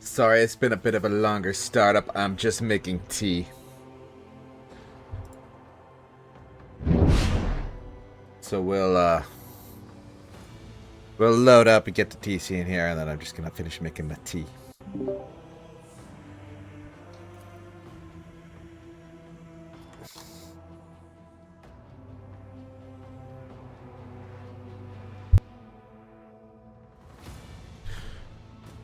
Sorry, it's been a bit of a longer startup. I'm just making tea. So we'll load up and get the TeeCee in here, and then I'm just gonna finish making my tea.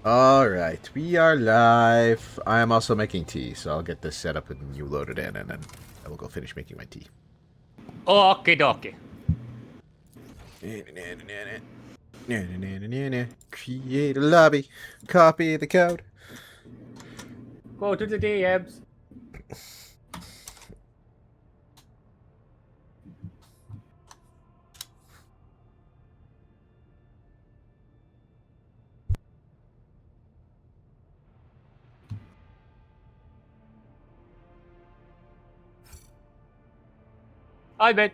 Alright, we are live. I am also making tea, so I'll get this set up and you load it in, and then I will go finish making my tea. Okie dokie. Create a lobby. Copy the code. Go to the DMs. I bet.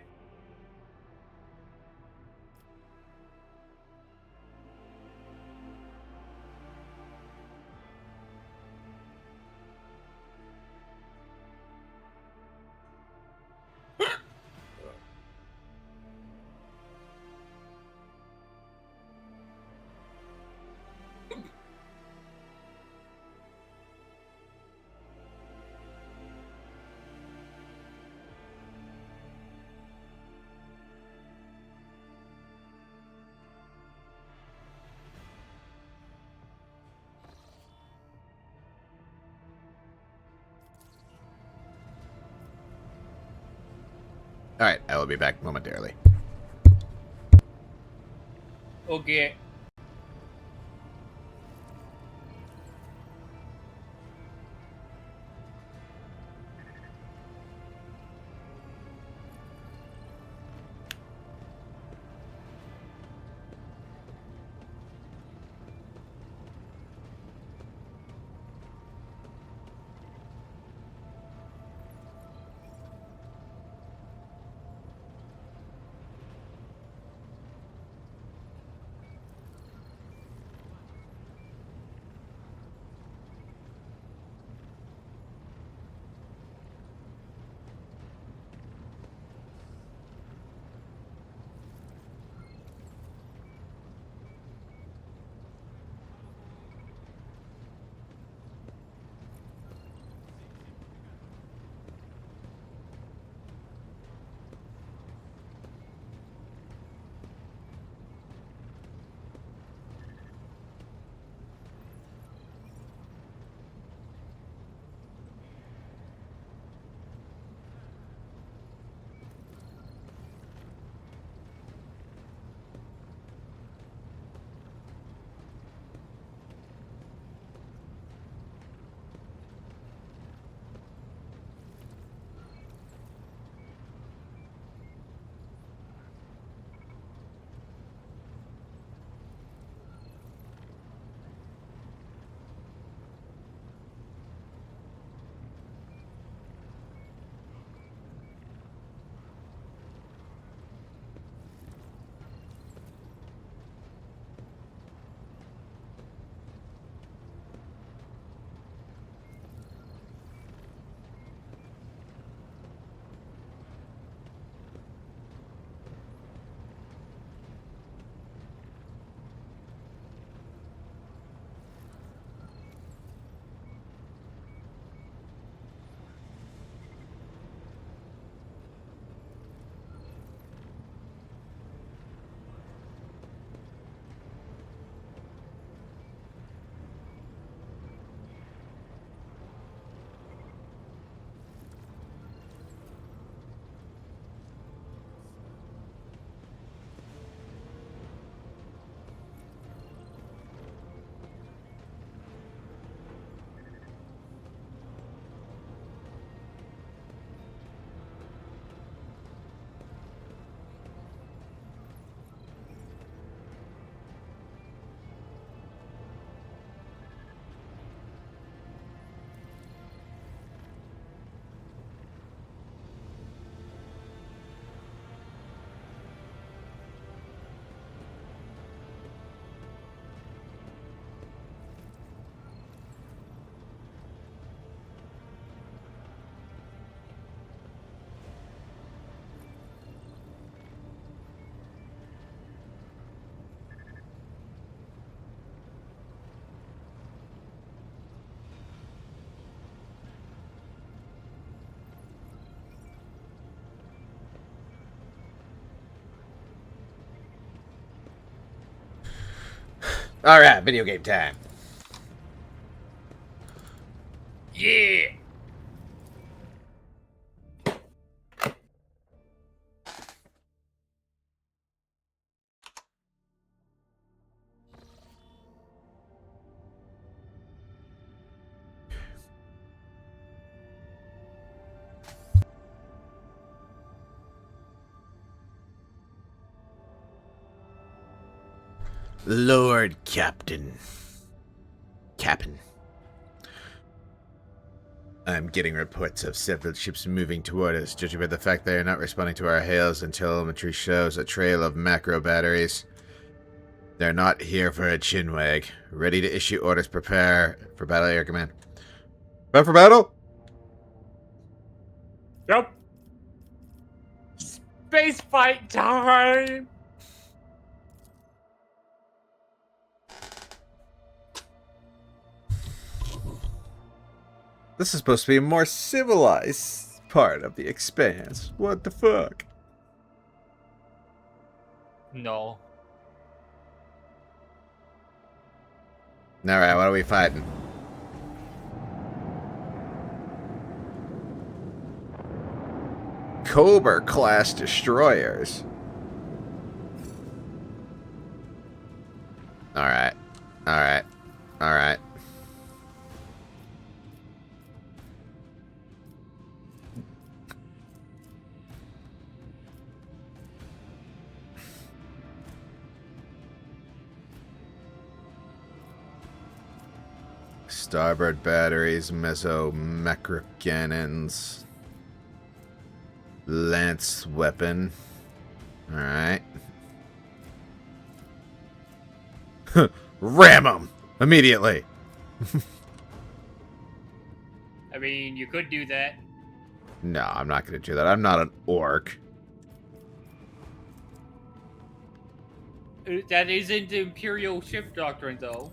Alright, I will be back momentarily. Okay. Alright, video game time. Yeah. Lord Captain. Captain. I'm getting reports of several ships moving toward us, judging by the fact they are not responding to our hails and telemetry shows a trail of macro batteries. They're not here for a chinwag. Ready to issue orders. Prepare for battle, Air Command. Prepare for battle? Yep. Space fight time. This is supposed to be a more civilized part of the Expanse. What the fuck? No. Alright, what are we fighting? Cobra class destroyers. Alright. Alright. Alright. Starboard batteries, meso-macro cannons. Lance weapon. Alright. Ram them! Immediately! I mean, you could do that. No, I'm not going to do that. I'm not an orc. That isn't the Imperial ship doctrine, though.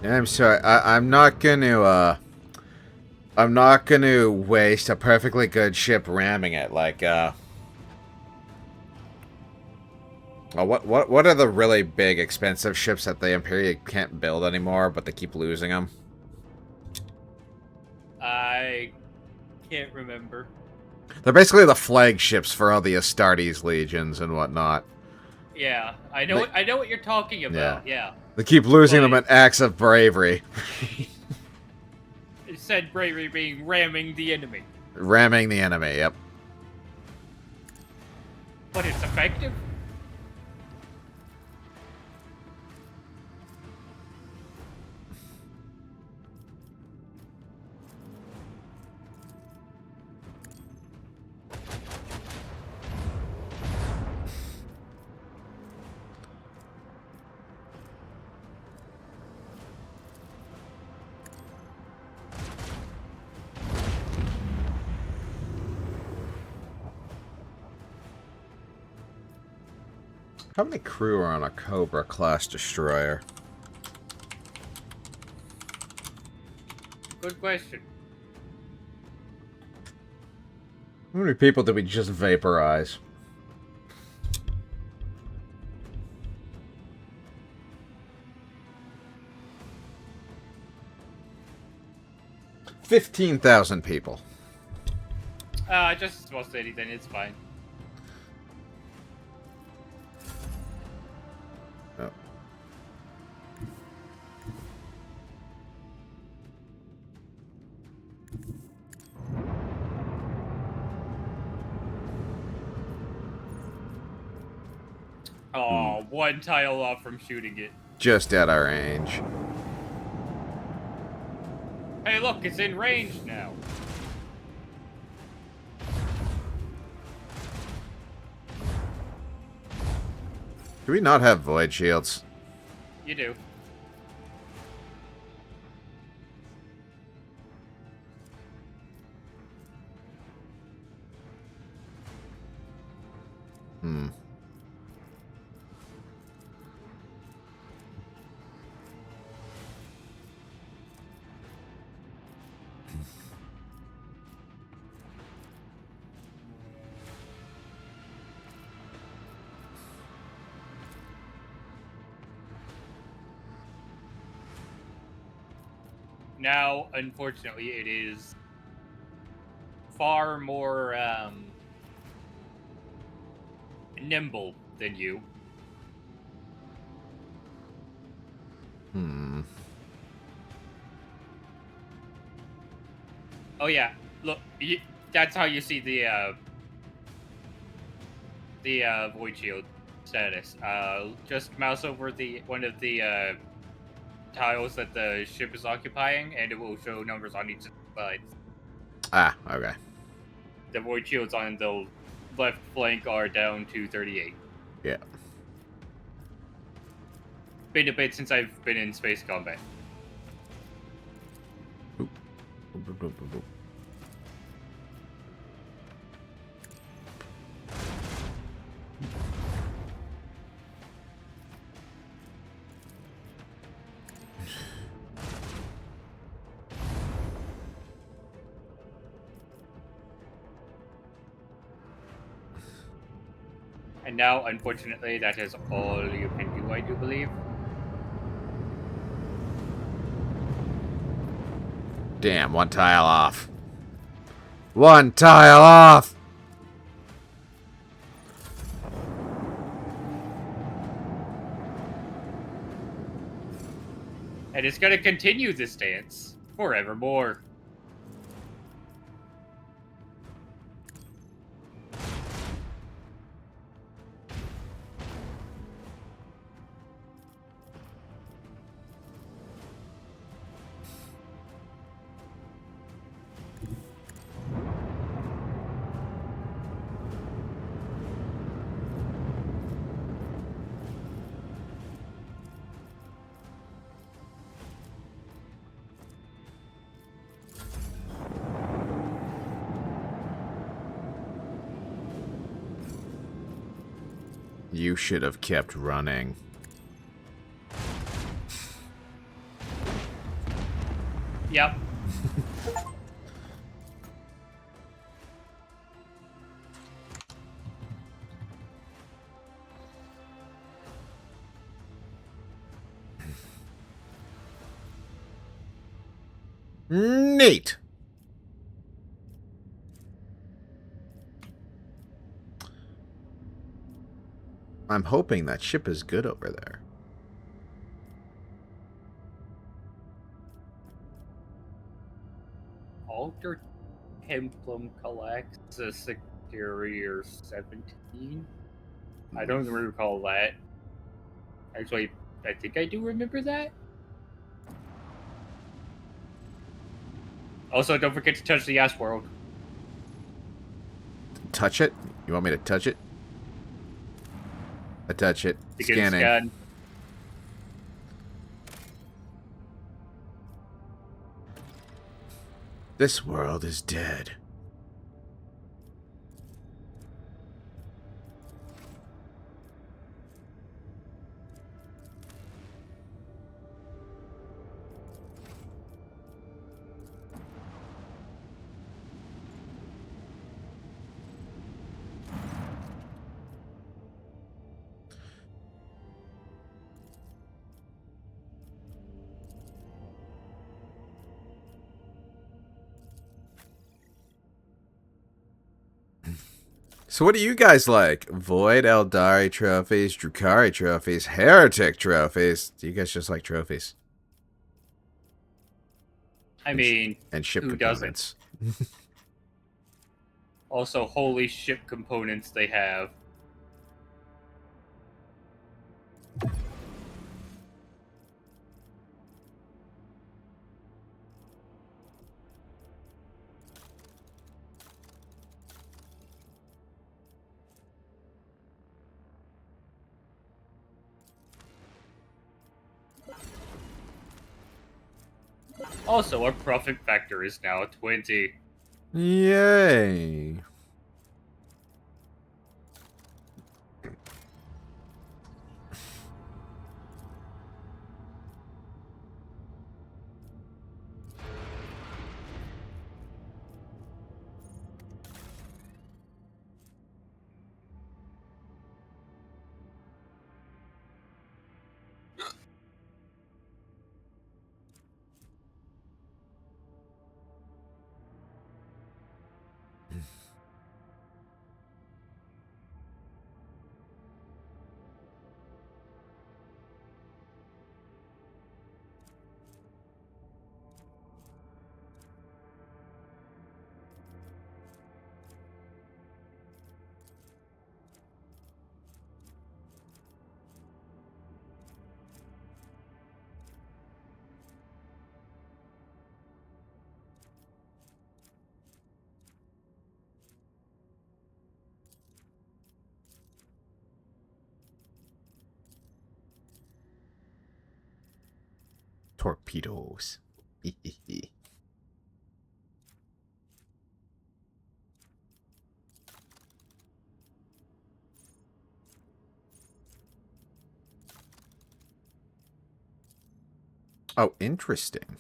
I'm sorry. I'm not going to, I'm not going to waste a perfectly good ship ramming it. Like, well, what are the really big, expensive ships that the Imperial can't build anymore, but they keep losing them? I can't remember. They're basically the flagships for all the Astartes legions and whatnot. Yeah, I know. I know what you're talking about. Yeah. They keep losing them But- in acts of bravery. It said bravery being ramming the enemy, Ramming the enemy, yep. but it's effective. How many crew are on a Cobra class destroyer? Good question. How many people did we just vaporize? $15,000 people. Just as well steady, then it's fine. Oh. Oh, one tile off from shooting it. Just out of range. Hey, look, it's in range now. Do we not have void shields? You do. Hmm. Now, unfortunately, it is far more nimble than you. Oh yeah, look, that's how you see the void shield status. Just mouse over one of the tiles that the ship is occupying, and it will show numbers on each side. Ah, okay. The void shields on the left flank are down to 38. Yeah. Been a bit since I've been in space combat. Oop. Oop, oop, oop, oop, oop. And now, unfortunately, that is all you can do, I do believe. Damn, one tile off. One tile off! And it's going to continue this dance forevermore. You should have kept running. Yep. Neat! I'm hoping that ship is good over there. Alter Templum collects a Exterior 17. I don't recall that. Actually, I think I do remember that. Also, don't forget to touch the Ass World. Touch it? You want me to touch it? I touch it. Begin Scanning. scan. This world is dead. So what do you guys like? Void, Eldari trophies, Drukari trophies, Heretic trophies. Do you guys just like trophies? I mean, And ship who components. doesn't? Also, holy ship components they have. Also, our profit factor is now 20. Yay. Torpedoes. Oh, interesting.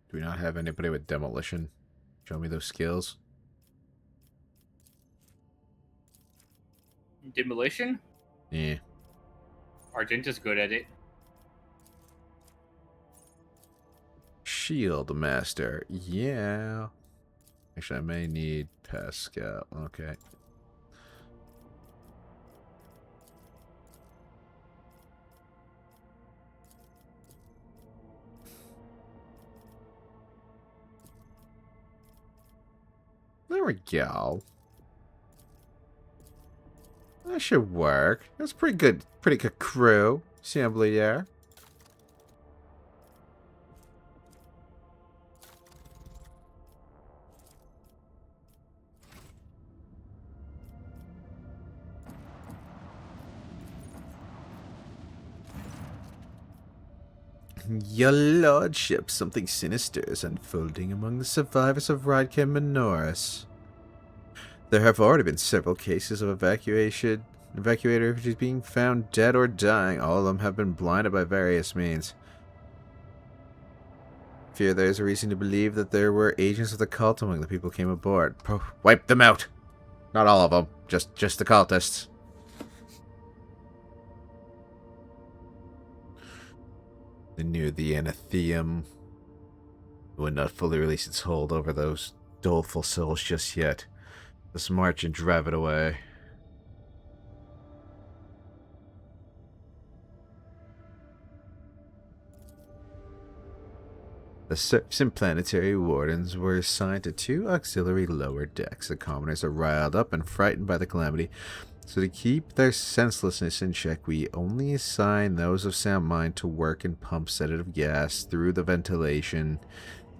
Do we not have anybody with demolition? Show me those skills. Demolition? Yeah. Argenta's good at it. Shield Master. Yeah. Actually, I may need Pascal. Okay. There we go. That should work. That's pretty good crew assembly there. Your lordship, something sinister is unfolding among the survivors of Rydkin Minoris. There have already been several cases of evacuated refugees being found dead or dying. All of them have been blinded by various means. Fear there is a reason to believe that there were agents of the cult among the people who came aboard. Wipe them out! Not all of them, just the cultists. They knew the anathema would not fully release its hold over those doleful souls just yet. Let's march and drive it away. The service planetary wardens were assigned to 2 auxiliary lower decks. The commoners are riled up and frightened by the calamity, so to keep their senselessness in check, we only assign those of sound mind to work and pump sedative gas through the ventilation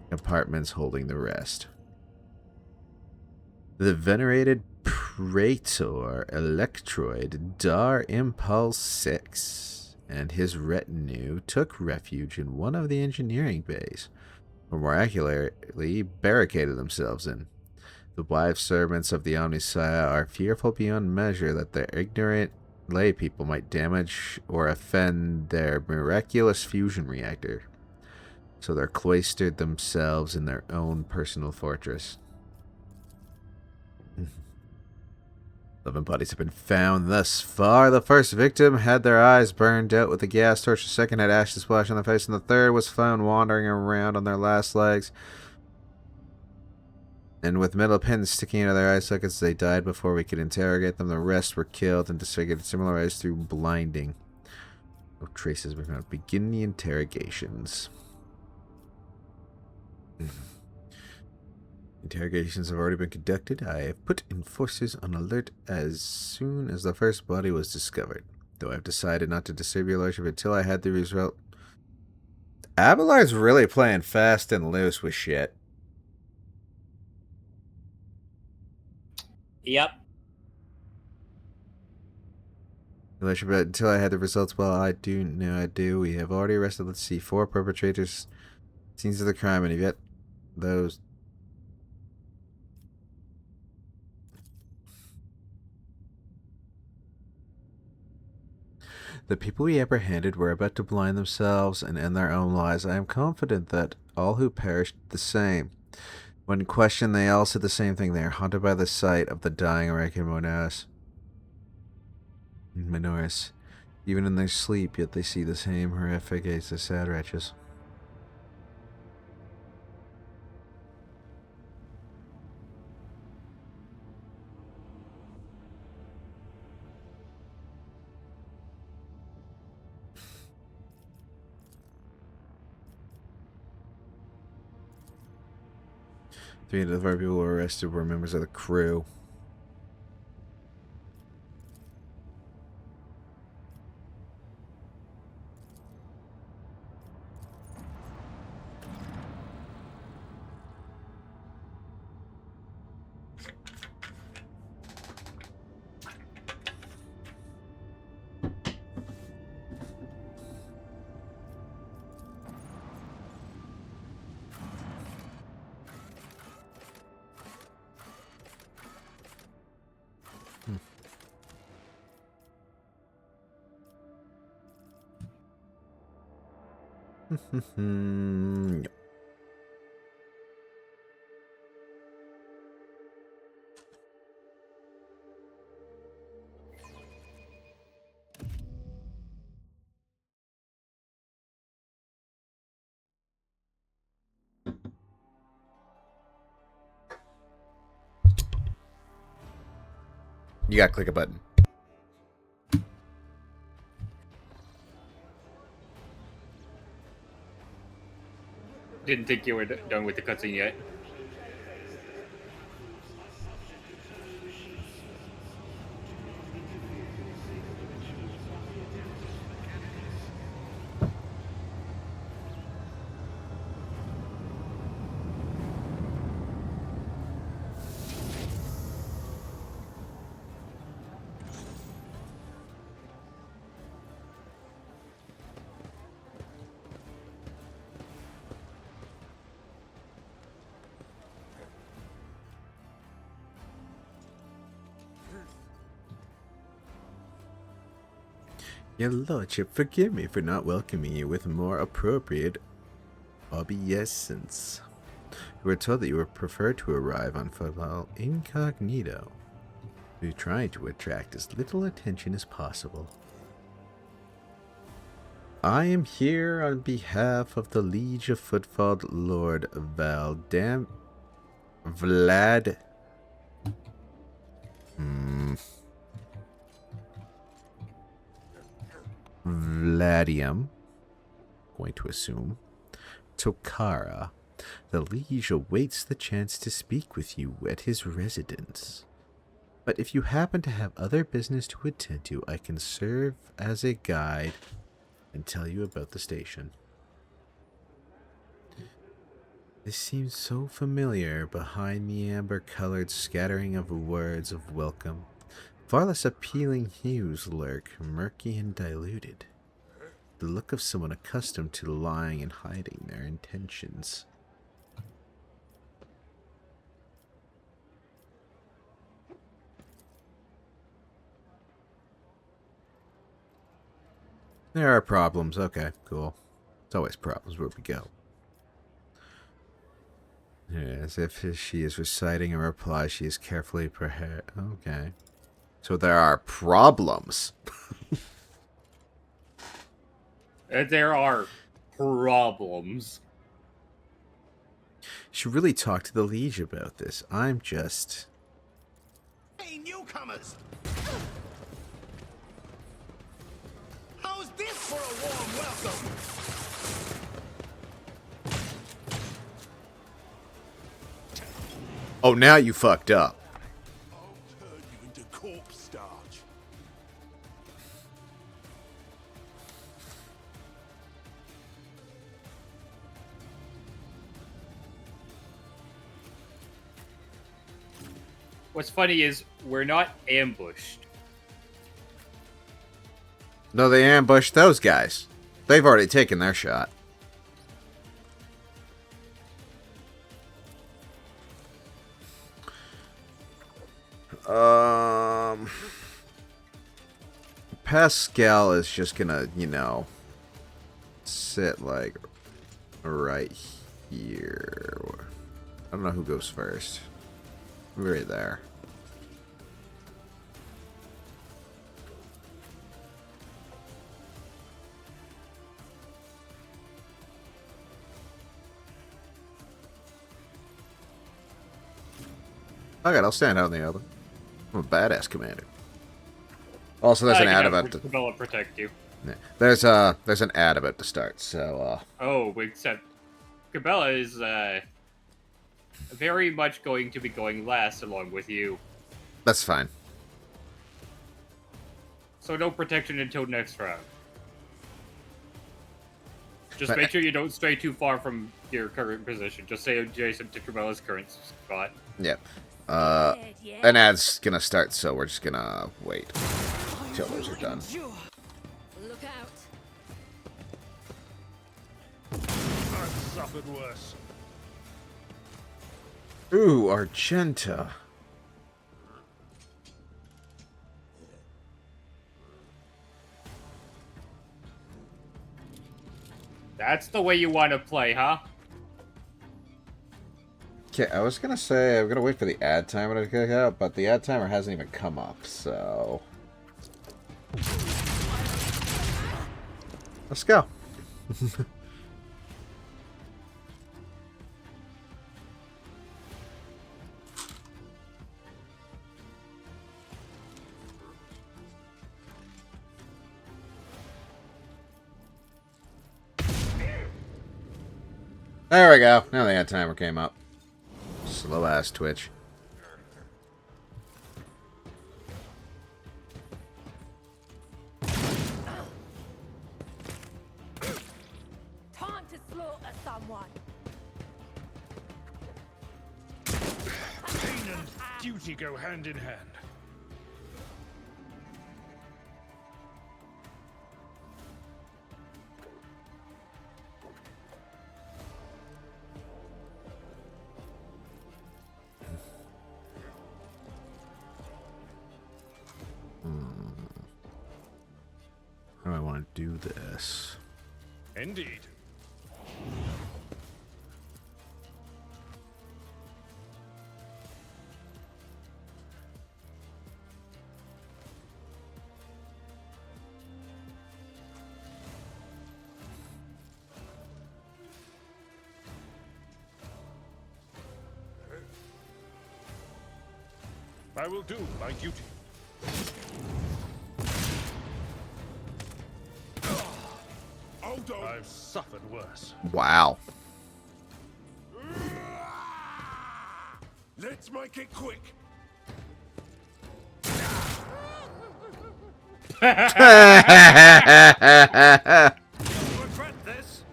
compartments holding the rest. The venerated Praetor Electroid Dar Impulse 6 and his retinue took refuge in one of the engineering bays, or more accurately, barricaded themselves in. The wives servants of the Omnissiah are fearful beyond measure that their ignorant lay people might damage or offend their miraculous fusion reactor, so they're cloistered themselves in their own personal fortress. 11 bodies have been found thus far. The first victim had their eyes burned out with a gas torch. The second had ashes splashed on their face, and the third was found wandering around on their last legs and with metal pins sticking out of their eye sockets. They died before we could interrogate them. The rest were killed and disfigured, similarized through blinding. No traces were found. Begin the interrogations. Interrogations have already been conducted. I have put enforcers on alert as soon as the first body was discovered, though I've decided not to disturb your lordship until I had the result. Abelard's really playing fast and loose with shit. Yep. Your lordship, until I had the results, well, I do. We have already arrested, let's see, 4 perpetrators, scenes of the crime, and yet those... The people we apprehended were about to blind themselves and end their own lives. I am confident that all who perished the same. When questioned, they all said the same thing. They are haunted by the sight of the dying Arakan Minoris. Even in their sleep, yet they see the same horrific as the sad wretches. 3 of our people were arrested were members of the crew. Yep. You gotta click a button. Didn't think you were done with the cutscene yet. Your lordship, forgive me for not welcoming you with more appropriate obeisance. We were told that you would prefer to arrive on foot while incognito. We're trying to attract as little attention as possible. I am here on behalf of the Liege of Footfall Lord Vlad. Vladium. Going to assume. Tokara. The Liege awaits the chance to speak with you at his residence. But if you happen to have other business to attend to, I can serve as a guide and tell you about the station. This seems so familiar behind the amber-colored scattering of words of welcome. Far less appealing hues lurk, murky and diluted. The look of someone accustomed to lying and hiding their intentions. There are problems. Okay, cool. It's always problems where we go. As if she is reciting a reply, she is carefully prepared. Okay. So there are problems. There are problems. Should really talk to the Liege about this. I'm just... Hey, newcomers! How's this for a warm welcome? Oh, now you fucked up. I'll turn you into corpse starch. What's funny is we're not ambushed. No, they ambushed those guys. They've already taken their shot. Pascal is just gonna, you know, sit like right here. I don't know who goes first. Right there. Okay, I'll stand out in the open. I'm a badass commander. Also, there's an ad about to... Cabela protect you. Yeah. There's an ad about to start, so Oh, except Cabela is very much going to be going last along with you. That's fine. So no protection until next round. Just But- make sure you don't stray too far from your current position. Just stay adjacent to Cabela's current spot. Yep. An ad's gonna start, so we're just gonna wait till those are done. Look out. I've suffered worse. Ooh, Argenta. That's the way you want to play, huh? Okay, I was gonna say I'm gonna wait for the ad timer to kick out, but the ad timer hasn't even come up, so let's go. There we go. Now the ad timer came up. Slow ass Twitch. Time to slaughter someone. Pain and duty go hand in hand. How do I want to do this? Indeed. I will do my duty. Hold on. I've suffered worse. Wow. Let's make it quick. Regret this.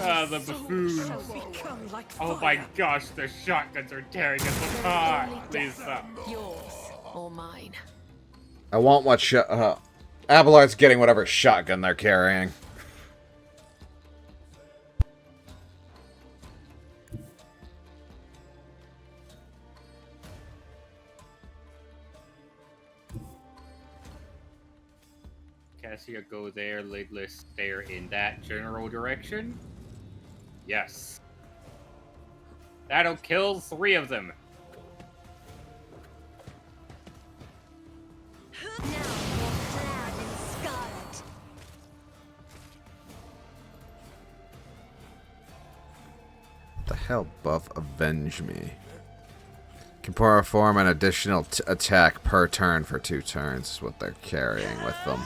Ah, the buffoons. Shall become like Oh my fire. gosh, the shotguns are tearing us apart. Please stop. Yours or mine. I want what Abelard's getting whatever shotgun they're carrying. Cassia, go there. Legless, stare in that general direction. Yes. That'll kill 3 of them. Now you're clad in scarlet. What the hell, buff? Avenge me. Can perform an additional attack per turn for 2 turns, is what they're carrying with them.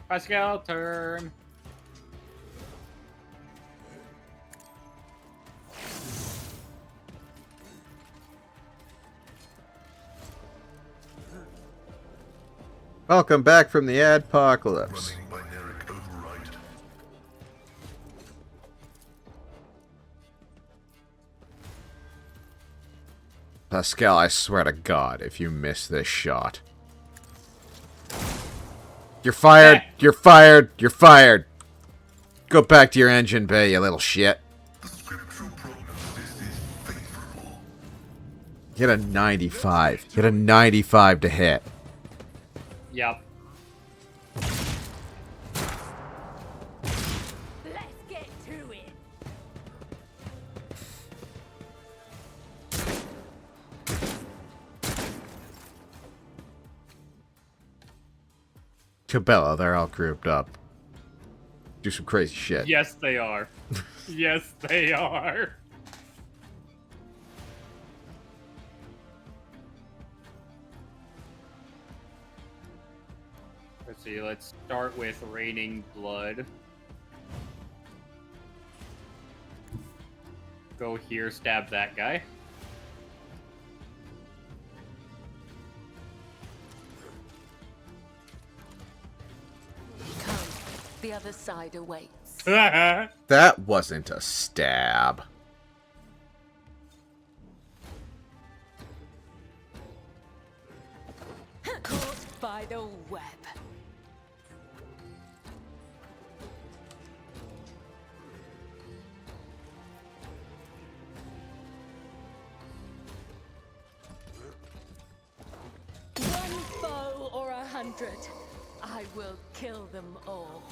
Pascal, turn. Welcome back from the adpocalypse. Pascal, I swear to God, if you miss this shot. You're fired! You're fired! You're fired! Go back to your engine bay, you little shit. Hit a 95. Hit a 95 to hit. Yep. Let's get to it. Cabela, they're all grouped up. Do some crazy shit. Yes, they are. Yes, they are. Let's see, let's start with Raining Blood. Go here, stab that guy. Come. The other side awaits. That wasn't a stab. Caught by the web. One foe or 100, I will kill them all.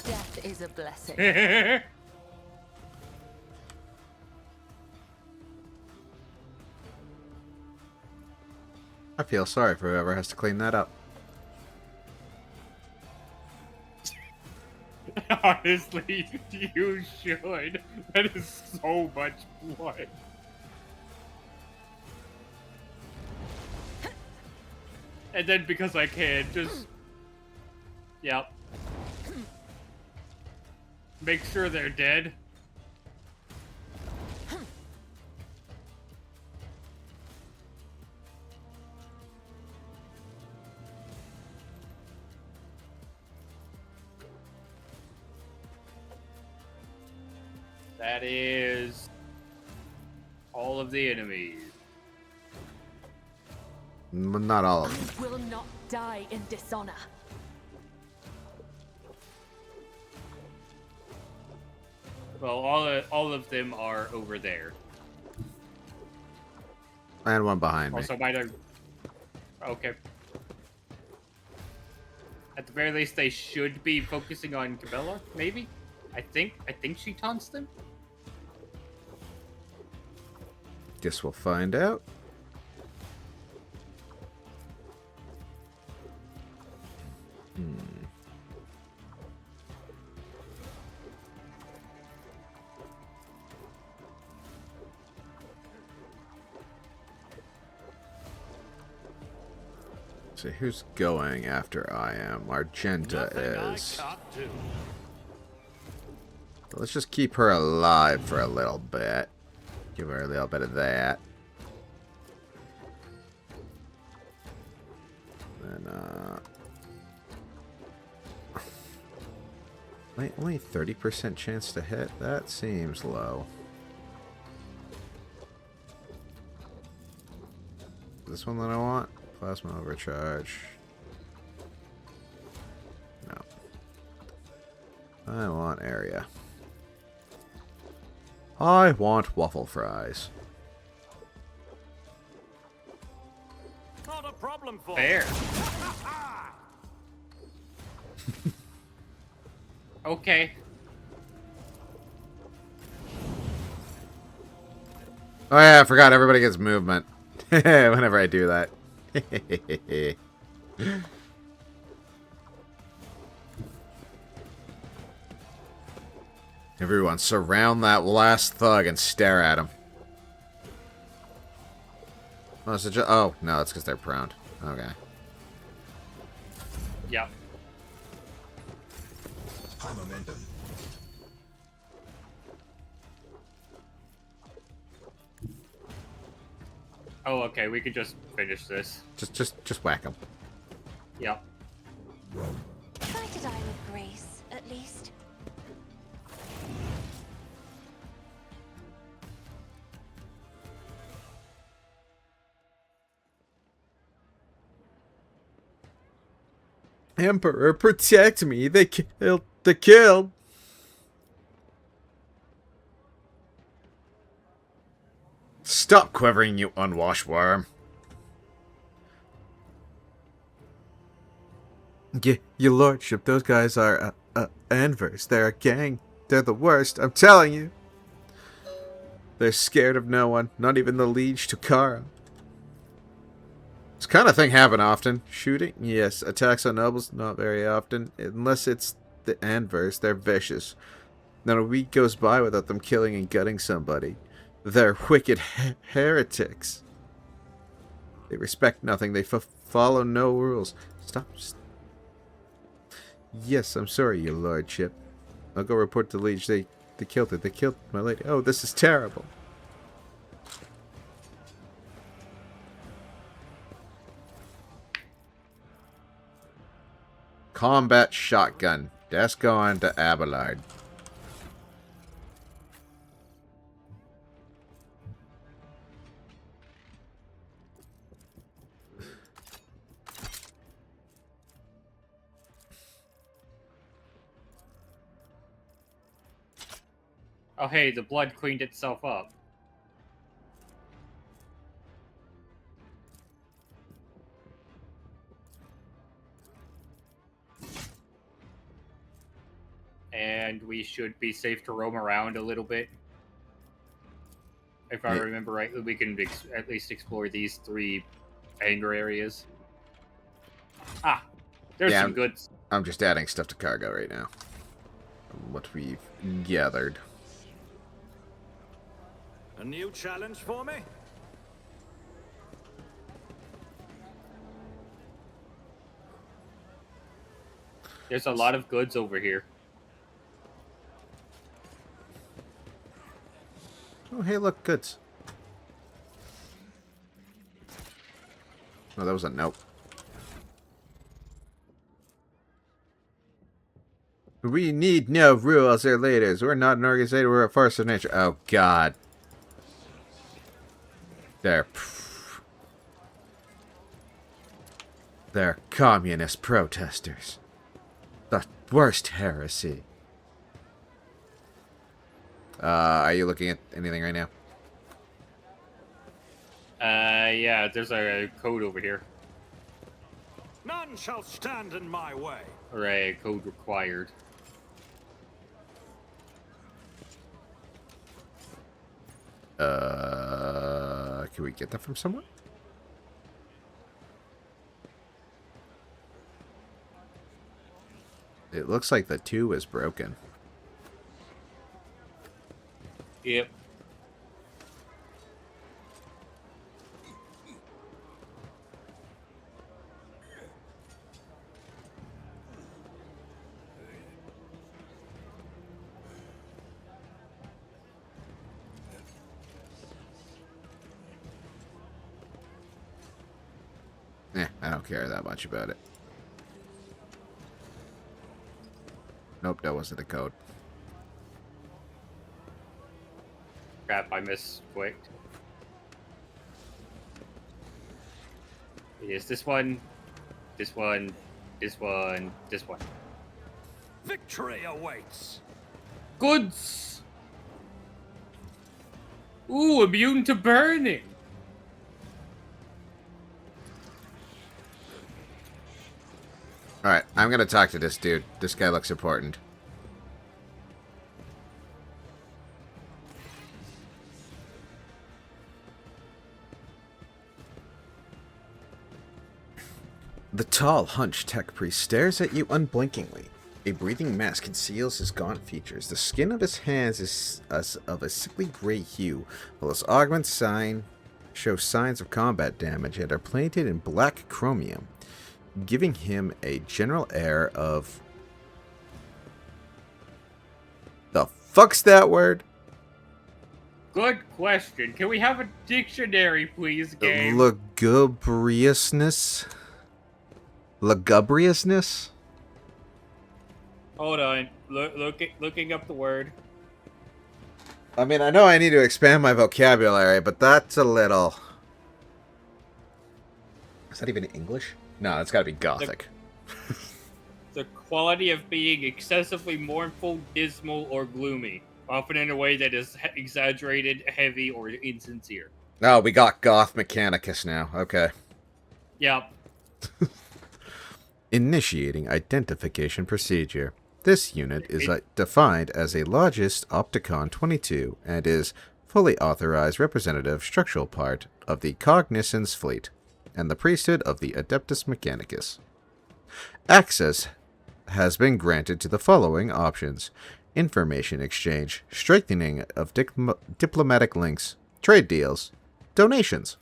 Death is a blessing. I feel sorry for whoever has to clean that up. Honestly, you should. That is so much blood. And then because I can, just... Yep. Make sure they're dead. That is all of the enemies. Not all of them. I will not die in dishonor. Well, all of them are over there. And one behind me. Also, might I... Okay. At the very least, they should be focusing on Cabela, maybe? I think she taunts them? Guess we'll find out. See who's going after I am. Argenta is. Let's just keep her alive for a little bit. Give her a little bit of that. Then, wait, only 30% chance to hit? That seems low. This one that I want? Plasma overcharge. No. I want area. I want waffle fries. Not a problem for Fair. Okay. Oh yeah, I forgot everybody gets movement. Whenever I do that. Everyone, surround that last thug and stare at him. Oh, oh no, that's because they're prone. Okay. Yep. high momentum. Oh, okay, we could just finish this. Just whack him. Yep. Try to die with grace, at least. Emperor, protect me! They killed the killed. Stop quivering, you unwashed worm. Your lordship, those guys are, Anvers. They're a gang. They're the worst, I'm telling you. They're scared of no one, not even the liege Tukara. This kind of thing happen often. Shooting? Yes. Attacks on nobles? Not very often. Unless it's the Anvers, they're vicious. Not a week goes by without them killing and gutting somebody. They're wicked heretics. They respect nothing. They follow no rules. Stop. Yes, I'm sorry, your lordship. I'll go report to the liege. They killed it. They killed my lady. Oh, this is terrible. Combat shotgun. That's going to Abelard. Oh, hey, the blood cleaned itself up. And we should be safe to roam around a little bit. If I remember rightly, we can at least explore these 3 anger areas. Ah, there's some goods. I'm just adding stuff to cargo right now. What we've gathered. A new challenge for me? There's a lot of goods over here. Oh, hey, look, goods. Oh, that was a note. We need no rules or leaders. We're not an organization. We're a force of nature. Oh, God. They're communist protesters. The worst heresy. Are you looking at anything right now? Yeah, there's a code over here. None shall stand in my way. Or a code required. Can we get that from someone? It looks like the 2 is broken. Yep. I don't care that much about it. Nope, that wasn't the code. Crap, I misclicked. It is this one, this one, this one, this one. Victory awaits. Goods! Ooh, immune to burning! Alright, I'm gonna talk to this dude. This guy looks important. The tall, hunched tech priest stares at you unblinkingly. A breathing mask conceals his gaunt features. The skin of his hands is of a sickly gray hue, while his augment show signs of combat damage and are painted in black chromium, giving him a general air of... The fuck's that word? Good question. Can we have a dictionary, please, game? Lugubriousness? Lugubriousness? Hold on. Looking up the word. I mean, I know I need to expand my vocabulary, but that's a little... Is that even English? No, it's gotta be Gothic. The quality of being excessively mournful, dismal, or gloomy. Often in a way that is exaggerated, heavy, or insincere. Oh, we got Goth Mechanicus now. Okay. Yep. Initiating identification procedure. This unit is defined as a Logist Opticon 22 and is fully authorized representative structural part of the Cognizance Fleet and the priesthood of the Adeptus Mechanicus. Access has been granted to the following options: information exchange, strengthening of diplomatic links, trade deals, donations.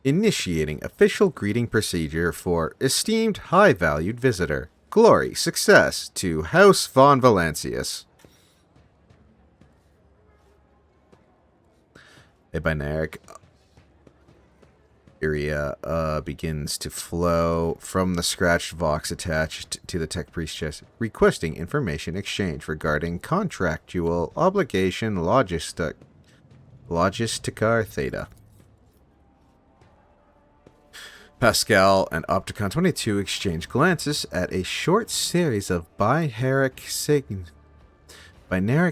Initiating official greeting procedure for esteemed high-valued visitor. Glory, success to House von Valancius. A binaric area begins to flow from the scratched vox attached to the tech priest chest, requesting information exchange regarding contractual obligation logisticar theta. Pascal and Opticon 22 exchange glances at a short series of binaric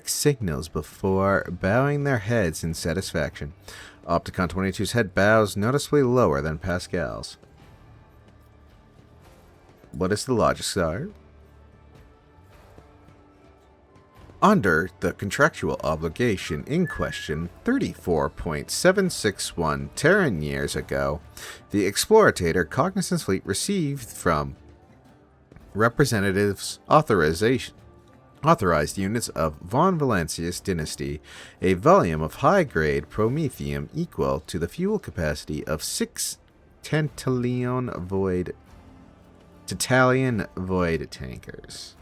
signals before bowing their heads in satisfaction. Opticon 22's head bows noticeably lower than Pascal's. What is the Logistar? Under the contractual obligation in question 34.761 Terran years ago, the Explorator Cognizance Fleet received from representatives authorized units of von Valancius dynasty a volume of high-grade promethium equal to the fuel capacity of 6 Tantalian void tankers.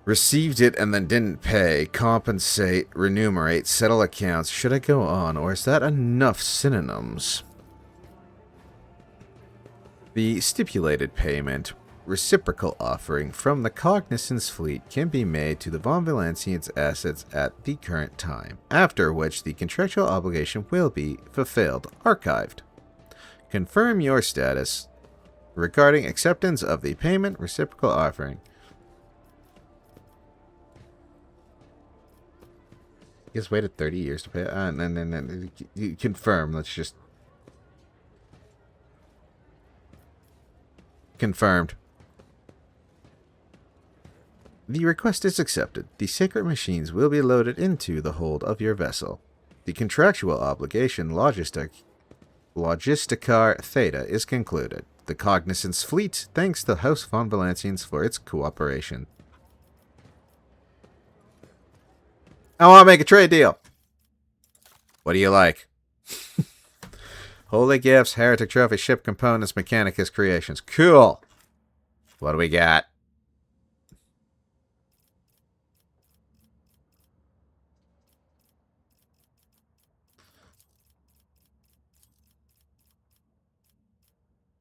Received it and then didn't pay, compensate, remunerate, settle accounts. Should I go on, or is that enough synonyms? The stipulated payment reciprocal offering from the Cognizance Fleet can be made to the von Valancians assets at the current time, after which the contractual obligation will be fulfilled. Archived. Confirm your status regarding acceptance of the payment reciprocal offering. You guys waited 30 years to pay. And confirm. Let's just confirmed. The request is accepted. The sacred machines will be loaded into the hold of your vessel. The contractual obligation Logisticar Theta is concluded. The Cognizance Fleet thanks the House von Valancians for its cooperation. I want to make a trade deal. What do you like? Holy gifts, heretic trophy, ship components, Mechanicus creations. Cool. What do we got?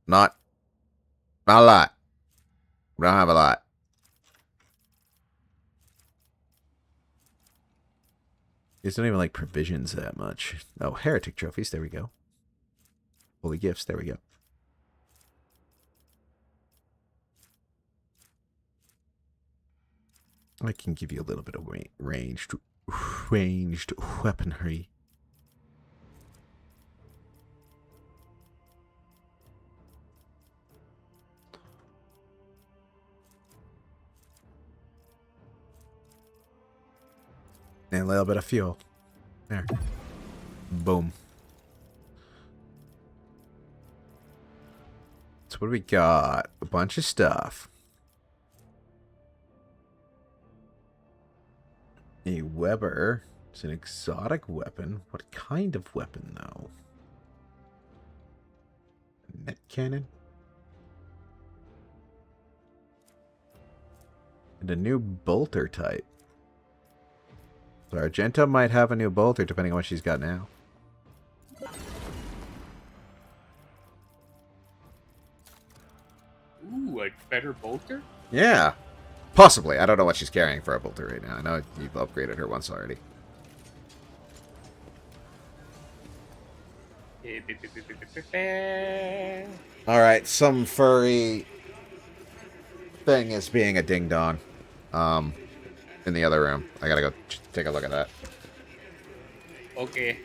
Not a lot. We don't have a lot. These don't even like provisions that much. Oh, heretic trophies. There we go. Holy gifts. There we go. I can give you a little bit of ranged weaponry. And a little bit of fuel. There. Boom. So what do we got? A bunch of stuff. A Weber. It's an exotic weapon. What kind of weapon, though? Net cannon? And a new bolter type. So Argenta might have a new bolter depending on what she's got now. Ooh, a better bolter? Yeah. Possibly. I don't know what she's carrying for a bolter right now. I know you've upgraded her once already. Alright, some furry thing is being a ding-dong. In the other room. I gotta go take a look at that. Okay.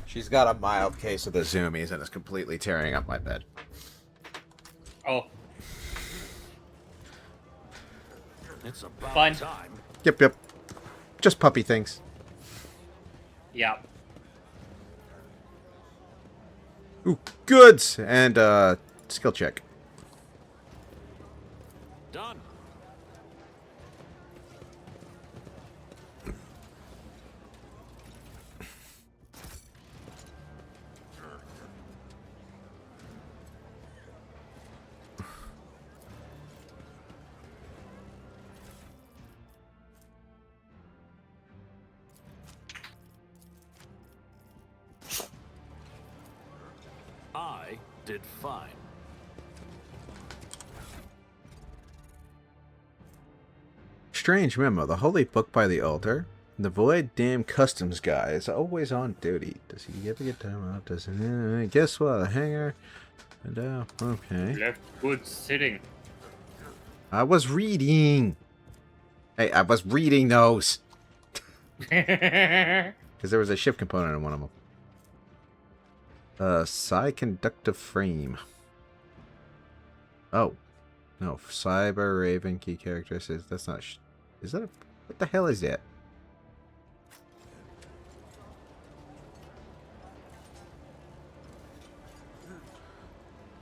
She's got a mild case of the zoomies and is completely tearing up my bed. Oh, It's about Fun. time. Yep. Just puppy things. yeah. Ooh, goods! And, skill check. Done. I did fine. Strange memo. The holy book by the altar. The void damn customs guy is always on duty. Does he ever get time off? Does he? Guess what? A hanger. And, okay. Left good sitting. I was reading. Hey, I was reading those. Yeah. Because there was a shift component in one of them. Psi conductive frame. Oh. No, Cyber Raven key character says that's not. Is that a. What the hell is that?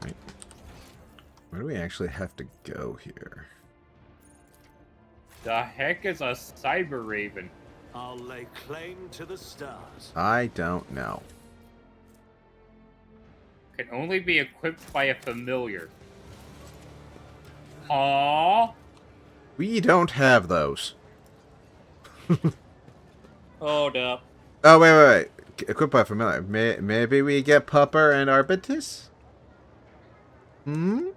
Right. Where do we actually have to go here? The heck is a Cyber Raven? I'll lay claim to the stars. I don't know. Can only be equipped by a familiar. Aww. We don't have those. Hold up. Oh, wait. Equipped by familiar. Maybe we get Pupper and Arbitus? Hmm?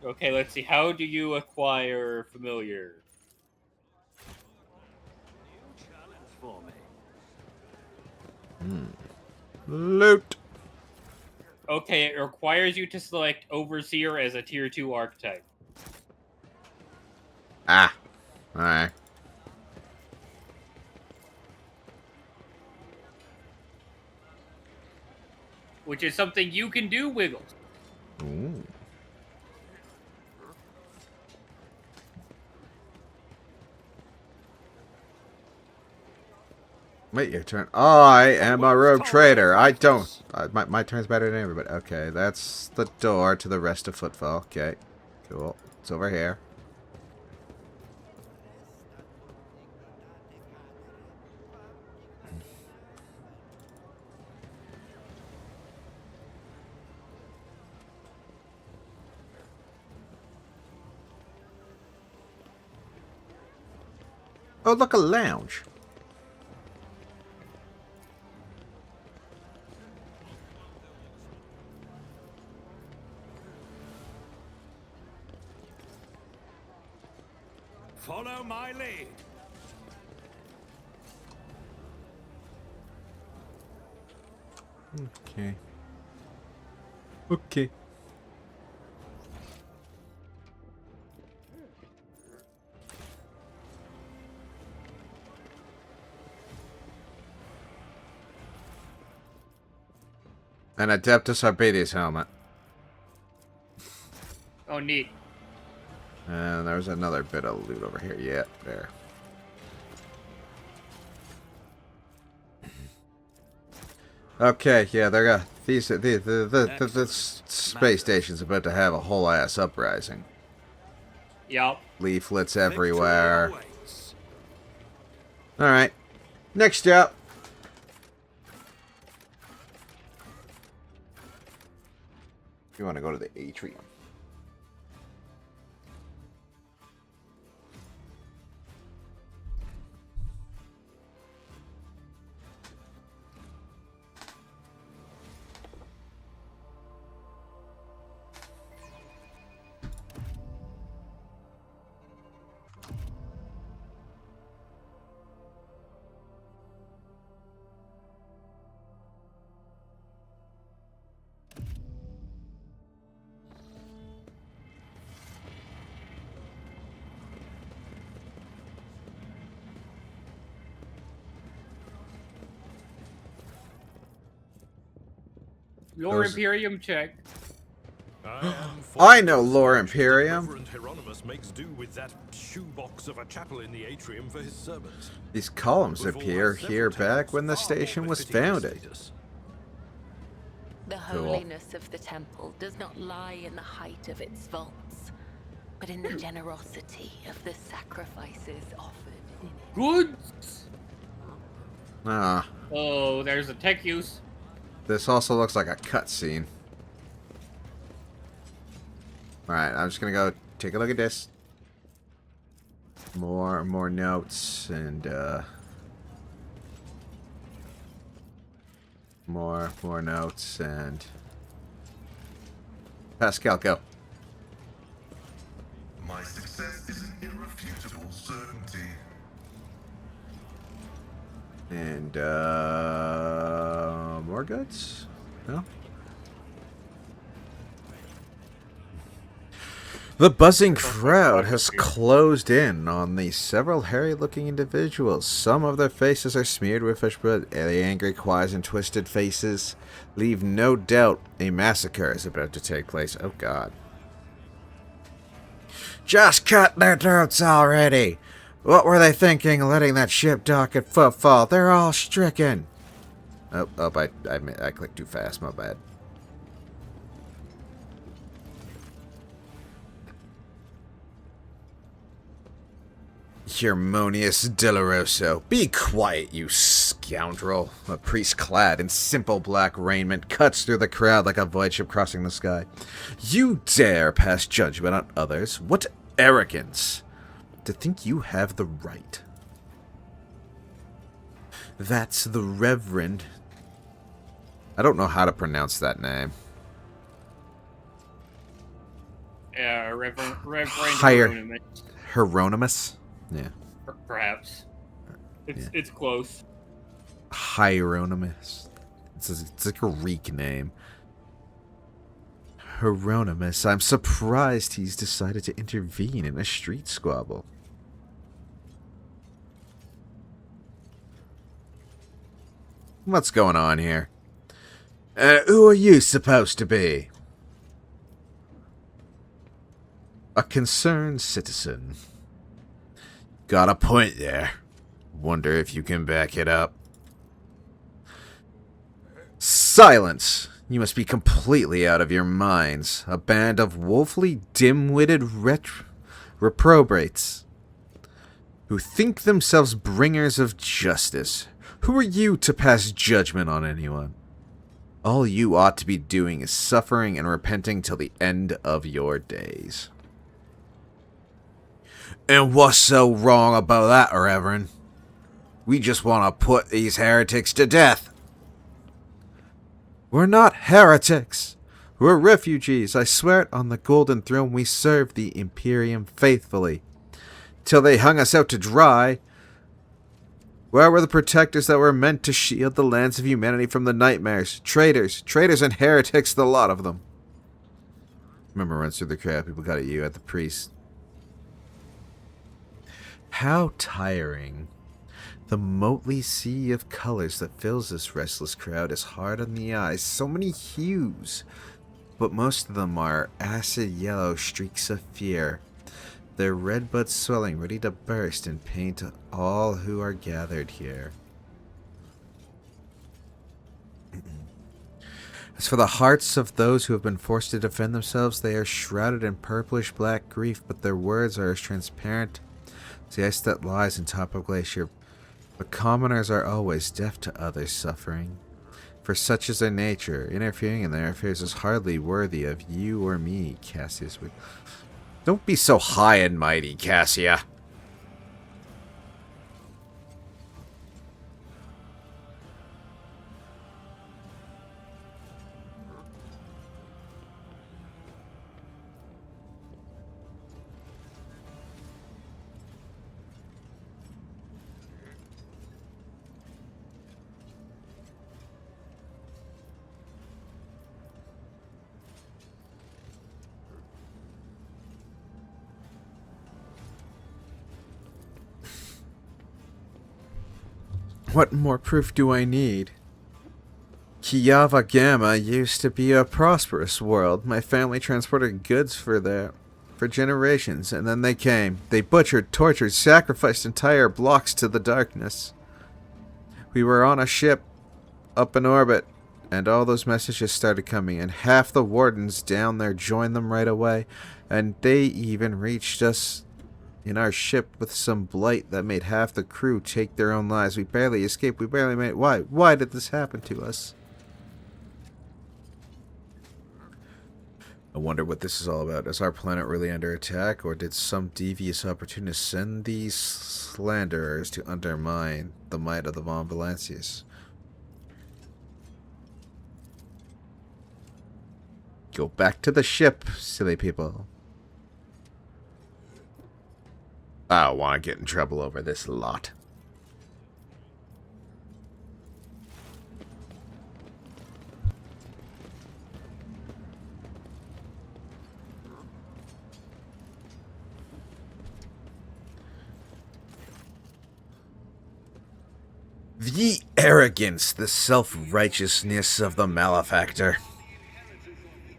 Okay, let's see. How do you acquire familiar? New challenge for me. Loot. Okay, it requires you to select Overseer as a Tier 2 archetype. Ah. Alright. Which is something you can do, Wiggles. Ooh. Wait, your turn. I am a rogue trader. I don't. My turn's better than everybody. Okay, that's the door to the rest of Footfall. Okay, cool. It's over here. Oh, look, a lounge. Follow my lead. Okay. Okay. An Adeptus Arbites helmet. Oh, neat. And there's another bit of loot over here. Yeah, there. Okay, yeah, they're got these. The space station's about to have a whole ass uprising. Yup. Leaflets Victory everywhere. awaits. All right, next up. You want to go to the atrium? Your Those- Imperium check. I know Lore Imperium. Reverend Hieronymus makes do with that shoebox of a chapel in the atrium for his sermons. These columns We've all appear had several here tales back when the far station more was befitting his founded. status. The Cool. holiness of the temple does not lie in the height of its vaults, but in the generosity of the sacrifices offered in it. Goods. Ah, Oh, there's a tech use. this also looks like a cutscene. Alright, I'm just gonna go take a look at this. More notes and more notes and Pascal, go. My success is an irrefutable certainty. And more goods? No? The buzzing crowd has closed in on the several hairy-looking individuals. Some of their faces are smeared with fish blood. The angry cries and twisted faces leave no doubt a massacre is about to take place. Oh, God. Just cut their throats already! What were they thinking, letting that ship dock at footfall? They're all stricken! Oh, I clicked too fast, my bad. Harmonious Delaroso. Be quiet, you scoundrel. A priest clad in simple black raiment cuts through the crowd like a void ship crossing the sky. You dare pass judgment on others? What arrogance! To think you have the right. That's the Reverend. I don't know how to pronounce that name. Yeah, Reverend Higher. Hieronymus, Hieronymus? Yeah. perhaps. Yeah. It's close. Hieronymus. It's a Greek name. Hieronymus. I'm surprised he's decided to intervene in a street squabble. What's going on here? Who are you supposed to be? A concerned citizen. Got a point there. Wonder if you can back it up. Silence! You must be completely out of your minds. A band of woefully dim-witted reprobates who think themselves bringers of justice. Who are you to pass judgment on anyone? All you ought to be doing is suffering and repenting till the end of your days. And what's so wrong about that, Reverend? We just want to put these heretics to death. We're not heretics. We're refugees. I swear it on the golden throne we served the Imperium faithfully. Till they hung us out to dry. Where were the protectors that were meant to shield the lands of humanity from the nightmares? Traitors and heretics, the lot of them. Remember, runs through the crowd. People got at you at the priest. How tiring. The motley sea of colors that fills this restless crowd is hard on the eyes. So many hues, but most of them are acid yellow streaks of fear. Their red buds swelling, ready to burst and paint all who are gathered here. As for the hearts of those who have been forced to defend themselves, they are shrouded in purplish-black grief, but their words are as transparent as the ice that lies on top of glacier. But commoners are always deaf to others' suffering. For such is their nature, interfering in their affairs is hardly worthy of you or me, Cassius. Don't be so high and mighty, Cassia. What more proof do I need? Kiava Gamma used to be a prosperous world. My family transported goods for generations, and then they came. They butchered, tortured, sacrificed entire blocks to the darkness. We were on a ship up in orbit, and all those messages started coming, and half the wardens down there joined them right away, and they even reached us in our ship with some blight that made half the crew take their own lives. We barely escaped. We barely made it. Why? Why did this happen to us? I wonder what this is all about. Is our planet really under attack, or did some devious opportunist send these slanderers to undermine the might of the Von Valancius? Go back to the ship, silly people. I don't want to get in trouble over this lot. The arrogance, the self-righteousness of the malefactor.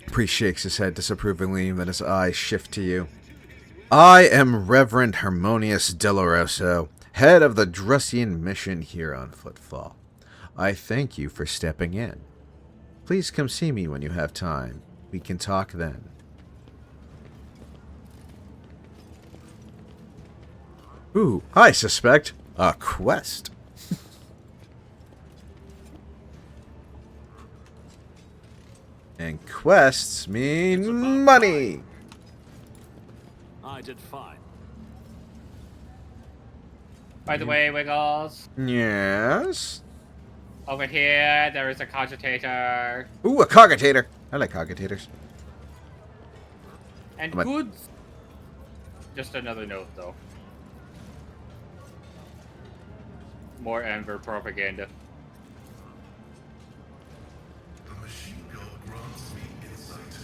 Priest shakes his head disapprovingly, then his eyes shift to you. I am Reverend Harmonius Doloroso, head of the Drussian mission here on Footfall. I thank you for stepping in. Please come see me when you have time. We can talk then. Ooh, I suspect a quest. And quests mean money. I did fine. By the way, Wiggles, Yes. over here there is a cogitator. Ooh, a cogitator. I like cogitators. And Come on. goods. Just another note, though. More Enver propaganda. The machine gun grants me insight.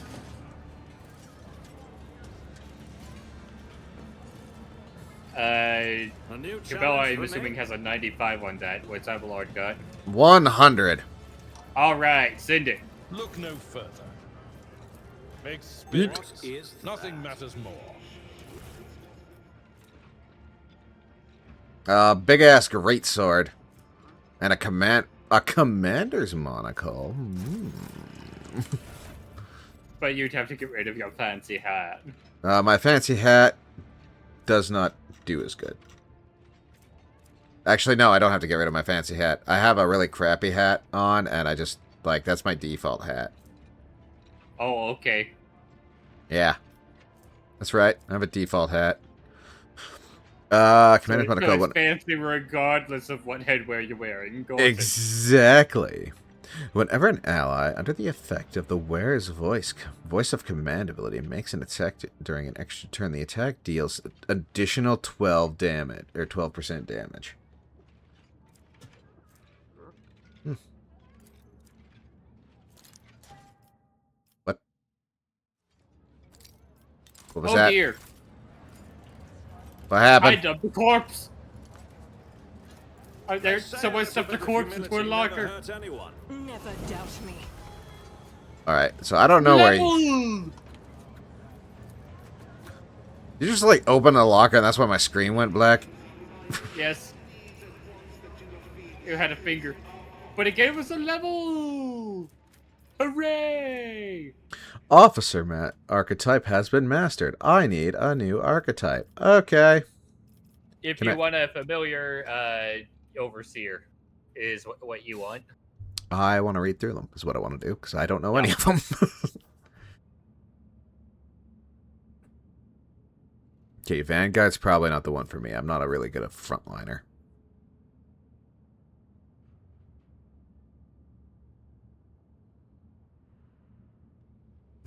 A new Cabela, I'm challenge for assuming, me? has a 95 on that. What's Abelard got? 100. Alright, send it. Look no further. Experience. What is Nothing matters more. Big ass great sword. And a commander's monocle. But you'd have to get rid of your fancy hat. My fancy hat does not do as good. Actually, no, I don't have to get rid of my fancy hat. I have a really crappy hat on, and I just, like, that's my default hat. Oh, okay. Yeah. That's right. I have a default hat. Commander's So monocle. it's fancy regardless of what headwear you're wearing. Go on. Exactly. Whenever an ally, under the effect of the wearer's voice of command ability, makes an attack during an extra turn, the attack deals additional 12 damage, or 12% damage. What? What was Oh that? dear. What I happened? dumped the corpse. They There's say someone a stuffed the bit of corpse into a humility never locker. hurts anyone. Never doubt me. Alright, so I don't know where you... Level! You just, like, open a locker and that's why my screen went black? Yes. You had a finger. But it gave us a level! Hooray! Officer Matt archetype has been mastered. I need a new archetype. Okay. If Can you I- want a familiar overseer, is what you want. I want to read through them, is what I want to do, because I don't know any of them. Okay, Vanguard's probably not the one for me. I'm not a really good frontliner.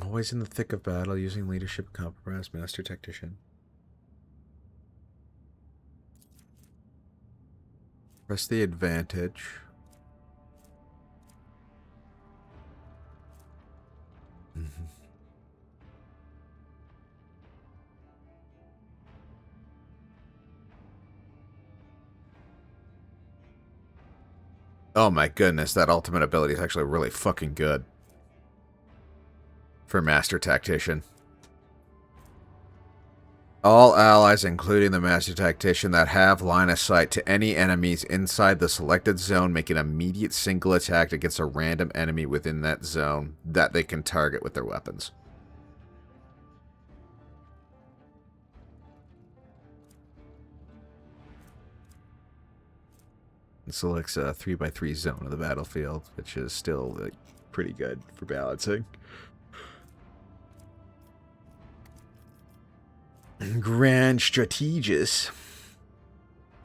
Always in the thick of battle, using leadership compromise, master tactician. Press the advantage. Oh my goodness, that ultimate ability is actually really fucking good. For Master Tactician. All allies, including the Master Tactician, that have line of sight to any enemies inside the selected zone make an immediate single attack against a random enemy within that zone that they can target with their weapons. It selects a 3x3 zone of the battlefield, which is still pretty good for balancing. Grand Strategist.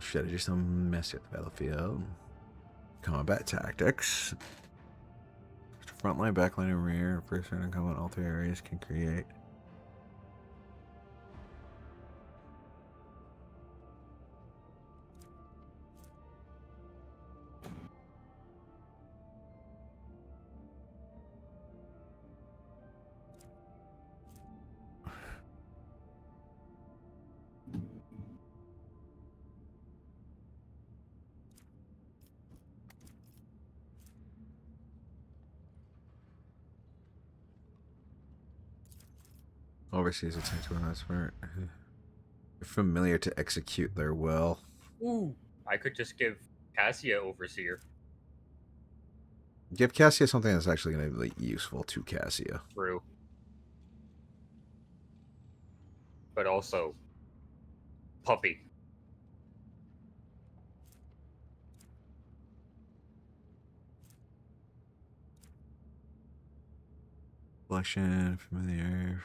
Strategist on master the battlefield. Combat tactics. Frontline, backline, and rear. Person in combat, all three areas can create. Overseas attacks when that's smart. Familiar to execute their will. Ooh. I could just give Cassia Overseer. Give Cassia something that's actually going to be useful to Cassia. True. But also, Puppy. Collection, familiar.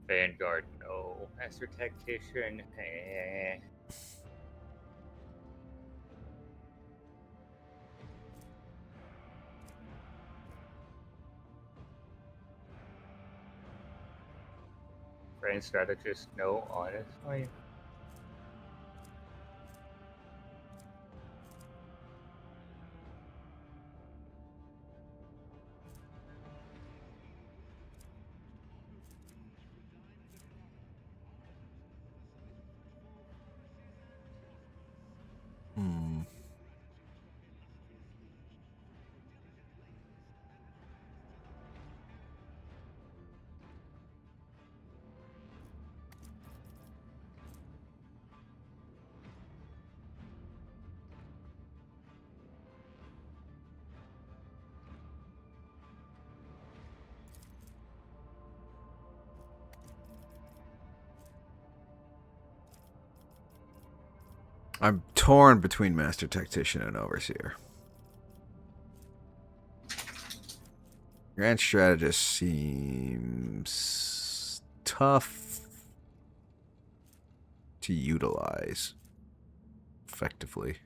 Vanguard, no. Master Tactician, eh. Grand Strategist, no, honestly. Hmm. I'm torn between Master Tactician and Overseer. Grand Strategist seems tough to utilize effectively.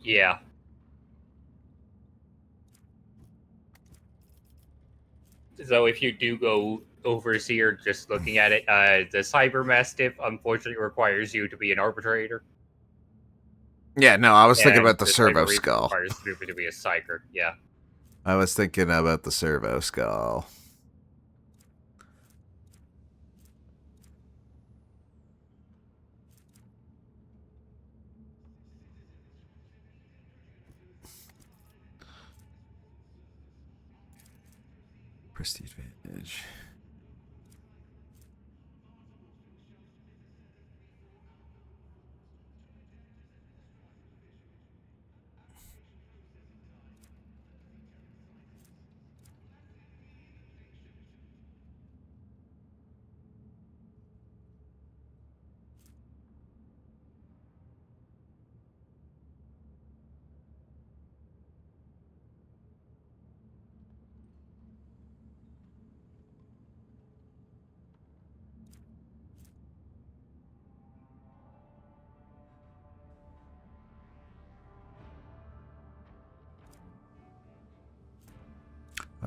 Yeah. So if you do go Overseer, just looking at it, the Cyber Mastiff unfortunately requires you to be an arbitrator. Yeah, no, I was thinking And about the Servo Cyber Reaper Skull. requires you to be a psyker, yeah. I was thinking about the Servo Skull. Prestige advantage.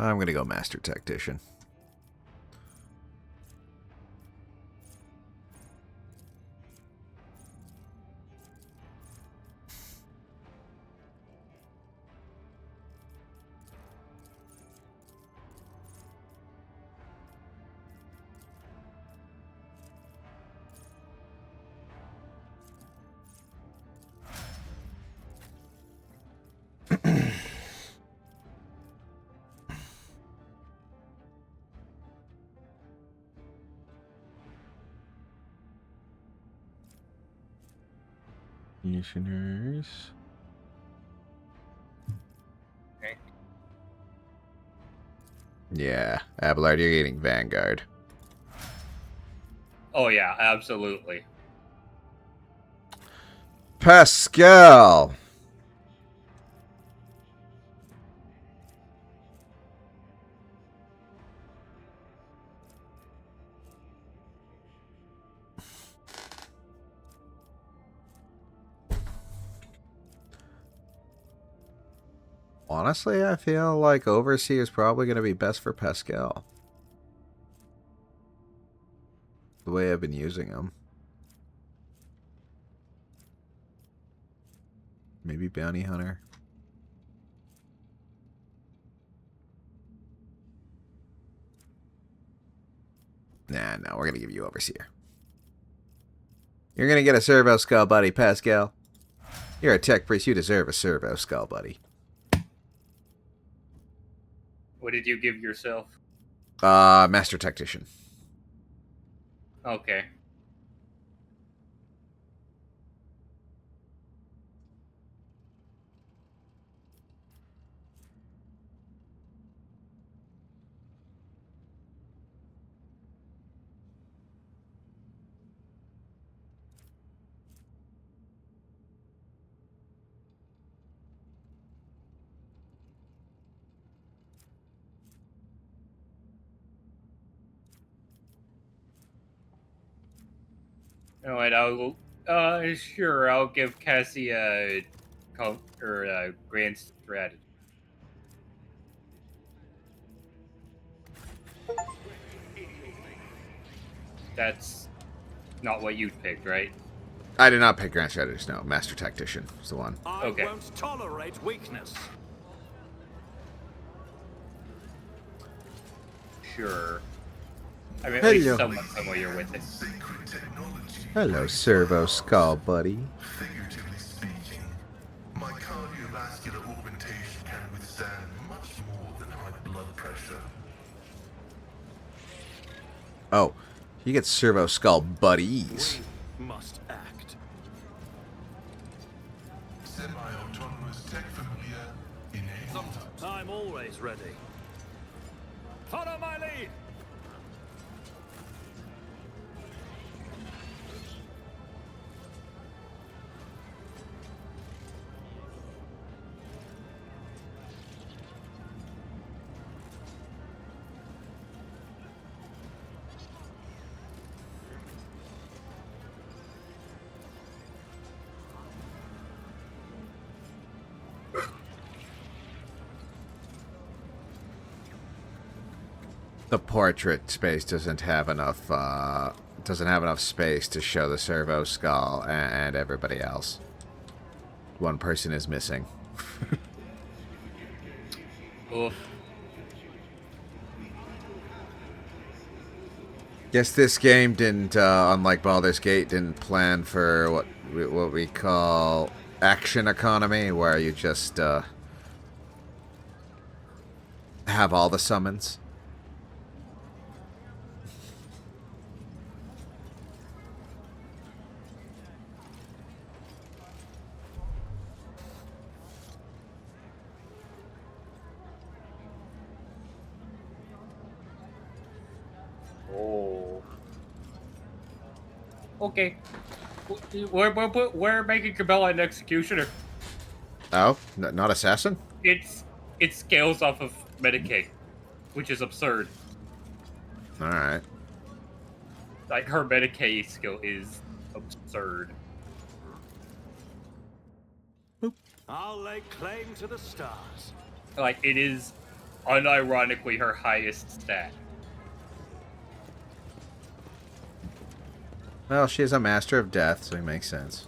I'm gonna go Master Tactician. Missionaries. Okay. Yeah, Abelard, you're getting Vanguard. Oh yeah, absolutely. Pascal! Honestly, I feel like Overseer is probably going to be best for Pascal. The way I've been using him. Maybe Bounty Hunter. Nah, no, we're going to give you Overseer. You're going to get a Servo Skull Buddy, Pascal. You're a tech priest. You deserve a Servo Skull Buddy. What did you give yourself? Master Tactician. Okay. All right, sure, I'll give Cassie a grand strategy. That's not what you picked, right? I did not pick Grand Strategist, no. Master Tactician is the one. I Okay. won't tolerate weakness. Sure. I mean, at Hello. least somewhat familiar with it. Sacred technology. Hello, Servo Skull Buddy. Figuratively speaking, my cardiovascular augmentation can withstand much more than high blood pressure. Oh, you get Servo Skull Buddies. We must act. Semi-autonomous tech familiar enabled. I'm always ready. Follow my lead. The portrait space doesn't have enough space to show the Servo Skull and everybody else. One person is missing. Oof. Guess this game didn't, unlike Baldur's Gate, didn't plan for what we call action economy, where you just have all the summons. Oh. Okay. We're making Cabela an executioner. Oh, not assassin? It scales off of Medicaid, which is absurd. All right. Like, her Medicaid skill is absurd. I'll lay claim to the stars. Like, it is unironically her highest stat. Well, she's a master of death, so it makes sense.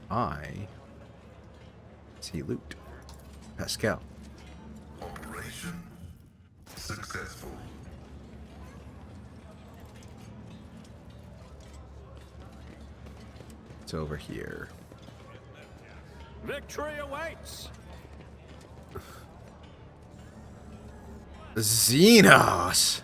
I see loot. Pascal. Operation successful. It's over here. Victory awaits! Xenos!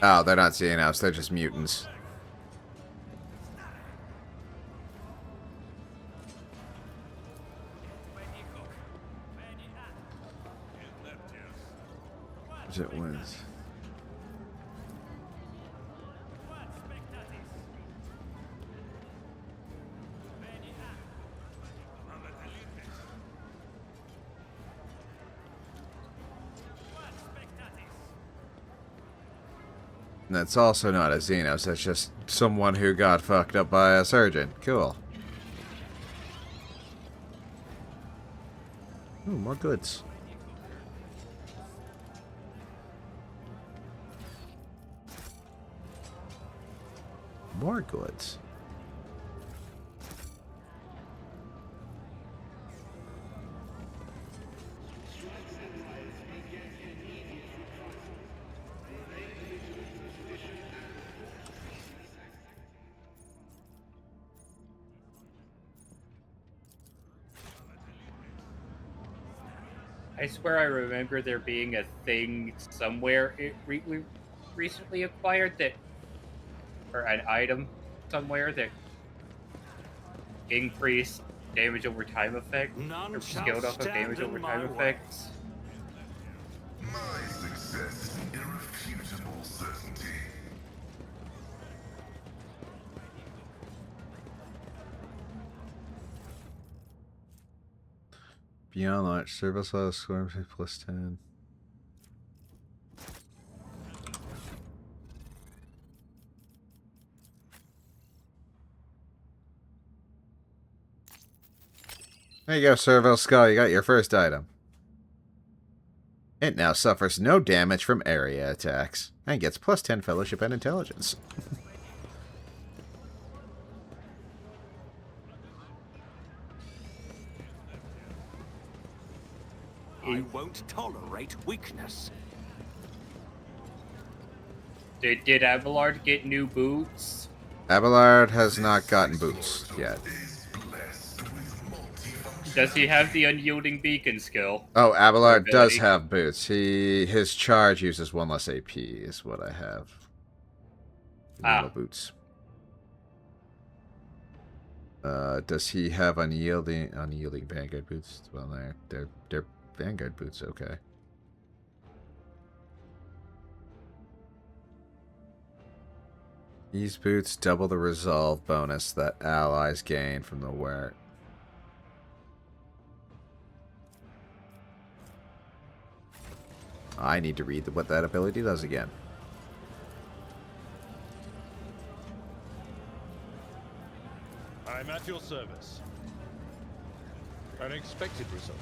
Oh, they're not Xenos, they're just mutants. It was. And that's also not a Xenos, that's just someone who got fucked up by a surgeon. Cool. Ooh, more goods. More goods. I swear I remember there being a thing somewhere we recently acquired that, or an item somewhere that increased damage over time effect, None or shall scaled off of stand damage in over my time way. effects. My success is an irrefutable certainty. Beyond launch, service level score plus 10. There you go, Serval Skull. You got your first item. It now suffers no damage from area attacks and gets plus 10 fellowship and intelligence. I won't tolerate weakness. Did Abelard get new boots? Abelard has not gotten boots yet. Is blessed with multifunction. Does he have the unyielding beacon skill? Oh, Abelard does ability? have boots. His charge uses 1 less AP is what I have. Normal boots. Does he have unyielding Vanguard boots? Well, they're Vanguard boots, okay. These boots double the resolve bonus that allies gain from the wear. I need to read what that ability does again. I'm at your service. An expected result.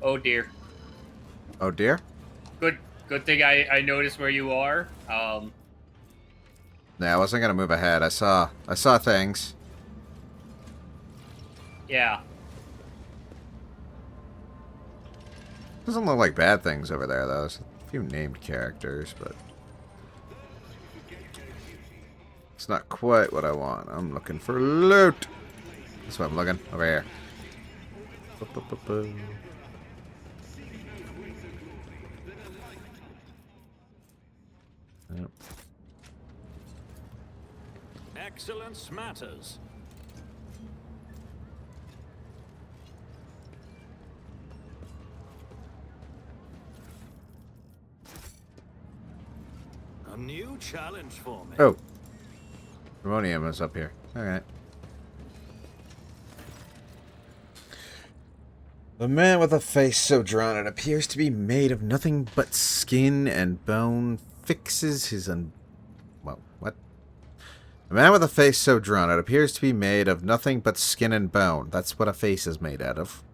Oh dear. Oh dear? Good thing I noticed where you are. Yeah, I wasn't gonna move ahead. I saw things. Yeah. Doesn't look like bad things over there though. There's a few named characters, but it's not quite what I want. I'm looking for loot. That's what I'm looking over here. Yep. excellence matters. A new challenge for me. Oh. Harmonium is up here. Alright. The man with a face so drawn it appears to be made of nothing but skin and bone fixes his well, what? A man with a face so drawn it appears to be made of nothing but skin and bone. That's what a face is made out of.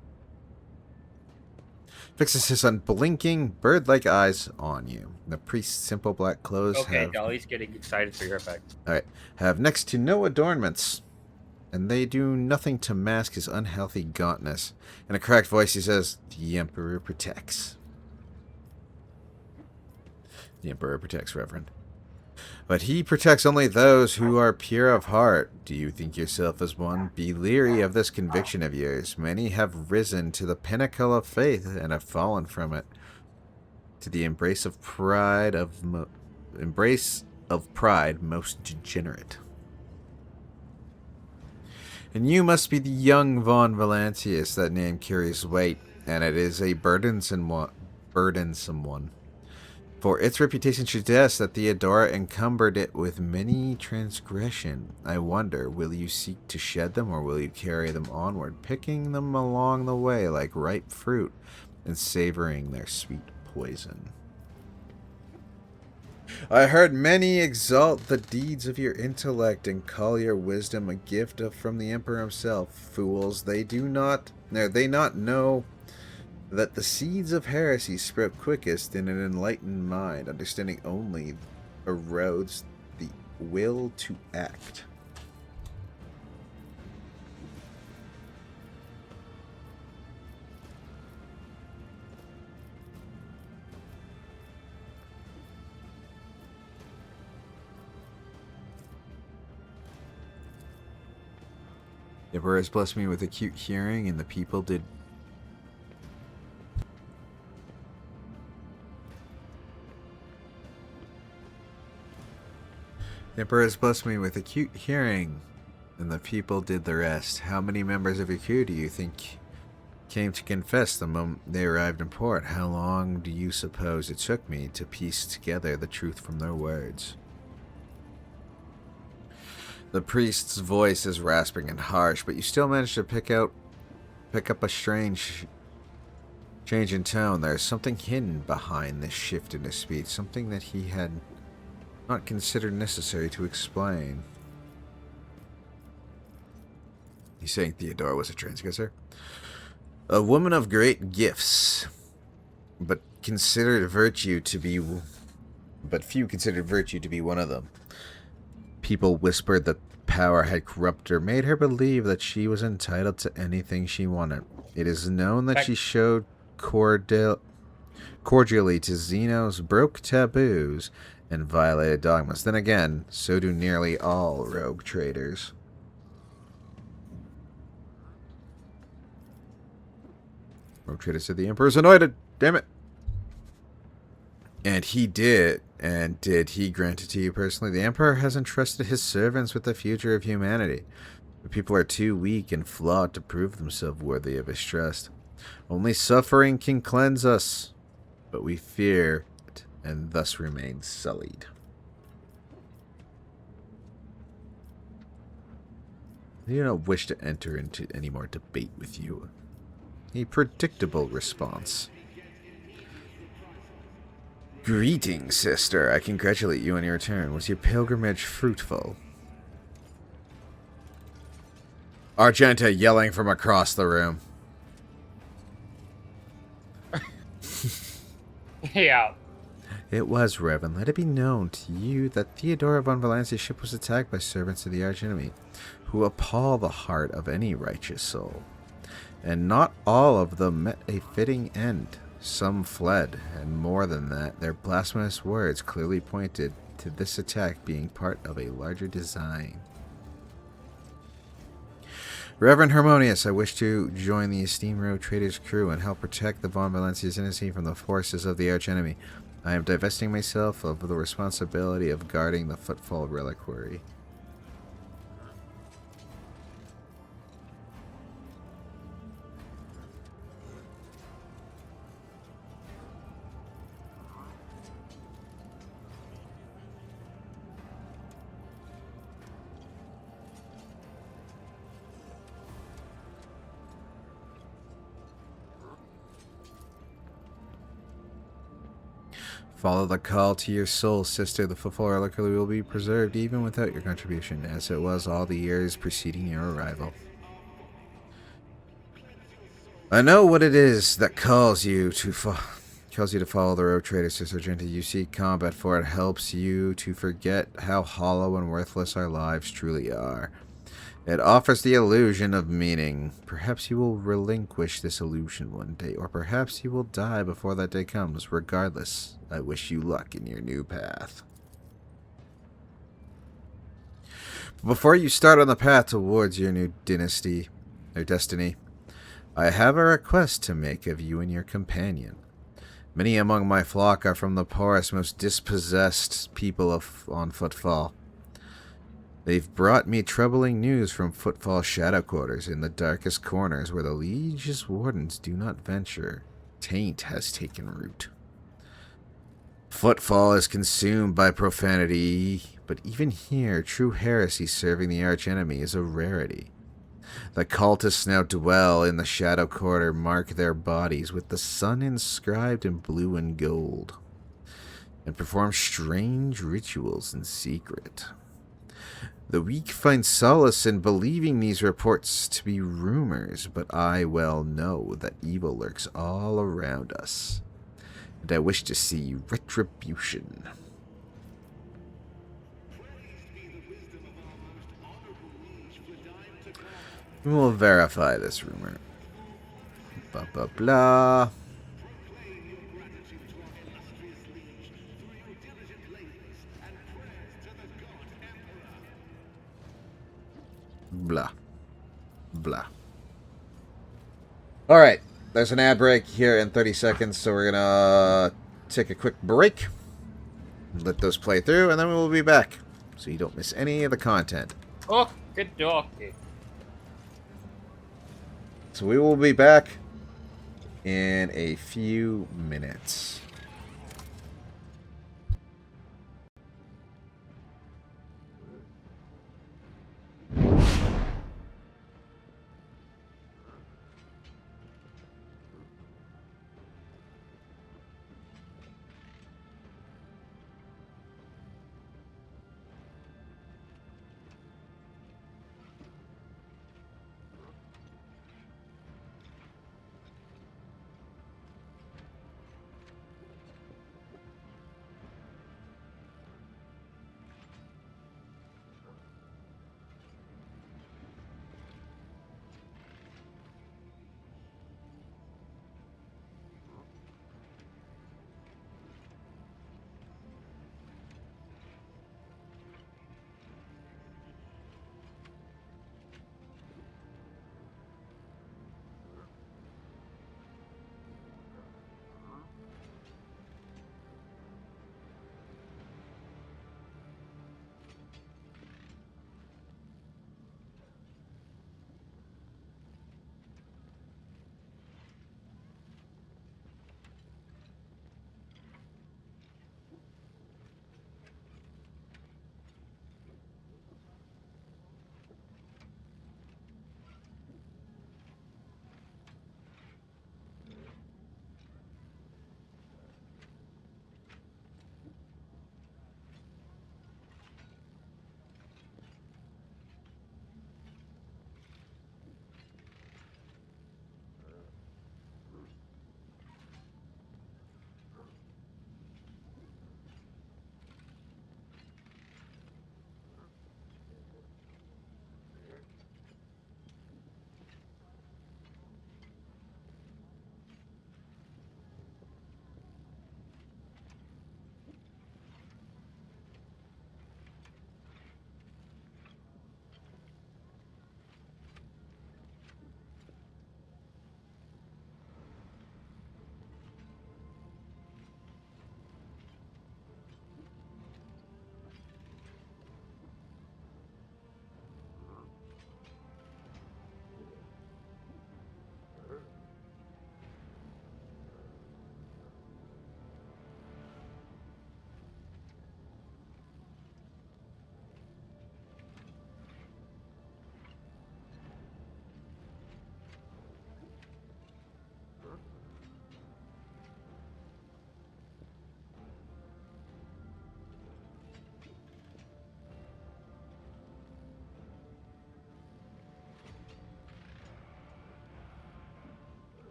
Fixes his unblinking, bird-like eyes on you. The priest's simple black clothes have... Dolly's getting excited for your effect. Alright. Have next to no adornments. And they do nothing to mask his unhealthy gauntness. In a cracked voice, he says, "The Emperor protects." The Emperor protects, Reverend. But he protects only those who are pure of heart. Do you think yourself as one? Be leery of this conviction of yours. Many have risen to the pinnacle of faith and have fallen from it. To the embrace of pride most degenerate. And you must be the young Von Valentius. That name carries weight, and it is a burdensome one. For its reputation suggests that Theodora encumbered it with many transgression. I wonder, will you seek to shed them, or will you carry them onward, picking them along the way like ripe fruit, and savoring their sweet poison? I heard many exalt the deeds of your intellect and call your wisdom a gift from the Emperor himself. Fools, they not know that the seeds of heresy sprout quickest in an enlightened mind. Understanding only erodes the will to act. The Emperor has blessed me with acute hearing, and the people did... The Emperor has blessed me with acute hearing, and the people did the rest. How many members of your crew do you think came to confess the moment they arrived in port? How long do you suppose it took me to piece together the truth from their words? The priest's voice is rasping and harsh, but you still manage to pick up a strange change in tone. There's something hidden behind this shift in his speech, something that he had not considered necessary to explain. He's saying Theodora was a transgressor? A woman of great gifts, but few considered virtue to be one of them. People whispered that power had corrupted her, made her believe that she was entitled to anything she wanted. It is known that she showed cordially to Xenos, broke taboos, and violated dogmas. Then again, so do nearly all rogue traders. Rogue trader said the Emperor's anointed. Damn it. And he did. And did he grant it to you personally? The Emperor has entrusted his servants with the future of humanity. The people are too weak and flawed to prove themselves worthy of his trust. Only suffering can cleanse us, but we fear it and thus remain sullied. I do not wish to enter into any more debate with you. A predictable response. Greetings, sister. I congratulate you on your return. Was your pilgrimage fruitful? Argenta yelling from across the room. Yeah. It was, Reverend. Let it be known to you that Theodora von Valancia's ship was attacked by servants of the archenemy, who appall the heart of any righteous soul. And not all of them met a fitting end. Some fled, and more than that, their blasphemous words clearly pointed to this attack being part of a larger design. Reverend Harmonius, I wish to join the esteemed rogue trader's crew and help protect the Von Valancia's innocence from the forces of the archenemy. I am divesting myself of the responsibility of guarding the Footfall Reliquary. Follow the call to your soul, sister. The footfall reliquary will be preserved even without your contribution, as it was all the years preceding your arrival. I know what it is that calls you to follow the road trader, Sister Genta. You seek combat, for it helps you to forget how hollow and worthless our lives truly are. It offers the illusion of meaning. Perhaps you will relinquish this illusion one day, or perhaps you will die before that day comes. Regardless, I wish you luck in your new path. Before you start on the path towards your new dynasty, or destiny, I have a request to make of you and your companion. Many among my flock are from the poorest, most dispossessed people on Footfall. They've brought me troubling news from Footfall shadow quarters in the darkest corners where the Liege's wardens do not venture. Taint has taken root. Footfall is consumed by profanity, but even here, true heresy serving the archenemy is a rarity. The cultists now dwell in the shadow quarter, mark their bodies with the sun inscribed in blue and gold, and perform strange rituals in secret. The weak find solace in believing these reports to be rumors, but I well know that evil lurks all around us, and I wish to see retribution. We will verify this rumor. Blah, blah, blah. Blah. Blah. Alright, there's an ad break here in 30 seconds, so we're gonna take a quick break. Let those play through, and then we will be back, so you don't miss any of the content. Oh, good donkey. So we will be back in a few minutes.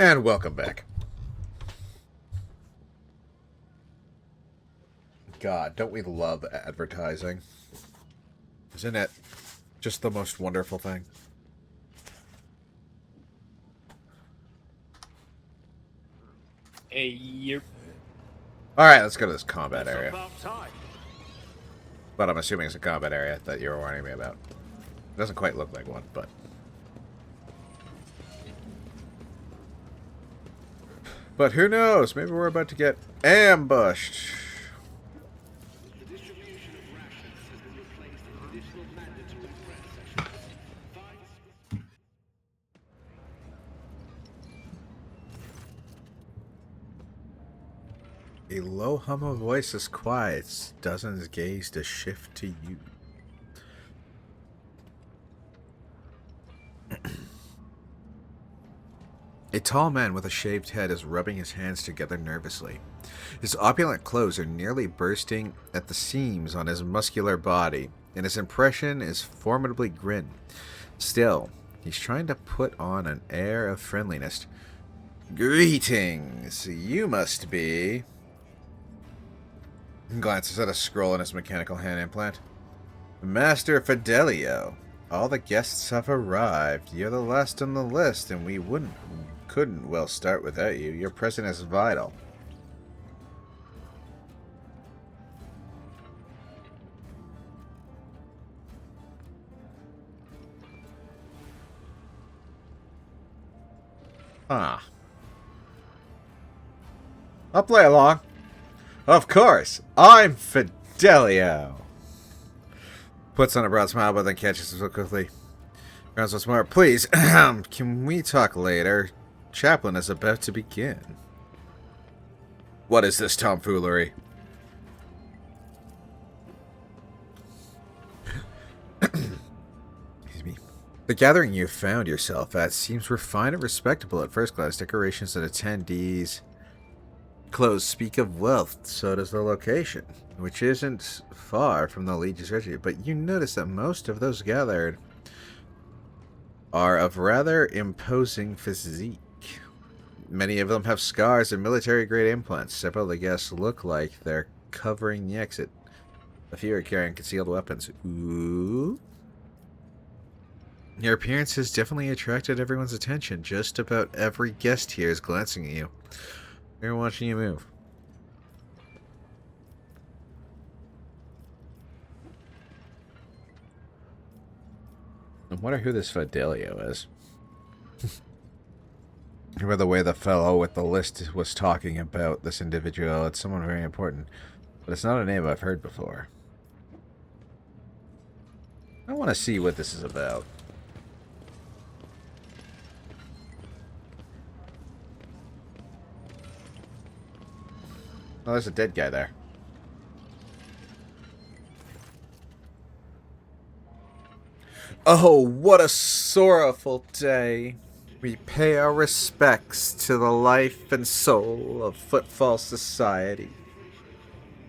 And welcome back. God, don't we love advertising? Isn't it just the most wonderful thing? Hey, you. Alright, let's go to this combat That's area. about time. But I'm assuming it's a combat area that you were warning me about. It doesn't quite look like one, but... But who knows? Maybe we're about to get ambushed. A low hum of voices quiets, dozens gaze to shift to you. A tall man with a shaved head is rubbing his hands together nervously. His opulent clothes are nearly bursting at the seams on his muscular body, and his impression is formidably grim. Still, he's trying to put on an air of friendliness. Greetings! You must be... He glances at a scroll in his mechanical hand implant. Master Fidelio. All the guests have arrived. You're the last on the list, and we couldn't well start without you. Your presence is vital. Ah. I'll play along. Of course, I'm Fidelio. Puts on a broad smile, but then catches himself quickly. Grounds once more. Please, can we talk later? Chaplain is about to begin. What is this tomfoolery? Excuse me. The gathering you found yourself at seems refined and respectable at first glance. Decorations and attendees. Clothes speak of wealth, so does the location, which isn't far from the Legion's regiment, but you notice that most of those gathered are of rather imposing physique. Many of them have scars and military-grade implants. Several of the guests look like they're covering the exit. A few are carrying concealed weapons. Ooh. Your appearance has definitely attracted everyone's attention. Just about every guest here is glancing at you. They're watching you move. I wonder who this Fidelio is. By the way the fellow with the list was talking about this individual, it's someone very important. But it's not a name I've heard before. I want to see what this is about. Oh, there's a dead guy there. Oh, what a sorrowful day. We pay our respects to the life and soul of Footfall Society.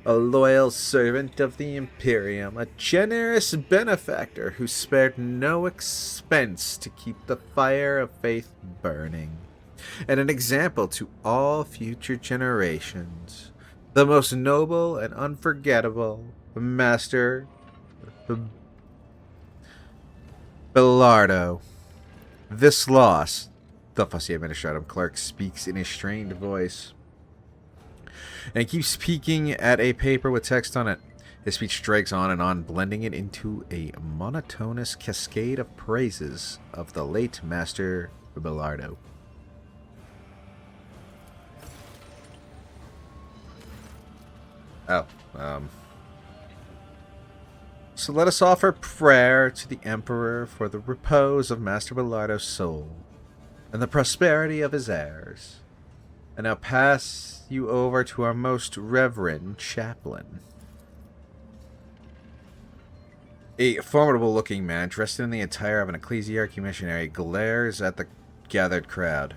A loyal servant of the Imperium, a generous benefactor who spared no expense to keep the fire of faith burning, and an example to all future generations. The most noble and unforgettable Master Belardo. This loss, the fussy administrative clerk speaks in a strained voice, and keeps peeking at a paper with text on it. His speech drags on and on, blending it into a monotonous cascade of praises of the late Master Belardo. Oh, So let us offer prayer to the Emperor for the repose of Master Belardo's soul and the prosperity of his heirs. And now pass you over to our most reverend chaplain. A formidable-looking man, dressed in the attire of an ecclesiarchy missionary, glares at the gathered crowd.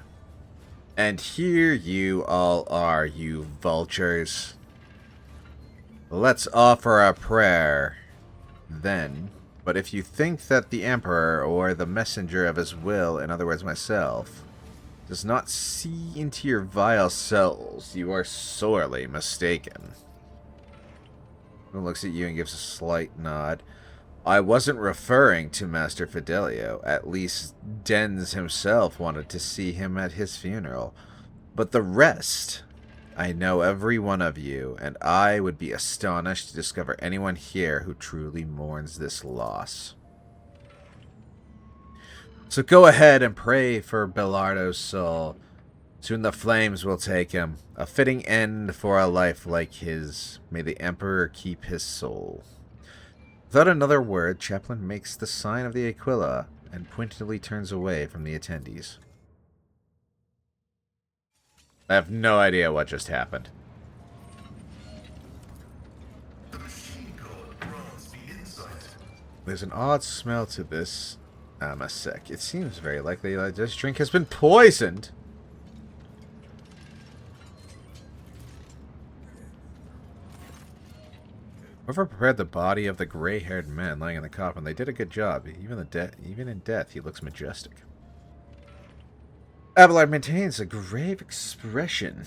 And here you all are, you vultures. Let's offer a prayer, then. But if you think that the Emperor, or the messenger of his will, in other words myself, does not see into your vile souls. You are sorely mistaken. He looks at you and gives a slight nod. I wasn't referring to Master Fidelio. At least Dens himself wanted to see him at his funeral. But the rest, I know every one of you, and I would be astonished to discover anyone here who truly mourns this loss. So go ahead and pray for Belardo's soul. Soon the flames will take him. A fitting end for a life like his. May the Emperor keep his soul. Without another word, Chaplain makes the sign of the Aquila and pointedly turns away from the attendees. I have no idea what just happened. The machine god grants the insight. There's an odd smell to this amasec. It seems very likely that this drink has been poisoned. Whoever prepared the body of the gray-haired man lying in the coffin, they did a good job. Even in death, he looks majestic. Abelard maintains a grave expression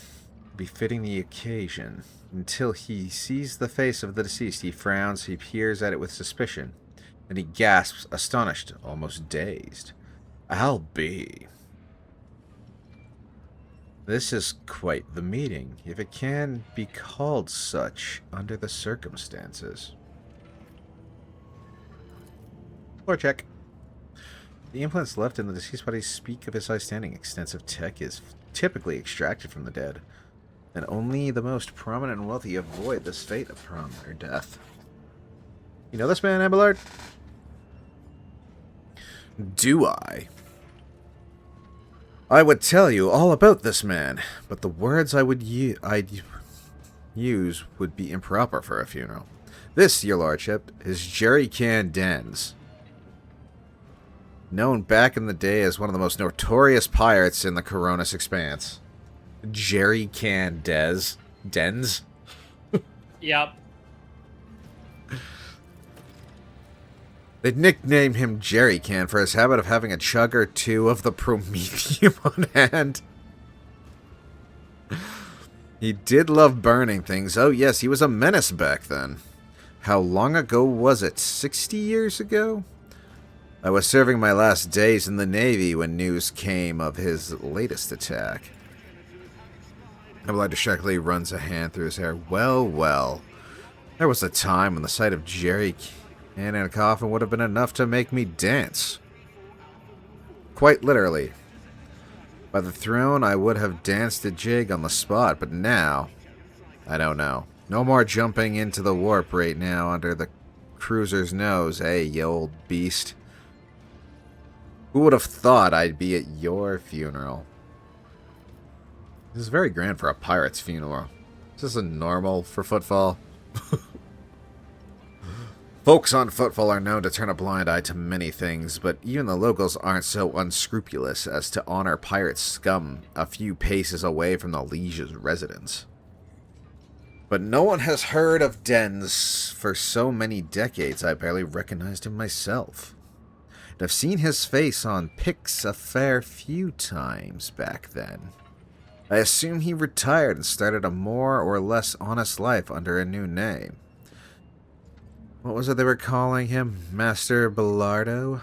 befitting the occasion. Until he sees the face of the deceased, he frowns, he peers at it with suspicion. Then he gasps, astonished, almost dazed. I'll be. This is quite the meeting, if it can be called such under the circumstances. Floor check. The implants left in the deceased body speak of his high standing. Extensive tech is typically extracted from the dead, and only the most prominent and wealthy avoid this fate of trauma or death. You know this man, Abelard? Do I? I would tell you all about this man, but the words I'd use would be improper for a funeral. This, your lordship, is Jerry Can Dens. Known back in the day as one of the most notorious pirates in the Coronis Expanse. Jerry Can Dens? Yep. They nicknamed him Jerry Can for his habit of having a chug or two of the Prometheum on hand. He did love burning things. Oh yes, he was a menace back then. How long ago was it? 60 years ago? I was serving my last days in the Navy when news came of his latest attack. Abelard distractedly runs a hand through his hair. Well, well. There was a time when the sight of Jerry Can in a coffin would have been enough to make me dance. Quite literally. By the throne, I would have danced a jig on the spot, but now, I don't know. No more jumping into the warp right now under the cruiser's nose, eh, you old beast? Who would have thought I'd be at your funeral? This is very grand for a pirate's funeral. Is this a normal for Footfall? Folks on Footfall are known to turn a blind eye to many things, but even the locals aren't so unscrupulous as to honor pirate scum a few paces away from the liege's residence. But no one has heard of Dens for so many decades I barely recognized him myself. And I've seen his face on pics a fair few times back then. I assume he retired and started a more or less honest life under a new name. What was it they were calling him? Master Belardo?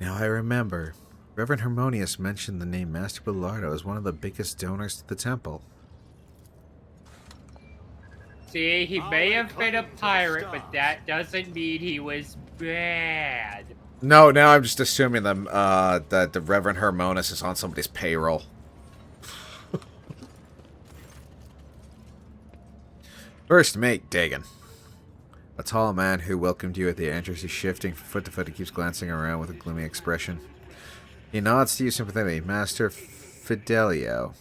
Now I remember. Reverend Harmonius mentioned the name Master Belardo as one of the biggest donors to the temple. See, he may have been a pirate, but that doesn't mean he was bad. No, now I'm just assuming that the Reverend Harmonius is on somebody's payroll. First mate, Dagon. A tall man who welcomed you at the entrance is shifting from foot to foot and keeps glancing around with a gloomy expression. He nods to you sympathetically. Master Fidelio.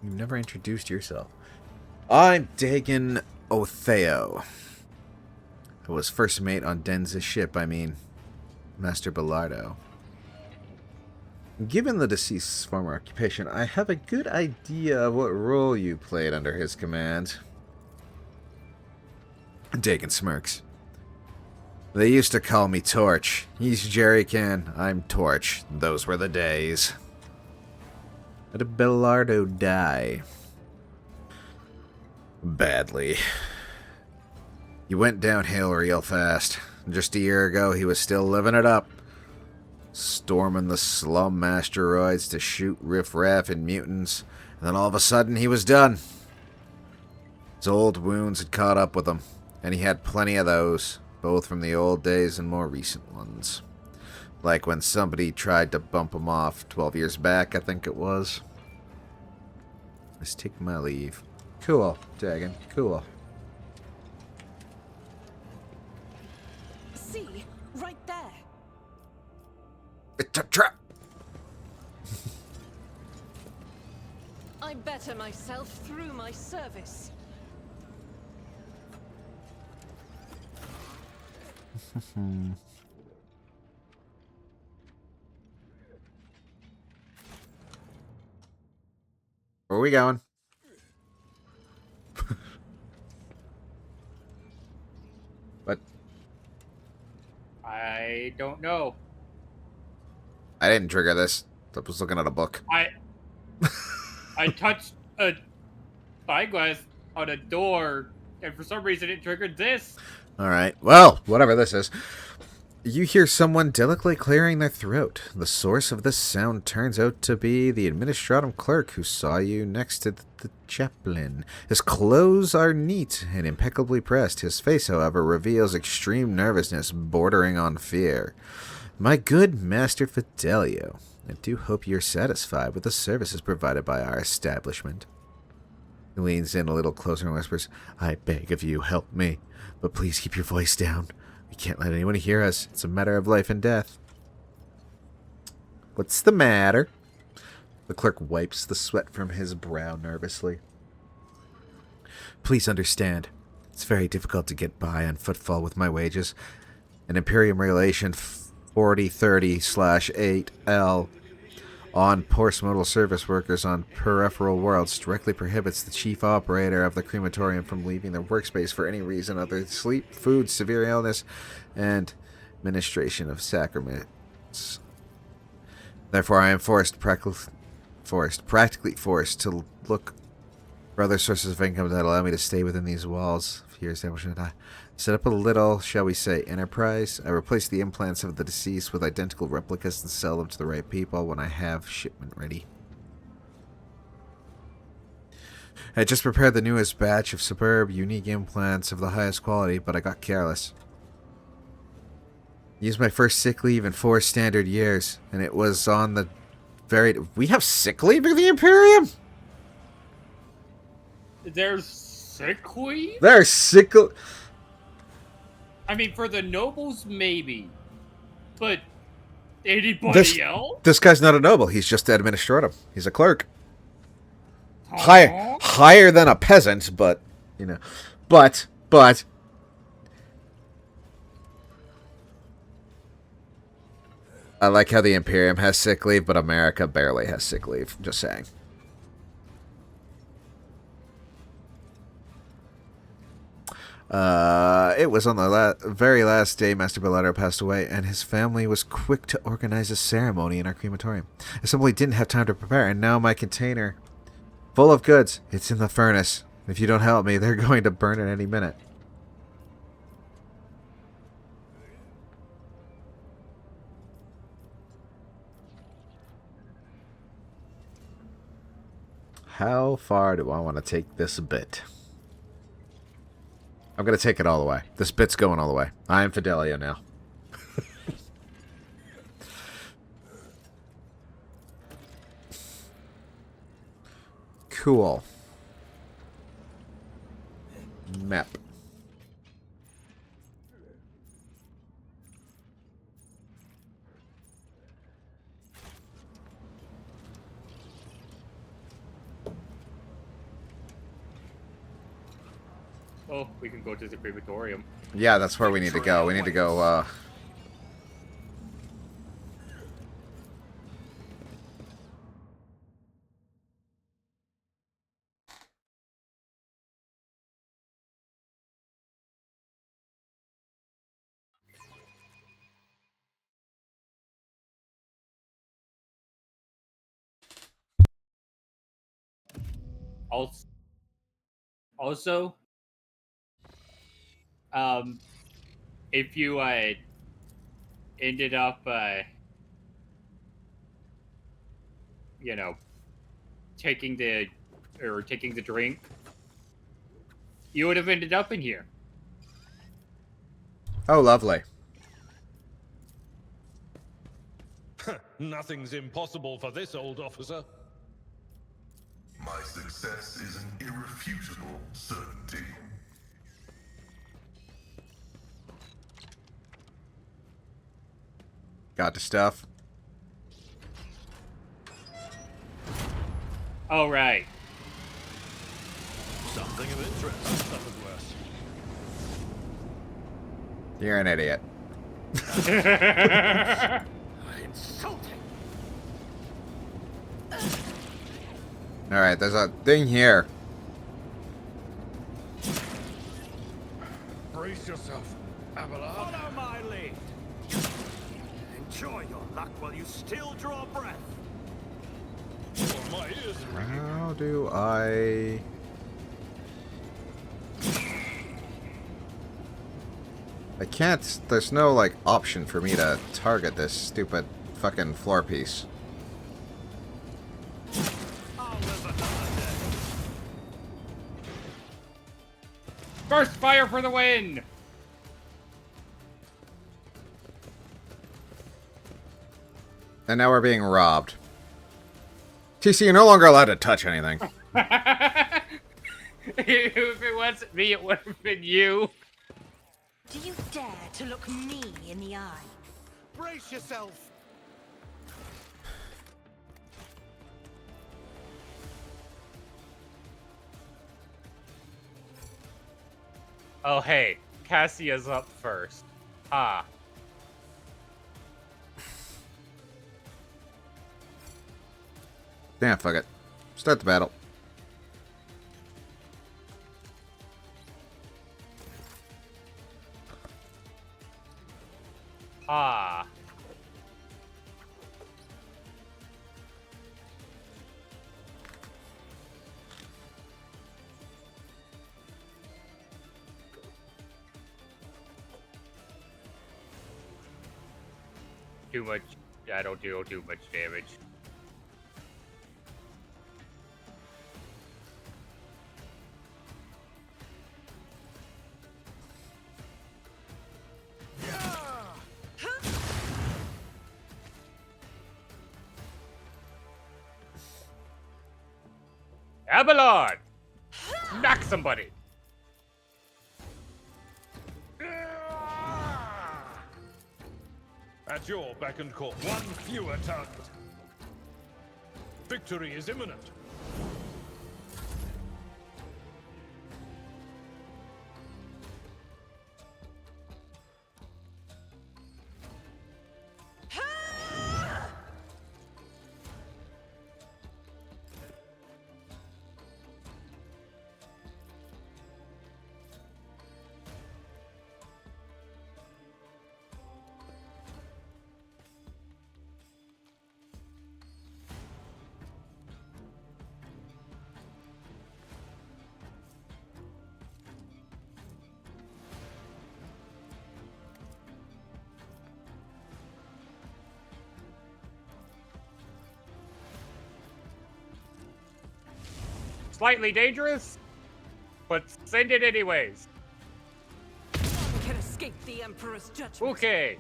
You've never introduced yourself. I'm Dagon Otheo. I was first mate on Dens' ship, Master Belardo. Given the deceased's former occupation, I have a good idea of what role you played under his command. Dagon smirks. They used to call me Torch. He's Jerry Can. I'm Torch. Those were the days. How did Belardo die? Badly. He went downhill real fast. Just a year ago, he was still living it up. Storming the slum asteroids to shoot riffraff and mutants. And then all of a sudden, he was done. His old wounds had caught up with him. And he had plenty of those. Both from the old days and more recent ones. Like when somebody tried to bump him off 12 years back, I think it was. Let's take my leave. Cool, Dagon. Cool. See, right there. It's a trap! I better myself through my service. Where are we going? What? I don't know. I didn't trigger this. I was looking at a book. I touched a spyglass on a door, and for some reason it triggered this. Alright. Well, whatever this is. You hear someone delicately clearing their throat. The source of this sound turns out to be the administratum clerk who saw you next to the chaplain. His clothes are neat and impeccably pressed. His face, however, reveals extreme nervousness bordering on fear. My good Master Fidelio, I do hope you're satisfied with the services provided by our establishment. He leans in a little closer and whispers, I beg of you, help me, but please keep your voice down. We can't let anyone hear us. It's a matter of life and death. What's the matter? The clerk wipes the sweat from his brow nervously. Please understand, it's very difficult to get by on footfall with my wages. An Imperium Regulation 4030/8L on post-modal service workers on peripheral worlds directly prohibits the chief operator of the crematorium from leaving their workspace for any reason other than sleep, food, severe illness, and administration of sacraments. Therefore, I am practically forced to look for other sources of income that allow me to stay within these walls. Your establishment, I set up a little, shall we say, enterprise. I replace the implants of the deceased with identical replicas and sell them to the right people when I have shipment ready. I just prepared the newest batch of superb, unique implants of the highest quality, but I got careless. Used my first sick leave in 4 standard years, and it was on the very... We have sick leave in the Imperium? There's sick leave? There's sick... I mean, for the nobles, maybe. But anybody else? This guy's not a noble. He's just administrative. He's a clerk. Higher than a peasant, but, you know. But... I like how the Imperium has sick leave, but America barely has sick leave. Just saying. It was on the very last day Master Bellatro passed away, and his family was quick to organize a ceremony in our crematorium. I simply didn't have time to prepare, and now my container, full of goods, it's in the furnace. If you don't help me, they're going to burn it any minute. How far do I want to take this bit? I'm going to take it all the way. This bit's going all the way. I am Fidelio now. Cool. Map. Oh, we can go to the crematorium. Yeah, that's where we need to go. We need to go, Also, if you ended up, you know, taking the drink, you would have ended up in here. Oh, lovely. Nothing's impossible for this old officer. My success is an irrefutable certainty. Got the stuff. Oh, right. Something of interest. I've suffered worse. You're an idiot. Insulting. Alright, there's a thing here. Brace yourself, Abelard. Follow my lead. Enjoy your luck while you still draw breath. Well, my ears are ringing. How do I... I can't... There's no, like, option for me to target this stupid fucking floor piece. I'll live another day. Burst fire for the win! And now we're being robbed. TeeCee, you're no longer allowed to touch anything. If it wasn't me, it would have been you. Do you dare to look me in the eye? Brace yourself. Oh, hey, Cassia's up first. Ah. Damn, fuck it. Start the battle. Ah. Too much. I don't do too much damage. Abelard! Knock somebody! At your beck and call. One fewer target. Victory is imminent. Slightly dangerous, but send it anyways. None can escape the Emperor's judgment. Okay.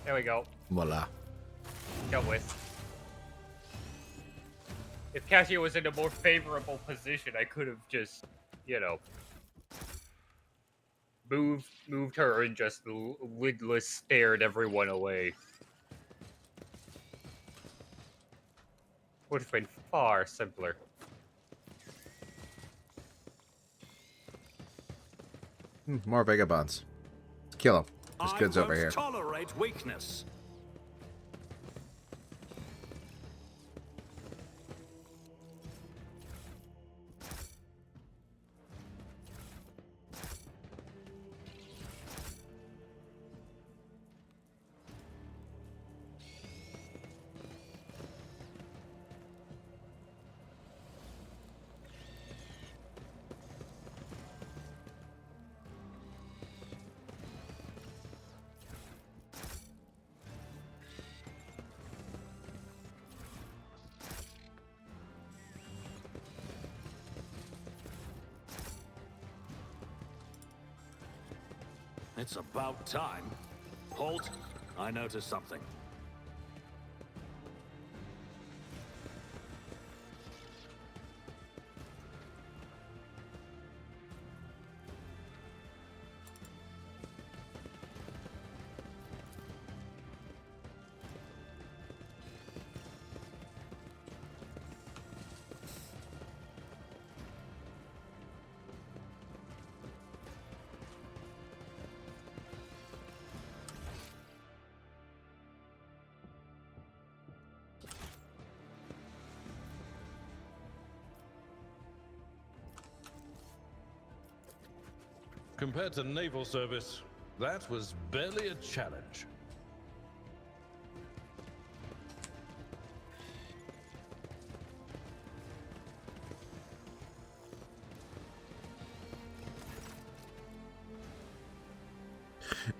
There we go. Voila. Dealt with. If Cassia was in a more favorable position, I could have just, you know, moved her and just lidless stared everyone away. Would have been far simpler. More vagabonds. Kill them. There's goods over here. Tolerate weakness. It's about time. Halt. I noticed something. Compared to naval service, that was barely a challenge.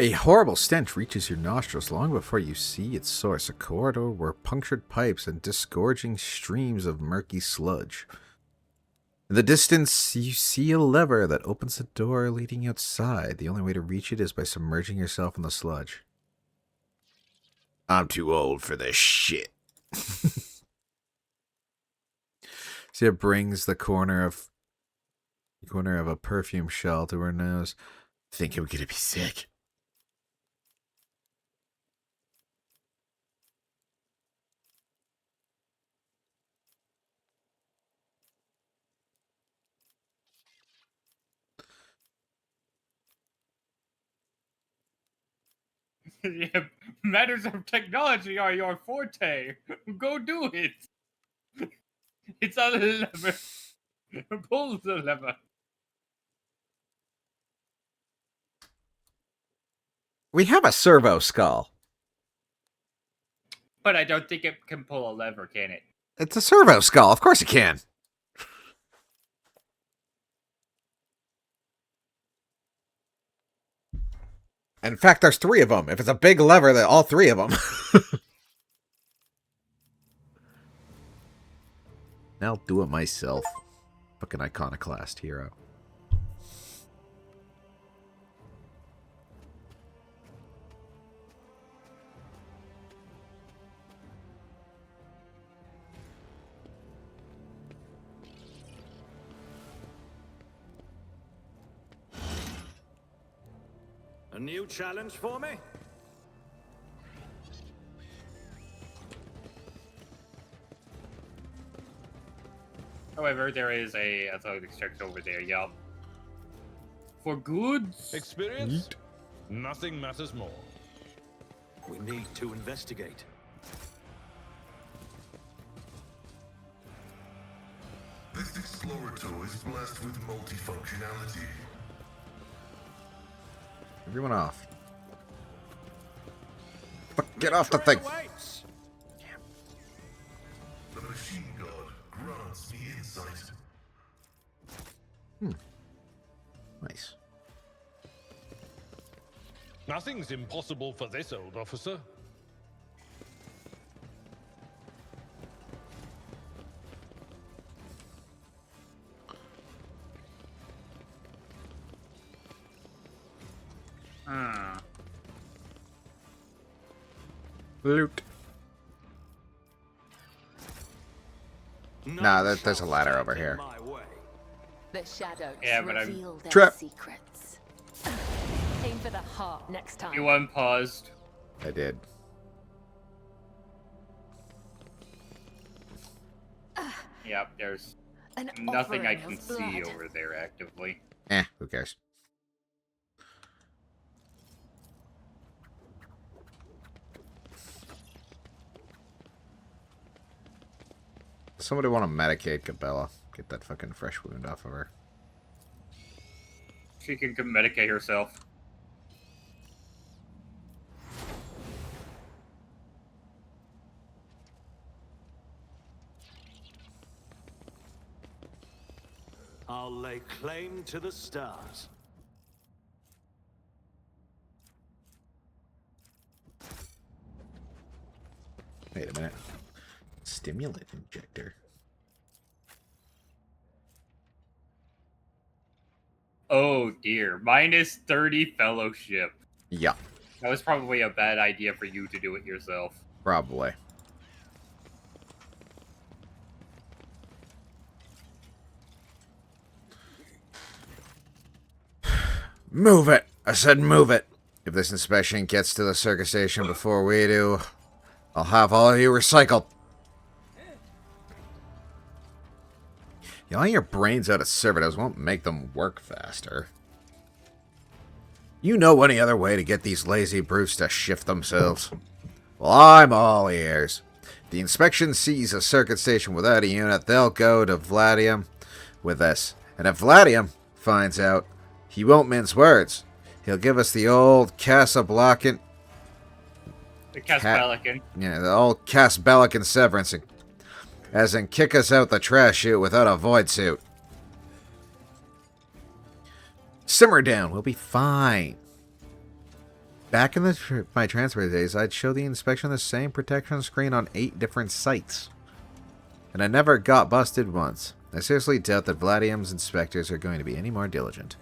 A horrible stench reaches your nostrils long before you see its source, a corridor where punctured pipes and disgorging streams of murky sludge. In the distance, you see a lever that opens the door leading outside. The only way to reach it is by submerging yourself in the sludge. I'm too old for this shit. See, it brings the corner of a perfume shell to her nose. Think I'm gonna be sick. Yeah, matters of technology are your forte. Go do it. It's a lever. Pull the lever. We have a servo skull. But I don't think it can pull a lever, can it? It's a servo skull. Of course it can. In fact, there's 3 of them. If it's a big lever, then all 3 of them. I'll do it myself. Fucking iconoclast hero. A new challenge for me? However, there is a athletic extract over there, yup. For goods? Experience? Nothing matters more. We need to investigate. This explorator is blessed with multifunctionality. Everyone off. Fuck, get off the thing. The machine god grants me insight. Nice. Nothing's impossible for this old officer. Loot. Nah, there's a ladder over here. The shadows but I'm- reveal their Trap. secrets. Aim for the heart next time. You unpaused. I did. Yep, there's An nothing I offering can of see blood. over there actively. Who cares? Somebody want to medicate Cabela. Get that fucking fresh wound off of her. She can medicate herself. I'll lay claim to the stars. Wait a minute. Stimulant injector. Oh dear, minus 30 fellowship. Yeah, That was probably a bad idea for you to do it yourself. probably. Move it! I said move it! If this inspection gets to the circus station before we do, I'll have all of you recycled. Yelling your brains out at servitors won't make them work faster. You know any other way to get these lazy brutes to shift themselves? Well, I'm all ears. If the inspection sees a circuit station without a unit, they'll go to Vladium with us. And if Vladium finds out, he won't mince words. He'll give us the old Casablancan... The Caspelican. Yeah, the old Casablancan severance. As in, kick us out the trash chute without a void suit. Simmer down, we'll be fine. Back in my transfer days, I'd show the inspection the same protection screen on 8 different sites. And I never got busted once. I seriously doubt that Vladium's inspectors are going to be any more diligent.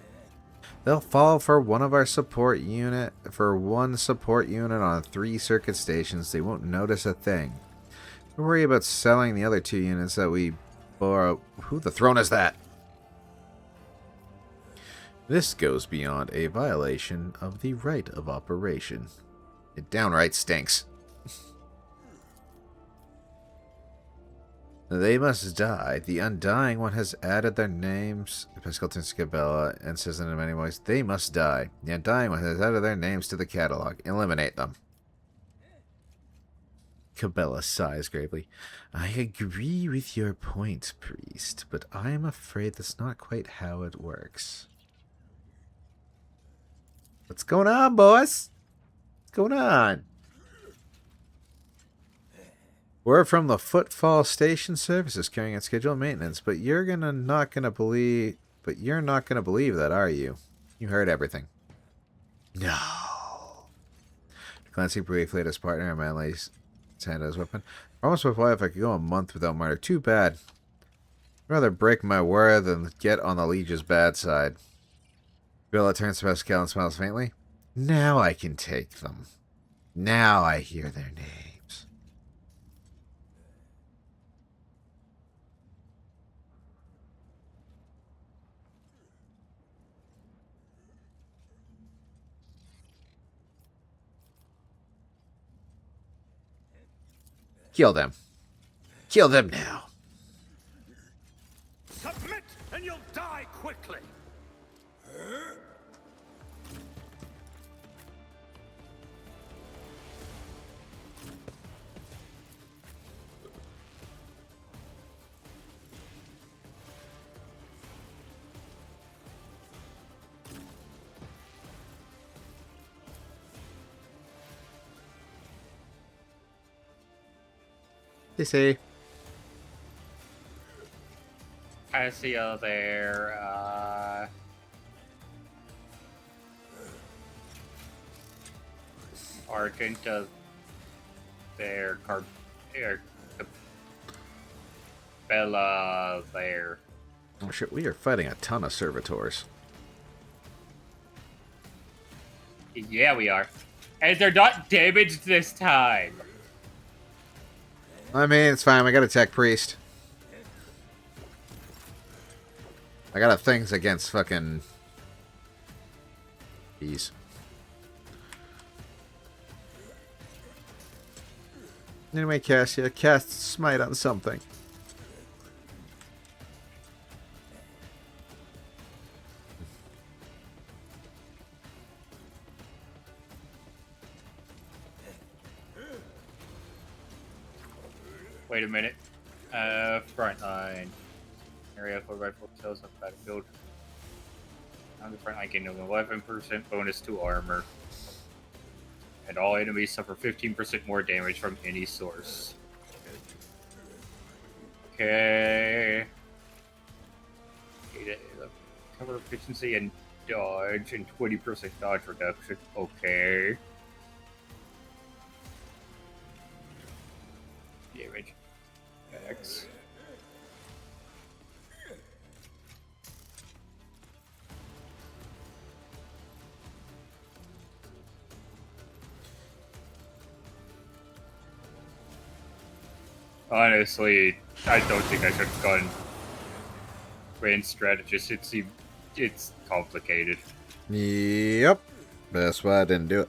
They'll fall for one support unit on 3 circuit stations. They won't notice a thing. Don't worry about selling the other 2 units that we borrow. Who the throne is that? This goes beyond a violation of the right of operation. It downright stinks. They must die. The Undying One has added their names. Pascal turns to Cabela and says in many ways, they must die. The Undying One has added their names to the catalog. Eliminate them. Cabela sighs gravely. I agree with your point, priest, but I am afraid that's not quite how it works. What's going on, boss? What's going on? We're from the Footfall Station Services carrying out scheduled maintenance, but you're not gonna believe that, are you? You heard everything. No. Glancing briefly at his partner, man lays his hand on his weapon. Promise my wife I could go a month without murder. Too bad. I'd rather break my word than get on the Liege's bad side. Bella turns to Pascal and smiles faintly. Now I can take them. Now I hear their names. Kill them. Kill them now. Submit, and you'll die quickly. TeeCee. Cassia there, Argenta there, Bella there. Oh shit, we are fighting a ton of servitors. Yeah, we are. And they're not damaged this time. I mean, it's fine. We got a tech priest. I got a things against fucking bees. Anyway, Cassia, cast smite on something. Wait a minute. Frontline. Area for rifle cells on battlefield. On the frontline, gain an 11% bonus to armor. And all enemies suffer 15% more damage from any source. Okay. Cover efficiency and dodge, and 20% dodge reduction. Okay. Damage. X. Honestly, I don't think I should have gone Grand Strategist. It's complicated. Yep. That's why I didn't do it.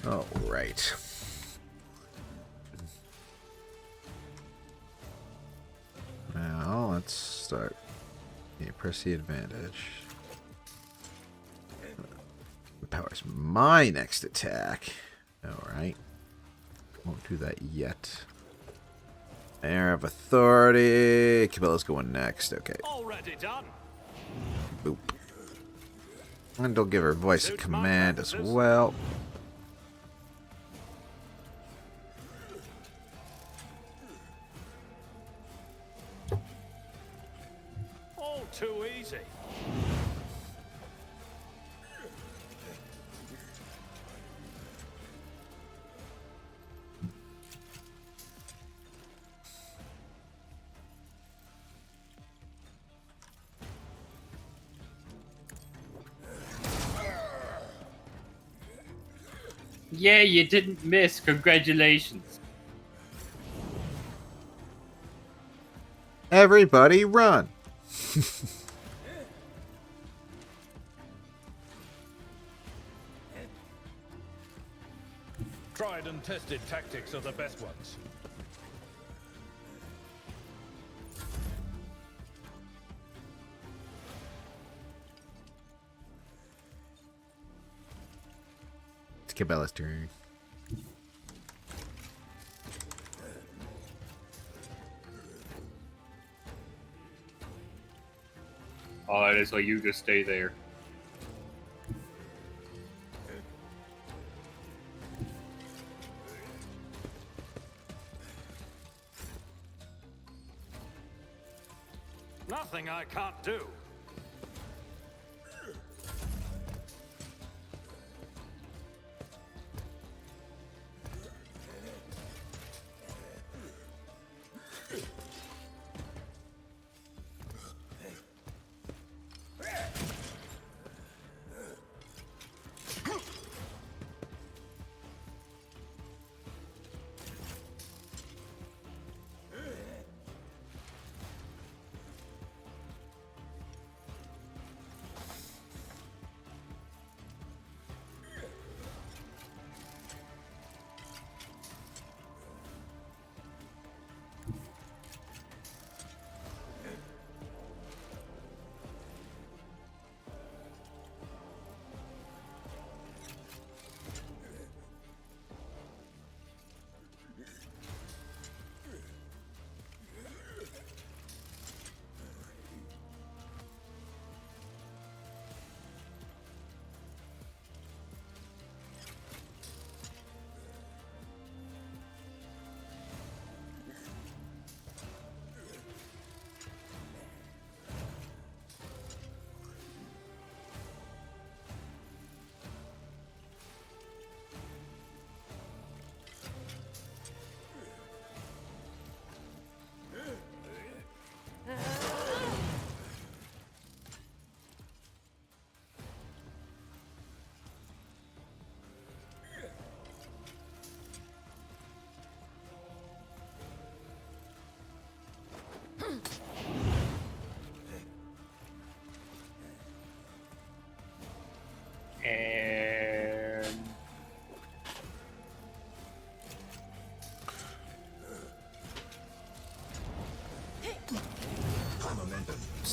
All right. Now let's start. Yeah, press the advantage. Powers my next attack. All right. Won't do that yet. Air of Authority. Cabella's going next. Okay. Already done. Boop. And I'll give her voice of command as well. All too easy. Yeah, you didn't miss. Congratulations. Everybody run. Tried and tested tactics are the best ones. It's Cabella's turn. Honestly, you just stay there. Nothing I can't do.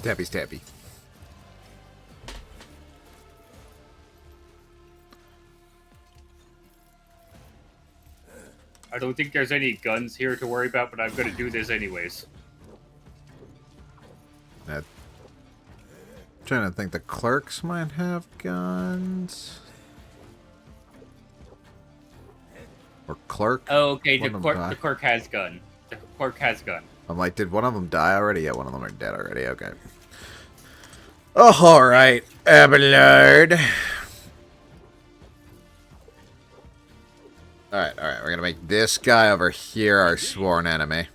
Stabby, stabby. I don't think there's any guns here to worry about, but I'm gonna do this anyways. Trying to think, the clerks might have guns. Or clerk. Oh, okay, One the of them died. clerk has gun. The clerk has gun. I'm like, did one of them die already? Yeah, one of them are dead already. Okay. Oh, all right, Abelard. All right. We're gonna make this guy over here our sworn enemy.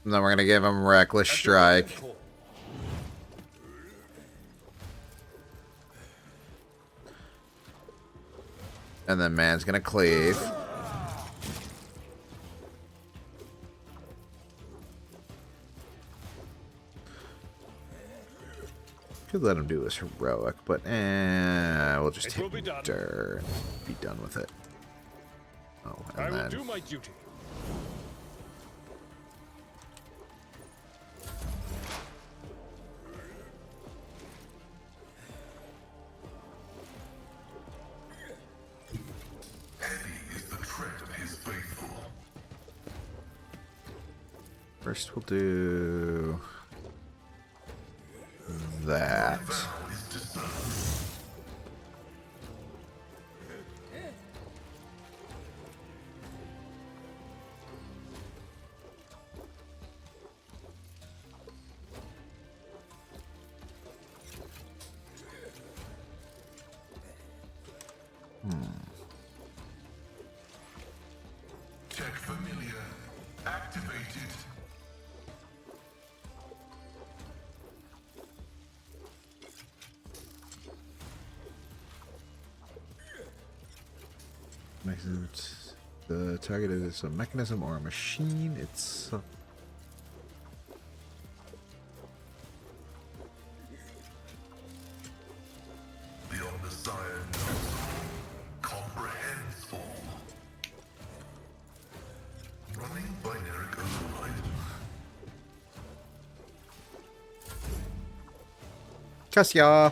And then we're gonna give him reckless strike. And then man's gonna cleave. Could let him do his heroic, but we'll just take dirt and be done with it. Oh, and I will then do my duty. Eddie is the tread of his faithful. first we'll do that. Check familiar. Activated. The target is a mechanism or a machine. It's The Omnissiah comprehends all. Running binary override. Cassia.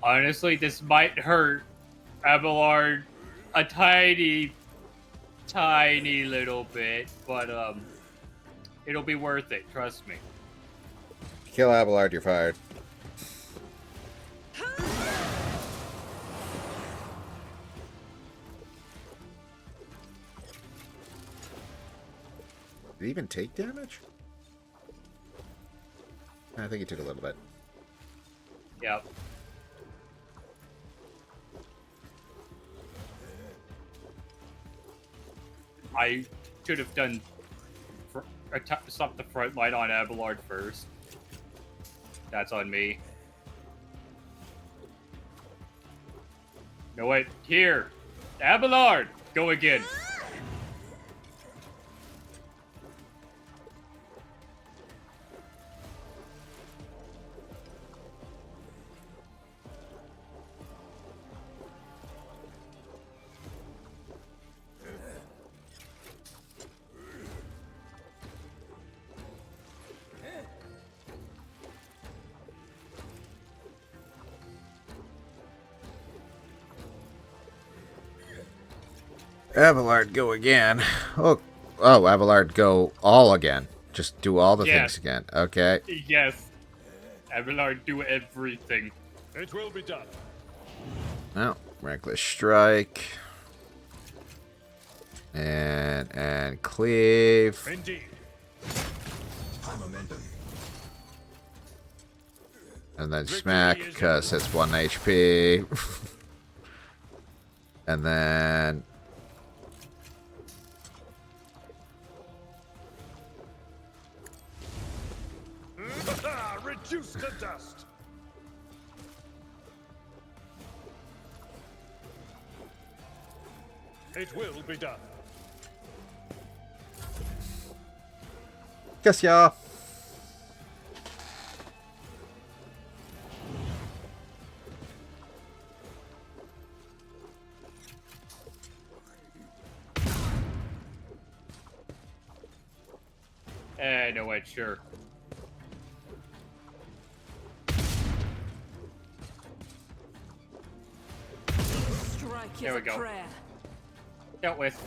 Honestly, this might hurt Abelard a tiny little bit, but it'll be worth it, trust me. Kill Abelard, you're fired. Did he even take damage? I think he took a little bit. Yep. I should have done stop the front line on Abelard first. That's on me. No, wait, here! Abelard! Go again! Abelard, go again. Oh, Abelard, go all again. Just do all the things again. Okay. Yes. Abelard, do everything. It will be done. Now, reckless strike. And cleave. Indeed. And then smack, because it's 1 HP. And then... Reduced to dust. It will be done. Guess ya. No, wait, sure. Strike There is we a go. prayer. Dealt with.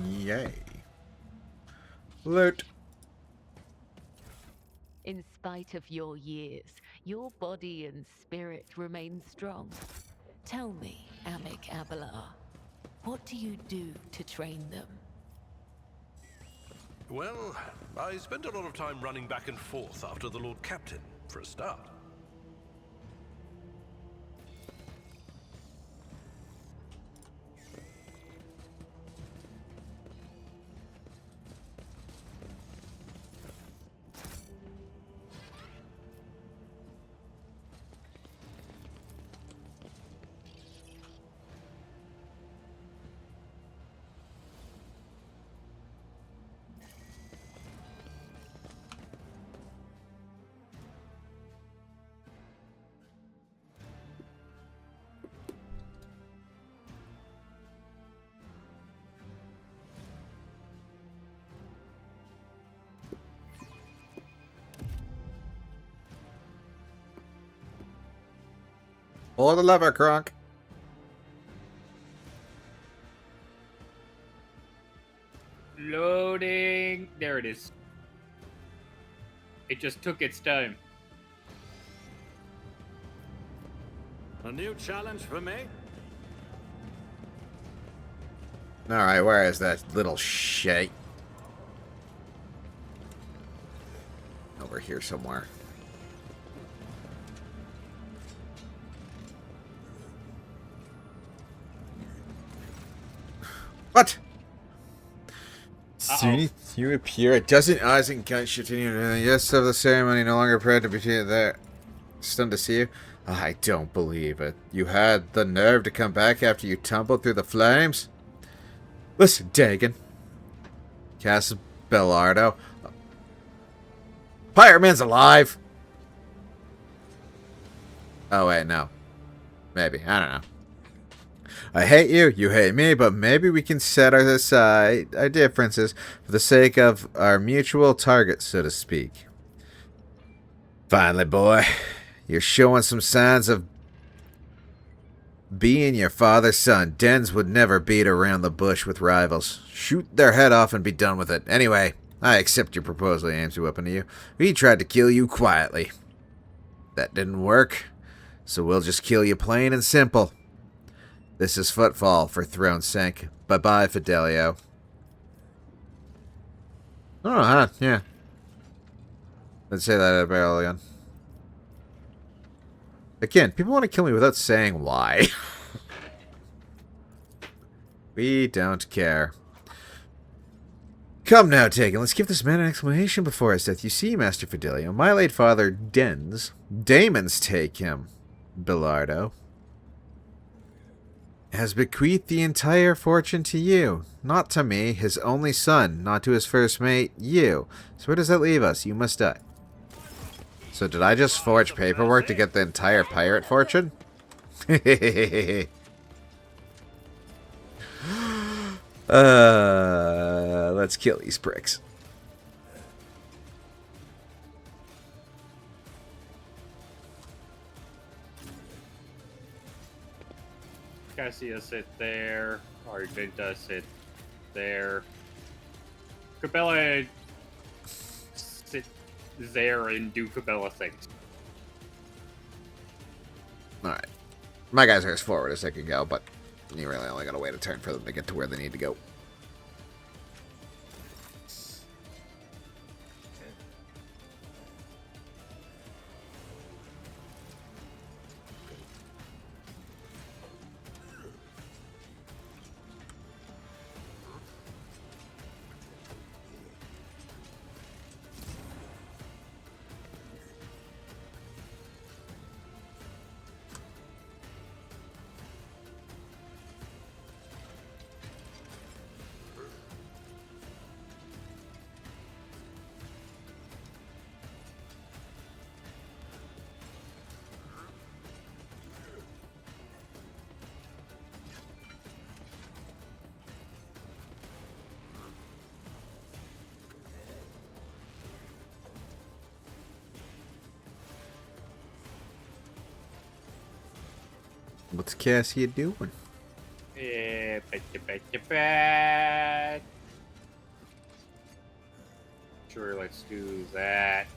Yay. Loot. In spite of your years, your body and spirit remain strong. Tell me, Amik Abalar, what do you do to train them? Well, I spent a lot of time running back and forth after the Lord Captain, for a start. Pull the lever, Kronk. Loading. There it is. It just took its time. A new challenge for me? Alright, where is that little shite? Over here somewhere. What? Soon as you appear, a dozen eyes and gunships in you. Yes, of the ceremony, no longer proud to be there. Stunned to see you. I don't believe it. You had the nerve to come back after you tumbled through the flames? Listen, Dagon. Cass Bellardo. Pirate Man's alive! Oh, wait, no. Maybe. I don't know. I hate you, you hate me, but maybe we can set aside our differences for the sake of our mutual target, so to speak. Finally, boy. You're showing some signs of being your father's son. Dens would never beat around the bush with rivals. Shoot their head off and be done with it. Anyway, I accept your proposal. He aims a weapon to you. We tried to kill you quietly. That didn't work, so we'll just kill you plain and simple. This is footfall for Throne's sake. Bye-bye, Fidelio. Oh, huh, yeah. Let's say that at barrel again. Again, people want to kill me without saying why. We don't care. Come now, Tegan, let's give this man an explanation before his death. You see, Master Fidelio, my late father, Damon's take him, Bellardo, has bequeathed the entire fortune to you. Not to me, his only son, not to his first mate, you. So where does that leave us? You must die. So did I just forge paperwork to get the entire pirate fortune? Let's kill these pricks. Cassia sit there. Argenta sit there. Cabela sit there and do Cabela things. Alright. My guys are as forward as they can go, but you really only gotta wait a turn for them to get to where they need to go. What's Cassie doing? Sure, let's do that.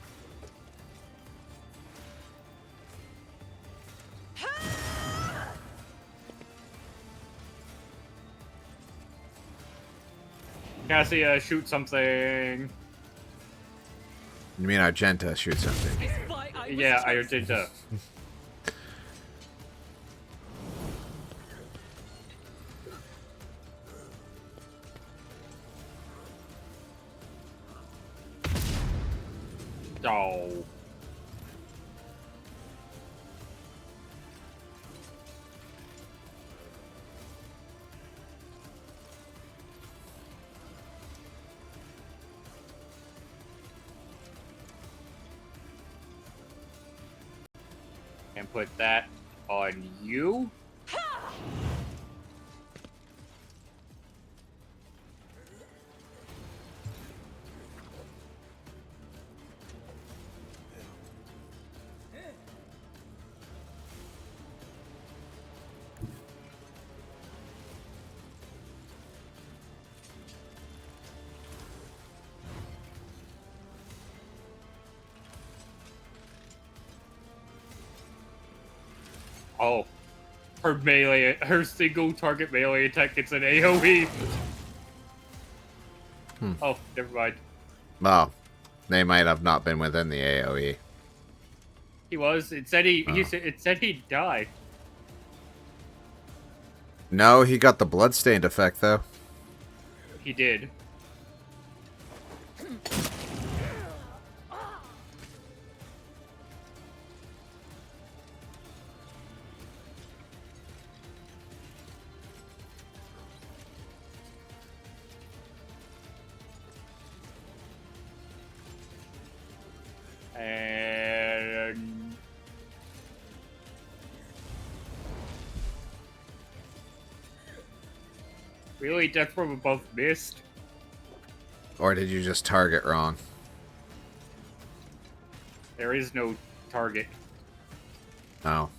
Cassie, shoot something. You mean Argenta shoot something? This fight I was Yeah, I chosen. did. Oh. And put that on you. Oh. Her single target melee attack gets an AoE. Oh, never mind. Well, they might have not been within the AoE. He was. It said it said he'd die. No, he got the bloodstained effect though. He did. And really, death from above missed. Or did you just target wrong? There is no target. Oh.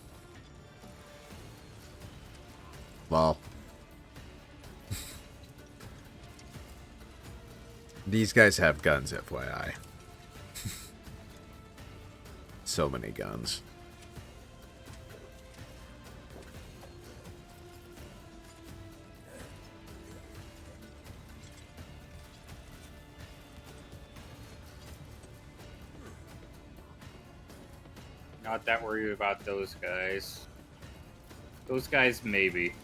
Well. These guys have guns, FYI. So many guns. Not that worried about those guys. Those guys, maybe.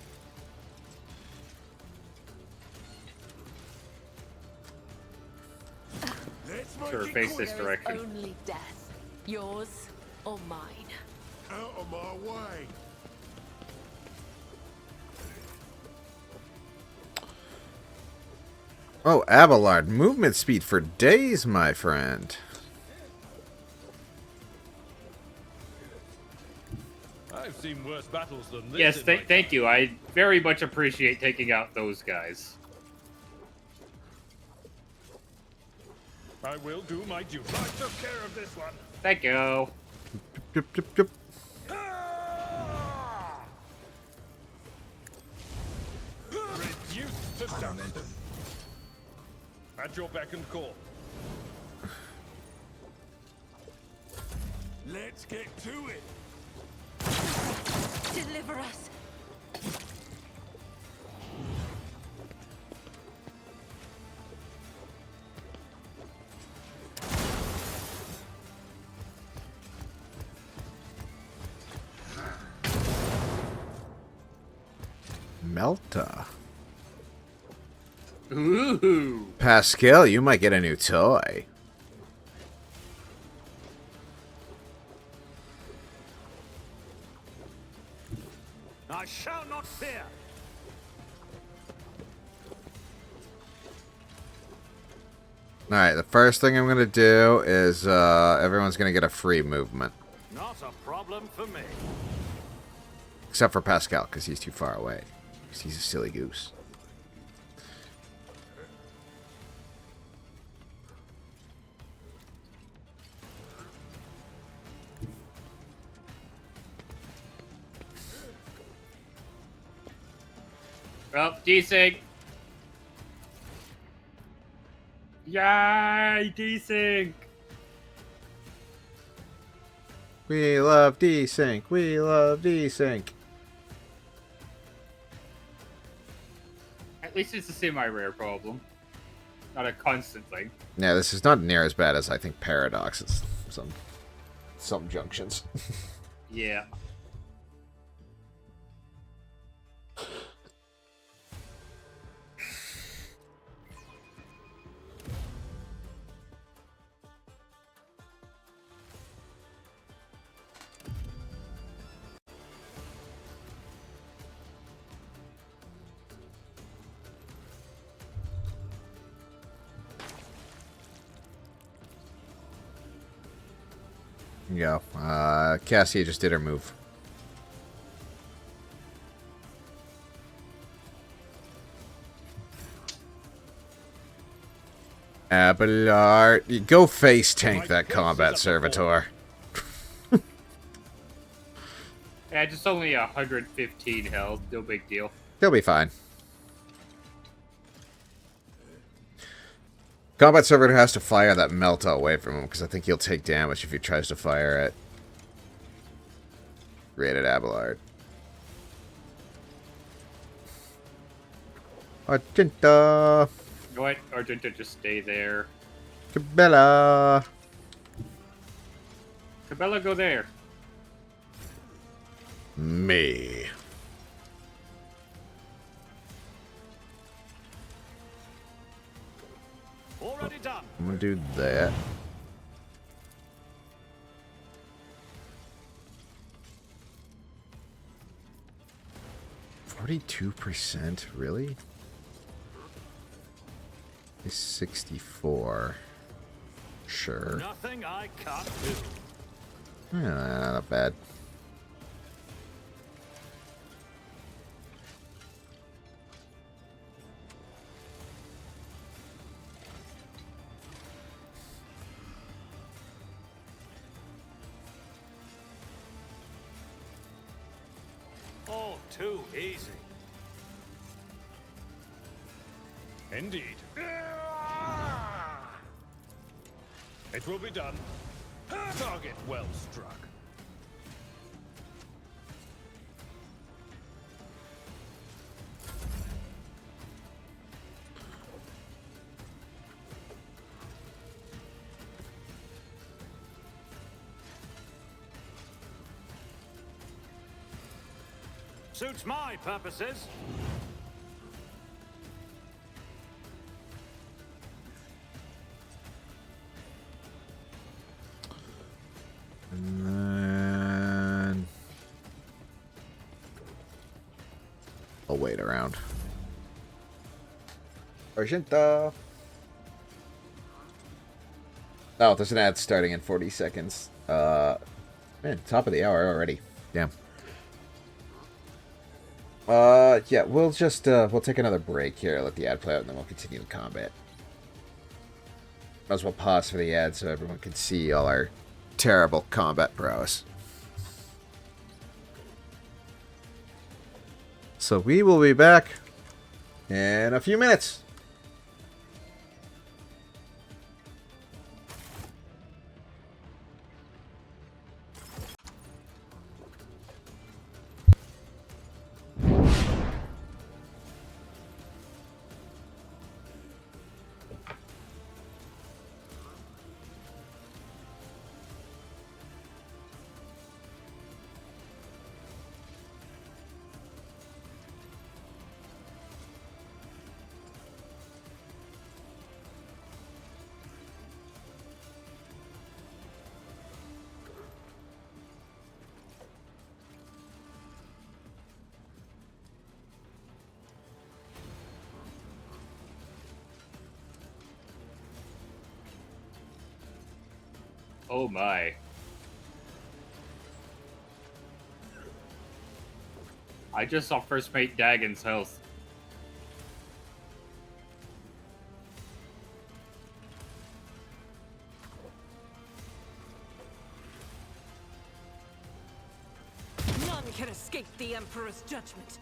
Sure, face this There is direction. only death. Yours or mine. Out of my way. Oh, Abelard, movement speed for days, my friend. I've seen worse battles than this. Yes, in my thank time. you. I very much appreciate taking out those guys. I will do my duty. I took care of this one. Thank you. Yup, yup, yup. Reduced to dust. At your beck and call. Let's get to it. Deliver us. Melta. Ooh. Pascal, you might get a new toy. I shall not fear. Alright, the first thing I'm going to do is everyone's going to get a free movement. Not a problem for me. Except for Pascal, because he's too far away. 'Cause he's a silly goose. Well, desync. Yay, desync. We love desync. We love desync. At least it's a semi-rare problem, not a constant thing. Yeah, this is not near as bad as I think Paradox is. Some junctions. Yeah. Yeah. Cassie just did her move. Abelard, you go face tank that combat servitor. Yeah, just only 115 health. No big deal. He'll be fine. Combat servitor has to fire that melt away from him because I think he'll take damage if he tries to fire it. Rated Abelard. Argenta. Go ahead, Argenta, just stay there. Cabela. Cabela, go there. Me. Already done. I'm gonna do that. %, really? Is 64. Sure. Nothing I can't do. Not bad. Oh, too easy. Indeed. It will be done. Target well struck. Suits my purposes. And then I'll wait around. Argenta. Oh, there's an ad starting in 40 seconds. Man, top of the hour already. Damn. Yeah, we'll just, we'll take another break here, let the ad play out, and then we'll continue the combat. Might as well pause for the ad so everyone can see all our terrible combat prowess. So we will be back in a few minutes. Oh my. I just saw first mate Dagon's health. None can escape the Emperor's judgment.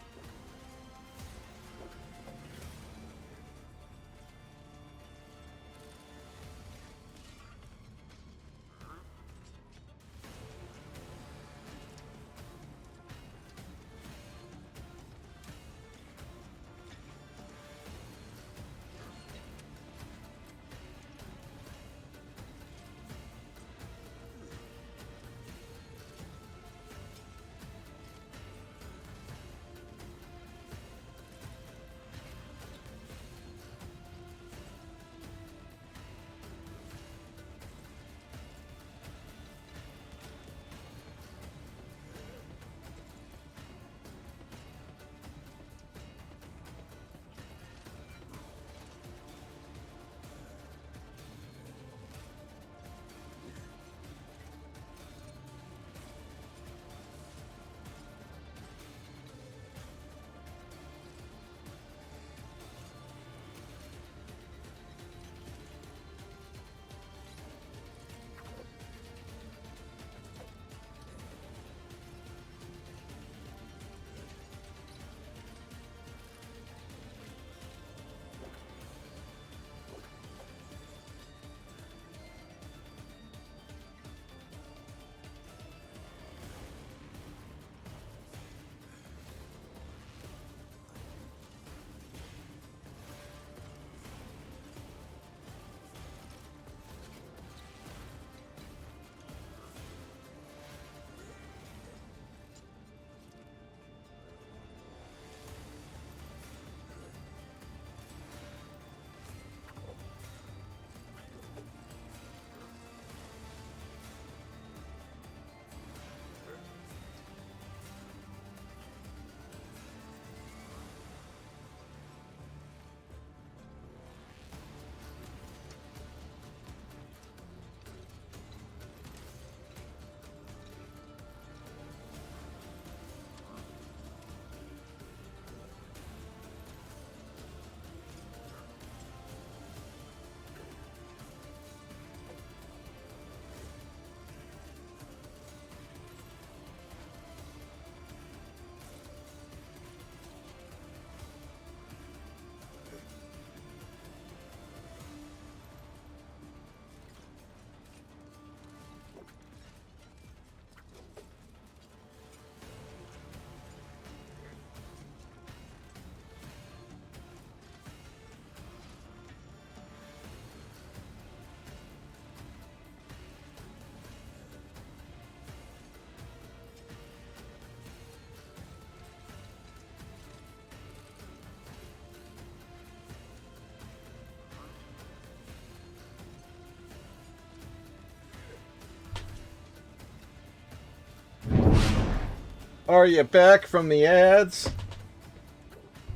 Are you back from the ads?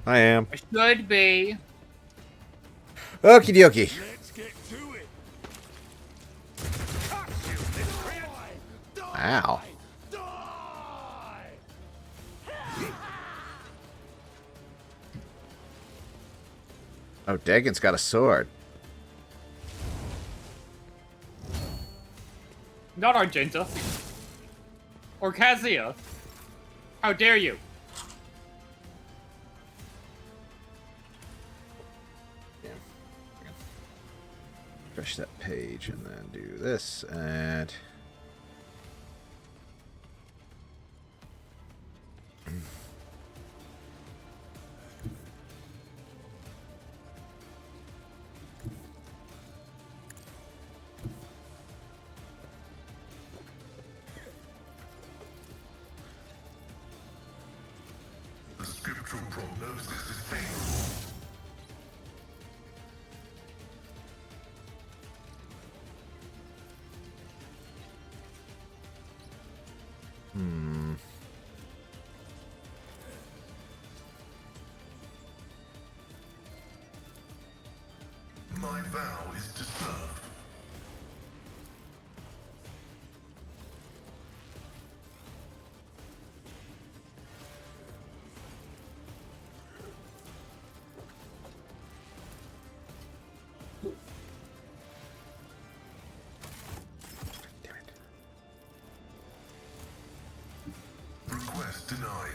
I am. I should be. Okie dokie. Let's get to it. Ow. Oh, Dagon's got a sword. Not Argenta. Or Kazia. How dare you? Refresh that page and then do this and... The scriptural prognosis is favorable. My vow is to serve. Damn it. Request denied.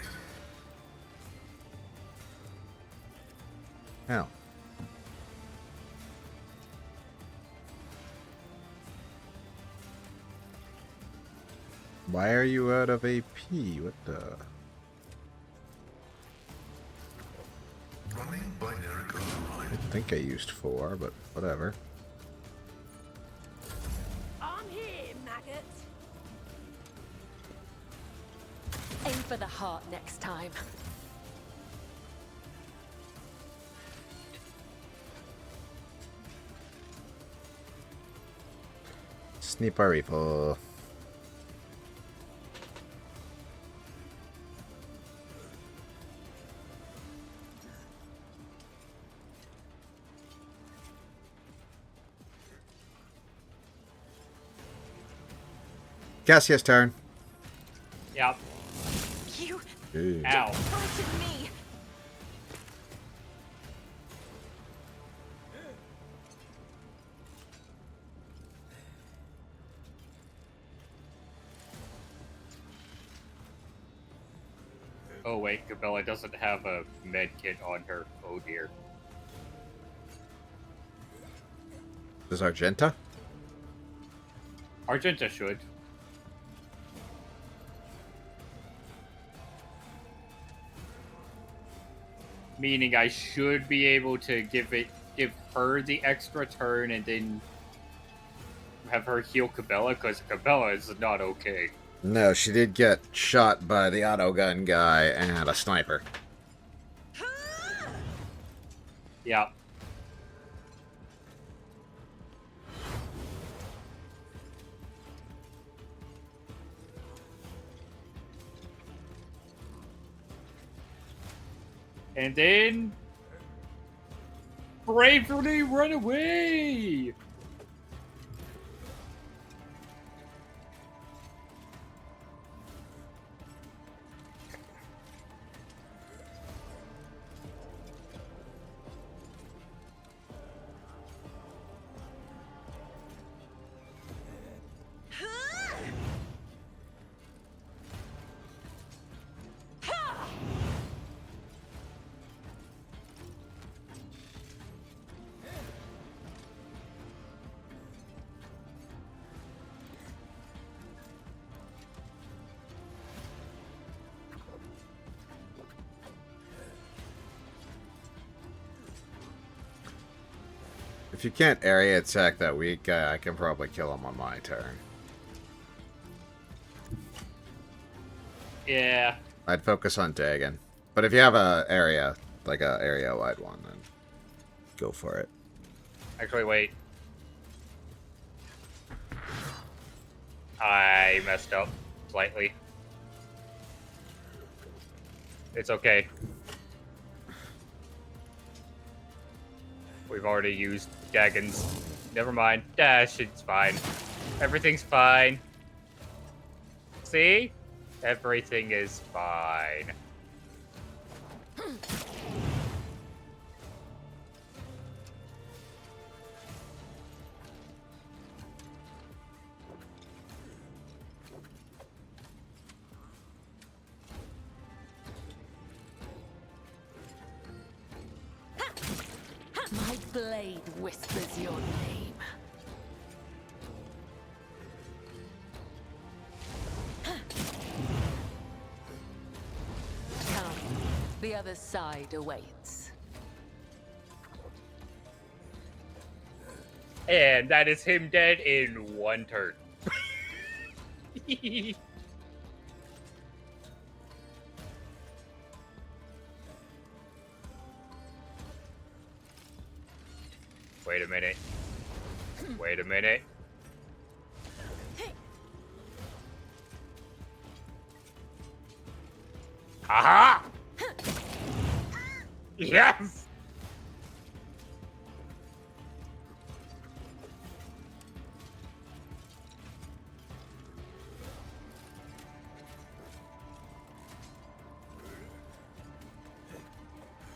Ow. Why are you out of AP? What the... Running binary override. I think I used 4, but whatever. I'm here, maggot. Aim for the heart next time. Sniper rifle. Cassia's turn. Yep. You Ooh. Ow. hurted me. Oh wait, Cabela doesn't have a med kit on her. Oh dear. Does Argenta? Argenta should. Meaning I should be able to give her the extra turn and then have her heal Cabela, because Cabela is not okay. No, she did get shot by the autogun guy and a sniper. Yeah. And then bravely run away. If you can't area attack that weak guy, I can probably kill him on my turn. Yeah. I'd focus on Dagon. But if you have a area, like a area-wide one, then go for it. Actually, wait. I messed up slightly. It's okay. We've already used Daggins. Never mind. Dash, it's fine. Everything's fine. See? Everything is fine. My blade whispers your name. Come, the other side awaits. And that is him dead in one turn. Wait a minute. Wait a minute. Aha! Yes!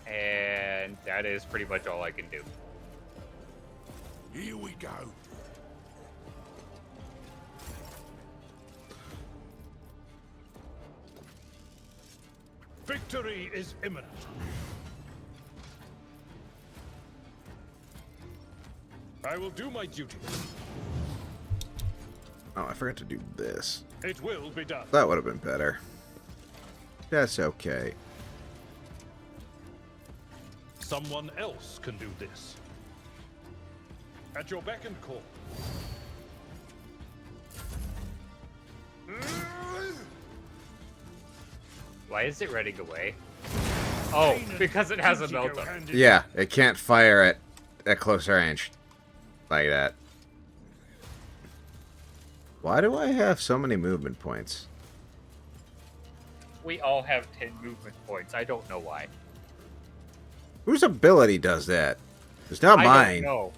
And that is pretty much all I can do. Here we go. Victory is imminent. I will do my duty. Oh, I forgot to do this. It will be done. That would have been better. That's okay. Someone else can do this. At your beck and call. Why is it running away? Oh, because it has a TeeCee go melter. hand in Yeah, it can't fire at close range. Like that. Why do I have so many movement points? We all have 10 movement points. I don't know why. Whose ability does that? It's not I mine. don't know.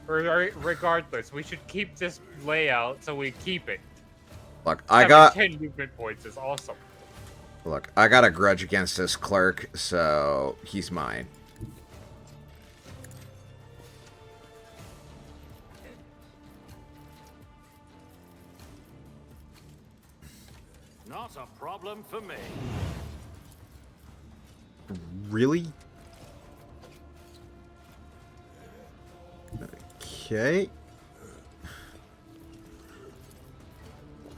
Regardless, we should keep this layout so we keep it. Look, I Having got 10 movement points is awesome. Look, I got a grudge against this clerk, so he's mine. Not a problem for me. Really? Okay.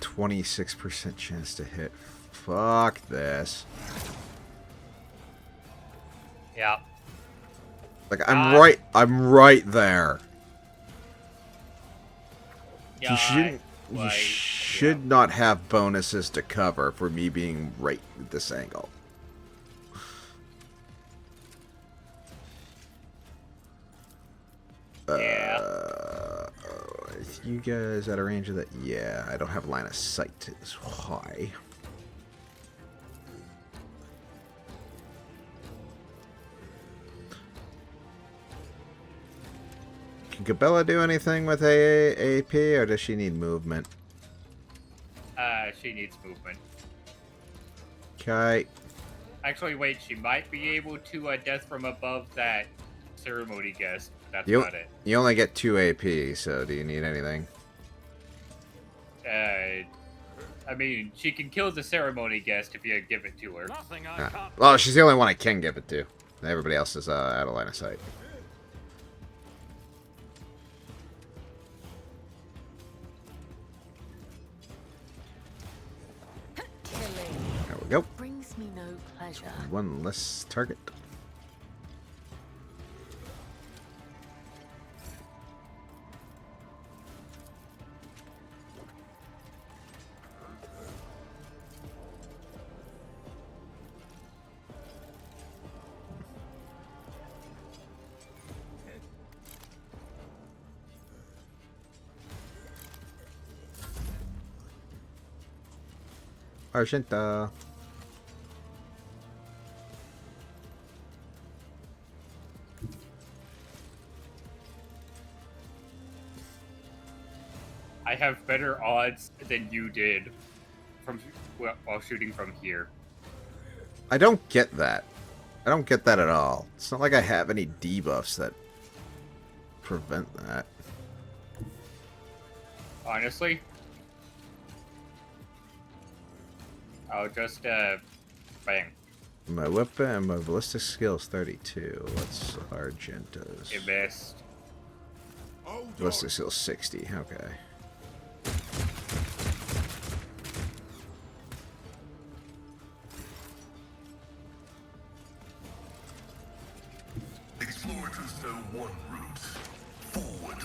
26% chance to hit. Fuck this. Yeah. Like I'm right there. Yeah, You should not have bonuses to cover for me being right at this angle. You guys out of range of that? Yeah, I don't have line of sight this high. Can Cabela do anything with AP, or does she need movement? She needs movement. Okay. Actually, wait, she might be able to death from above that ceremony guest. That's You, about it. you only get 2 AP, so do you need anything? I mean, she can kill the ceremony guest if you give it to her. Nothing I Ah. can't. Well, she's the only one I can give it to. Everybody else is out of line of sight. Killing There we go. brings me no pleasure. One less target. Argenta. I have better odds than you did while shooting from here. I don't get that. I don't get that at all. It's not like I have any debuffs that prevent that. Honestly, I'll just bang. My weapon and my ballistic skill is 32. What's Argenta's? It missed. Ballistic skill 60. Okay. Explorers know one route. Forward.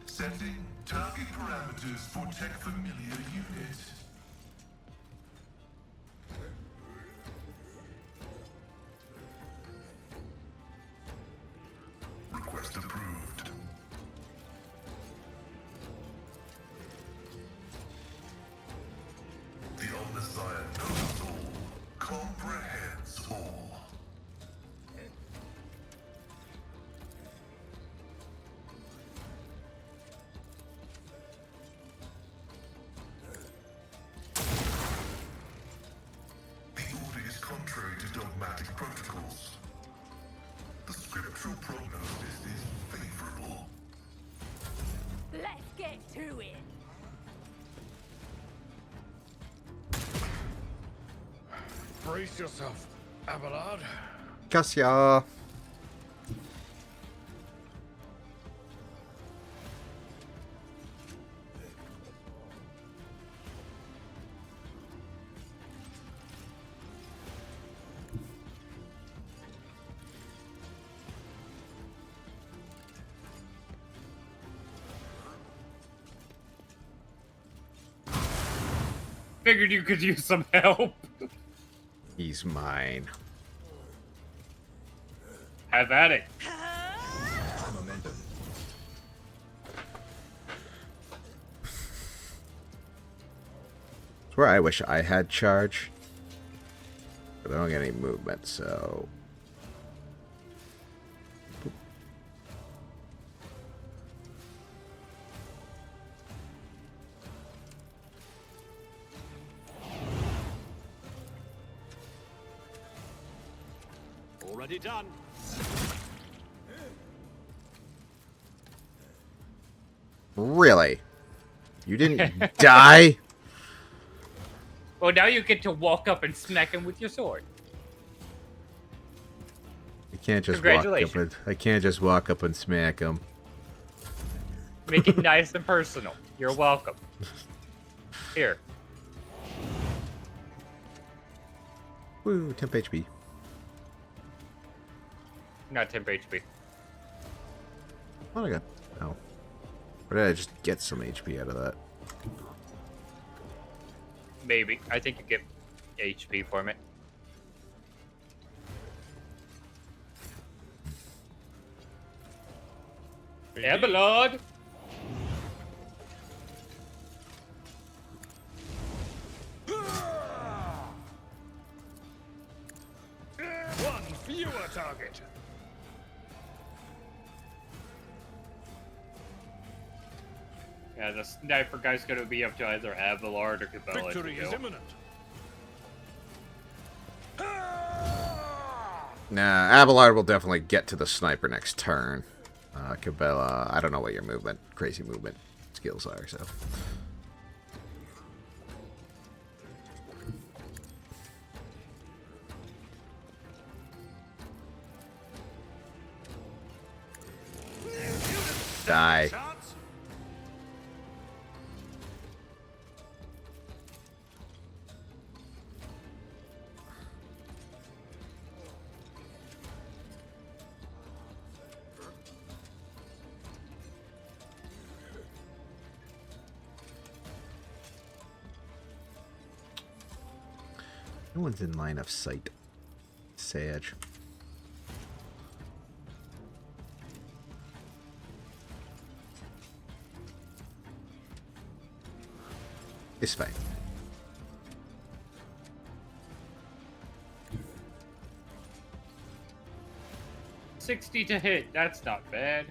Setting target parameters for tech familiar unit. Request approved. The Omnissiah knows all, comprehends all. The order is contrary to dogmatic protocols. The scriptural prognosis is favorable. Let's get to it. Brace yourself, Abelard. Cassia. Figured you could use some help. He's mine. Have at it. It's where I wish I had charge. But I don't get any movement, so... Already done. Really? You didn't die? Well, now you get to walk up and smack him with your sword. I can't just walk up Congratulations. and, I can't just walk up and smack him. Make it nice and personal. You're welcome. Here. Woo, temp HP. Not temp HP. What I got? Oh. Or did I just get some HP out of that? Maybe. I think you get HP from it. Abelard! One fewer target. Yeah, the sniper guy's gonna be up to either Abelard or Cabela. Victory is imminent. Nah, Abelard will definitely get to the sniper next turn. Cabela, I don't know what your crazy movement skills are, so... Die. Chance? No one's in line of sight. Sage. It's fine. $60 to hit. That's not bad.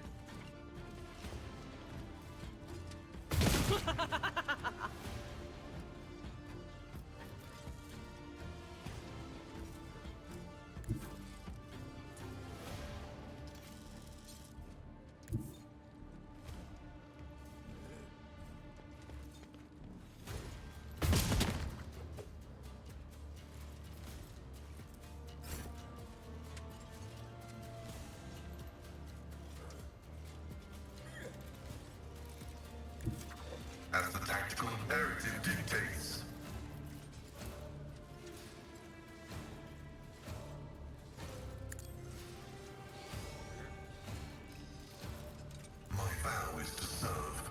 As the tactical imperative dictates. My vow is to serve.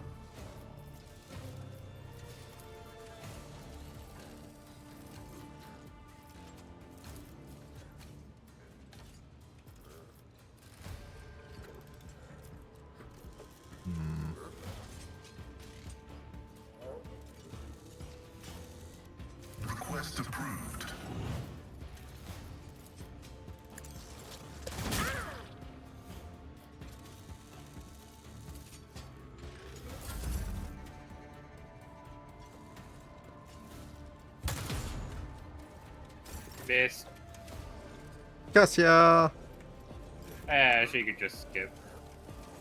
Request approved. Miss. Cassia! She could just skip.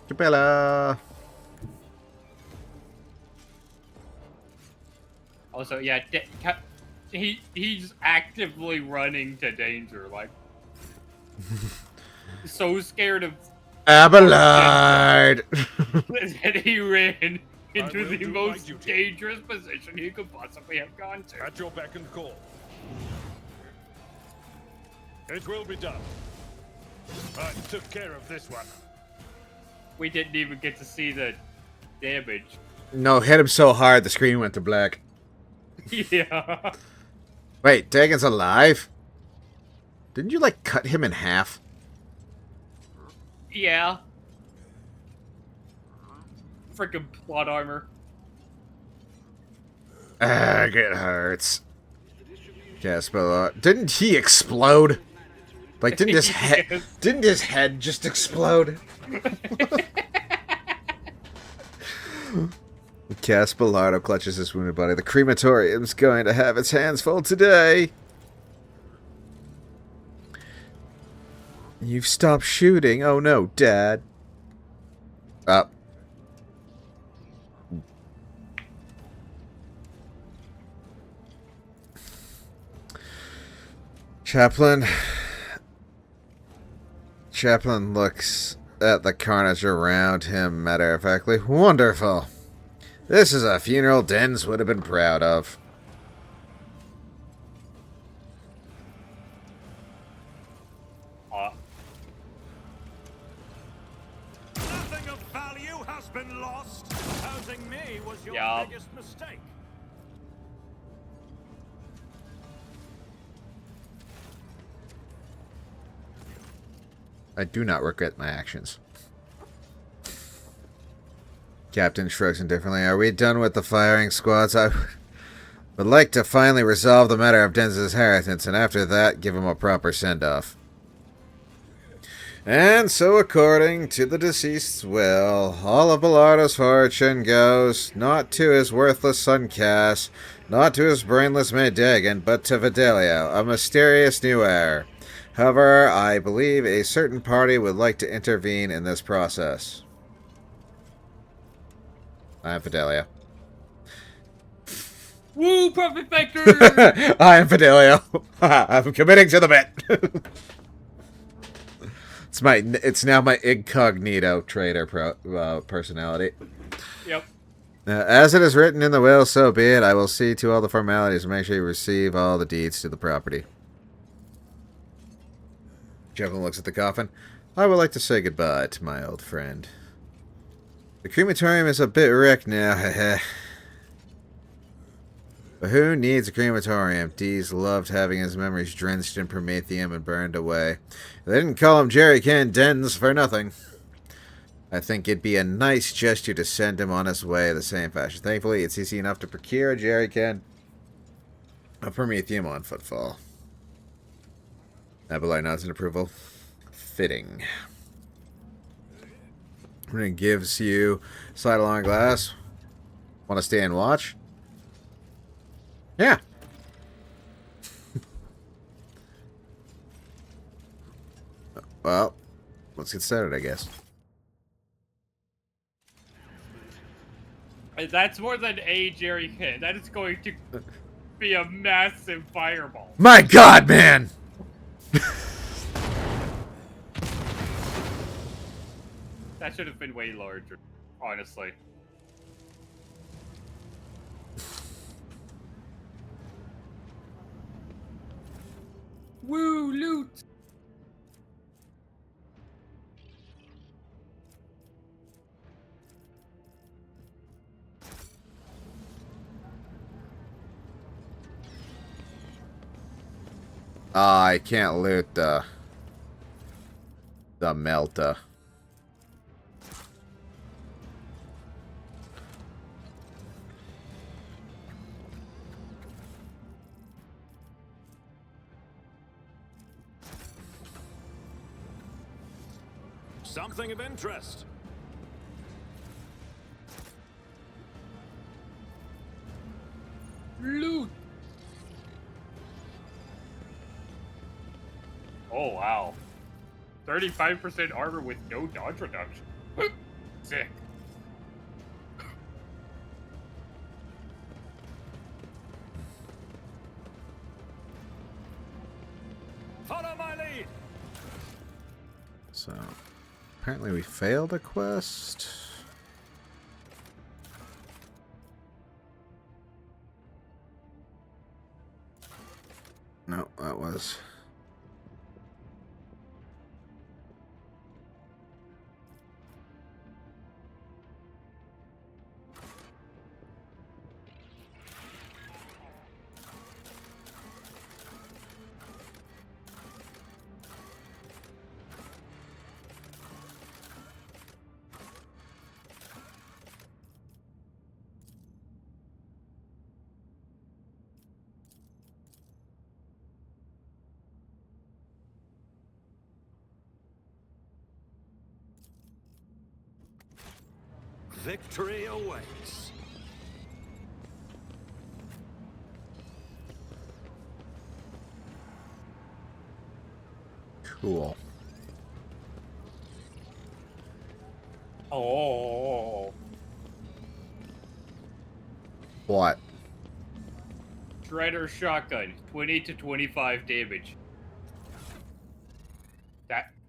Capella! Also, yeah, he's actively running to danger, like so scared of Abelard! that he ran into will the do my most duty. dangerous position he could possibly have gone to. At your beck and call. It will be done. I took care of this one. We didn't even get to see the damage. No, hit him so hard the screen went to black. Yeah. Wait, Dagon's alive? Didn't you, like, cut him in half? Yeah. Freaking plot armor. It hurts. Casper, didn't he explode? Like, didn't his head? Yes. Didn't his head just explode? Caspalardo clutches his wounded body. The crematorium's going to have its hands full today. You've stopped shooting. Oh no, Dad. Up. Chaplain looks at the carnage around him matter-of-factly. Wonderful. This is a funeral Dens would have been proud of. Nothing of value has been lost. Housing me was your Yeah. biggest mistake. I do not regret my actions. Captain shrugs indifferently. Are we done with the firing squads? I would like to finally resolve the matter of Denz's inheritance, and after that, give him a proper send-off. And so, according to the deceased's will, all of Bellardo's fortune goes not to his worthless son Cass, not to his brainless mate Dagon, but to Fidelio, a mysterious new heir. However, I believe a certain party would like to intervene in this process. I am Fidelio. Woo, Profit Factor! I am Fidelio. I'm committing to the bit. It's now my incognito trader personality. Yep. As it is written in the will, so be it. I will see to all the formalities and make sure you receive all the deeds to the property. Jevlin looks at the coffin. I would like to say goodbye to my old friend. The crematorium is a bit wrecked now, heh. But who needs a crematorium? Dees loved having his memories drenched in promethium and burned away. They didn't call him Jerry Can Dens for nothing. I think it'd be a nice gesture to send him on his way the same fashion. Thankfully, it's easy enough to procure. Jerry can. A Prometheum on footfall. Abelard nods in approval. Fitting. And it gives you slide along glass. Want to stay and watch? Yeah. Well, let's get started, I guess. That's more than a Jerry hit. That is going to be a massive fireball. My God, man! That should have been way larger, honestly. Woo, loot! I can't loot the Melta. Something of interest. Loot! Oh, wow. 35% armor with no dodge reduction. Sick. Follow my lead. So, apparently we failed a quest. No, that was... Victory awaits. Cool. Oh. What? Shredder shotgun, 20 to 25 damage.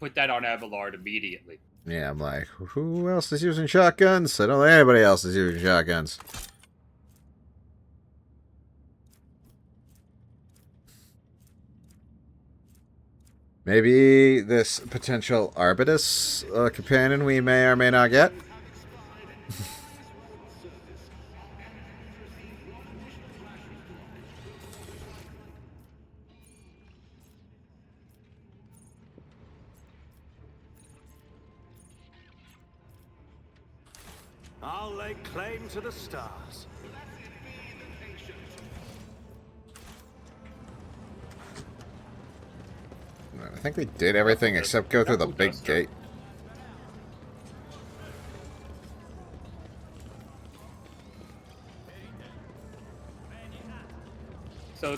Put that on Abelard immediately. Yeah, I'm like, who else is using shotguns? I don't think anybody else is using shotguns. Maybe this potential Arbitus companion we may or may not get. I'll lay claim to the stars. I think we did everything except go through the big gate. So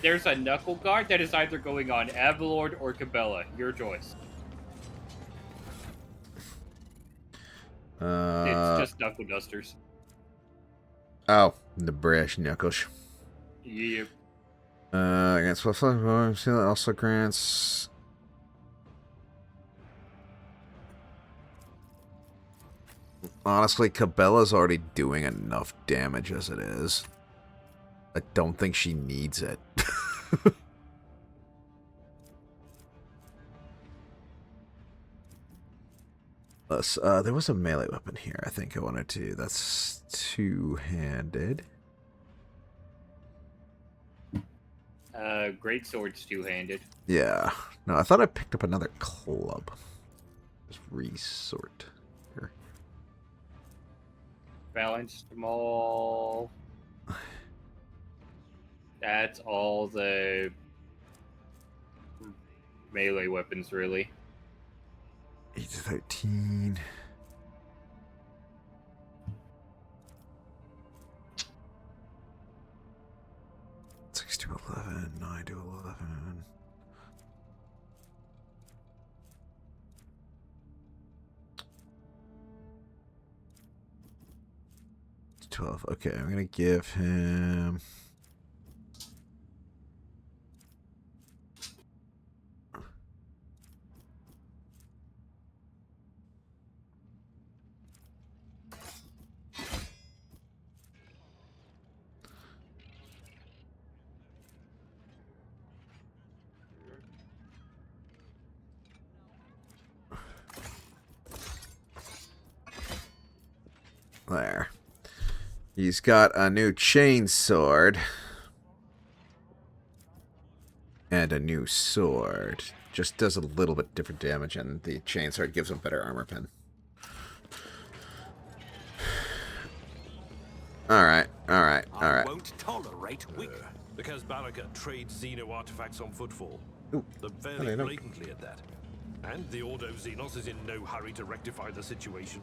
there's a knuckle guard that is either going on Abelard or Cabela. Your choice. It's just knuckle dusters. Oh, the brash knuckles. Yep. Against what also grants. Honestly, Cabela's already doing enough damage as it is. I don't think she needs it. There was a melee weapon here I think I wanted to. That's two-handed. Great sword's two-handed. Yeah. No, I thought I picked up another club. Just resort. balanced them all. That's all the melee weapons, really. 8 to 13. 6 to 11. 9 to 11. 12. Okay, I'm gonna give him. There. He's got a new chain sword. And a new sword. Just does a little bit different damage, and the chain sword gives him better armor pen. Alright, alright, alright. I won't tolerate weak. Because Balaga trades Xeno artifacts on footfall. Ooh, They're fairly blatantly at that. And the Ordo Xenos is in no hurry to rectify the situation.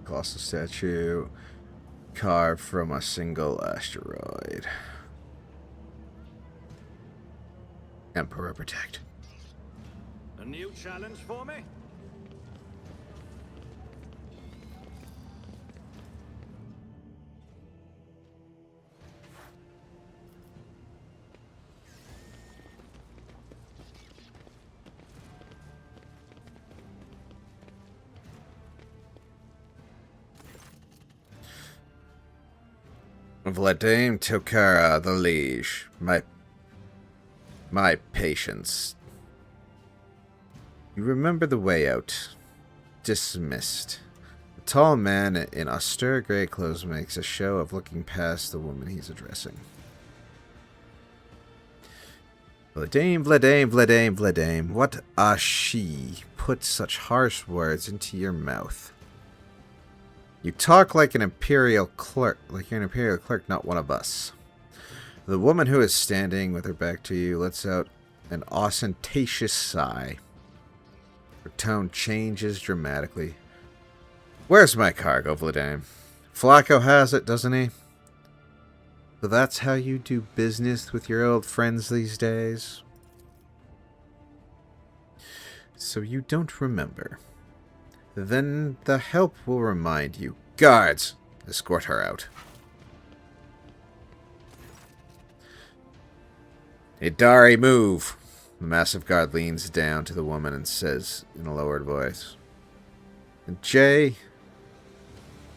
Colossal statue carved from a single asteroid. Emperor protect. A new challenge for me? Vladimir Tokara, the liege. My patience. You remember the way out. Dismissed. A tall man in austere gray clothes makes a show of looking past the woman he's addressing. Vladimir, what a she put such harsh words into your mouth. You talk like an imperial clerk, not one of us. The woman who is standing with her back to you lets out an ostentatious sigh. Her tone changes dramatically. Where's my cargo, Vladimir? Flacco has it, doesn't he? So that's how you do business with your old friends these days? So you don't remember. Then the help will remind you. Guards! Escort her out. Idari, move! The massive guard leans down to the woman and says in a lowered voice. And Jay,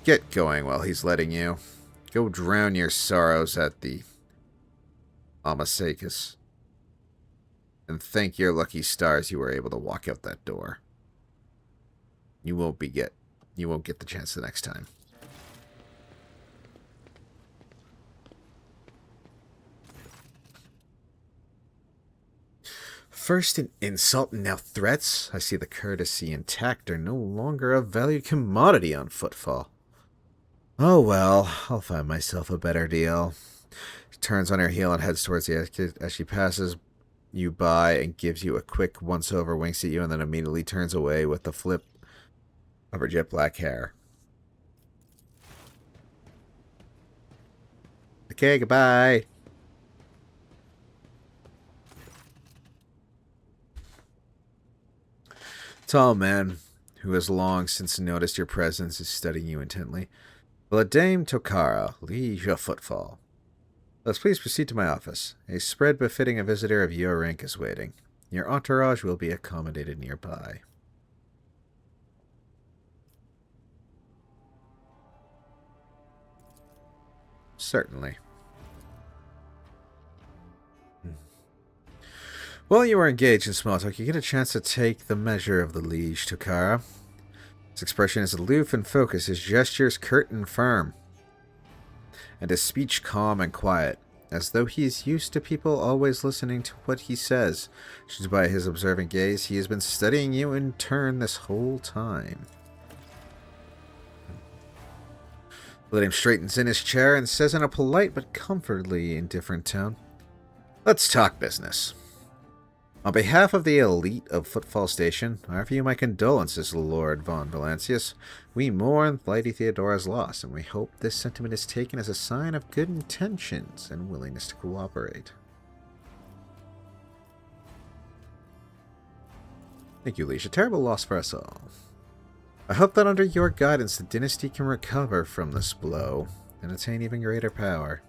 get going while he's letting you. Go drown your sorrows at the Amasakis. And thank your lucky stars you were able to walk out that door. You won't get the chance the next time. First an insult and now threats. I see the courtesy and tact are no longer a valued commodity on Footfall. Oh well, I'll find myself a better deal. She turns on her heel and heads towards the exit as she passes you by and gives you a quick once-over, winks at you, and then immediately turns away with the flip of her jet black hair. Okay, goodbye. Tall man, who has long since noticed your presence, is studying you intently. Vladimir Tokara, liege of Footfall. Let's please proceed to my office. A spread befitting a visitor of your rank is waiting. Your entourage will be accommodated nearby. Certainly. While you are engaged in small talk, you get a chance to take the measure of the liege Tokara. His expression is aloof and focused, his gestures curt and firm. and his speech calm and quiet, as though he is used to people always listening to what he says. Judged by his observant gaze, he has been studying you in turn this whole time. William straightens in his chair and says in a polite but comfortably indifferent tone, "Let's talk business. On behalf of the elite of Footfall Station, I offer you my condolences, Lord von Valancius. We mourn Lady Theodora's loss, and we hope this sentiment is taken as a sign of good intentions and willingness to cooperate." Thank you, Liege. A terrible loss for us all. I hope that under your guidance the dynasty can recover from this blow and attain even greater power.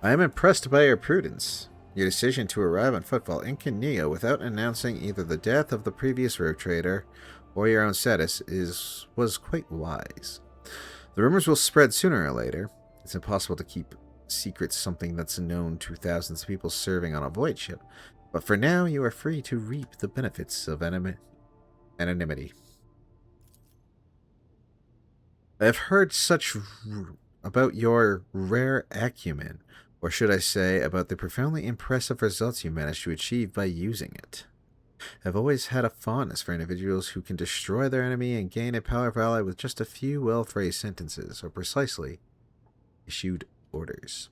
I am impressed by your prudence. Your decision to arrive on Footfall incognito without announcing either the death of the previous rogue trader or your own status was quite wise. The rumors will spread sooner or later. It's impossible to keep secret something that's known to thousands of people serving on a void ship, but for now you are free to reap the benefits of anonymity. I have heard such about your rare acumen, or should I say, about the profoundly impressive results you managed to achieve by using it. I've always had a fondness for individuals who can destroy their enemy and gain a powerful ally with just a few well-phrased sentences, or precisely issued orders.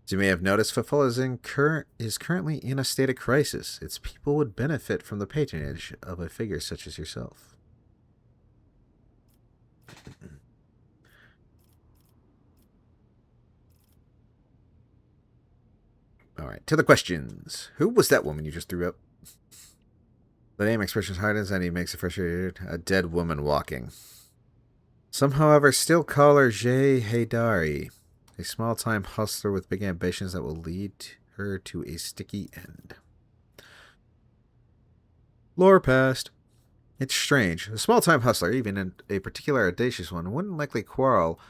As you may have noticed, Footfall is currently in a state of crisis. Its people would benefit from the patronage of a figure such as yourself. Alright, to the questions. Who was that woman you just threw up? The name expression hardens and he makes a frustrated, a dead woman walking. Some, however, still call her Jay Haydari, a small-time hustler with big ambitions that will lead her to a sticky end. Lore past. It's strange. A small-time hustler, even a particular audacious one, wouldn't likely quarrel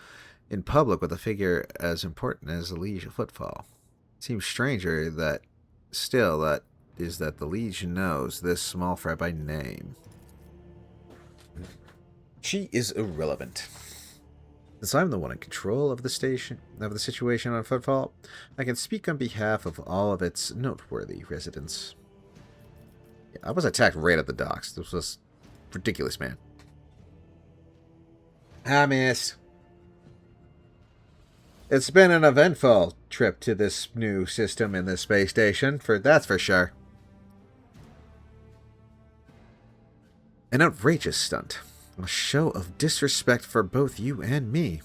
in public with a figure as important as the Liege of Footfall. It seems stranger that the Liege knows this small fry by name. She is irrelevant. Since I'm the one in control of the situation on Footfall, I can speak on behalf of all of its noteworthy residents. Yeah, I was attacked right at the docks. This was ridiculous, man. I missed. It's been an eventful trip to this new system in this space station, that's for sure. An outrageous stunt. A show of disrespect for both you and me.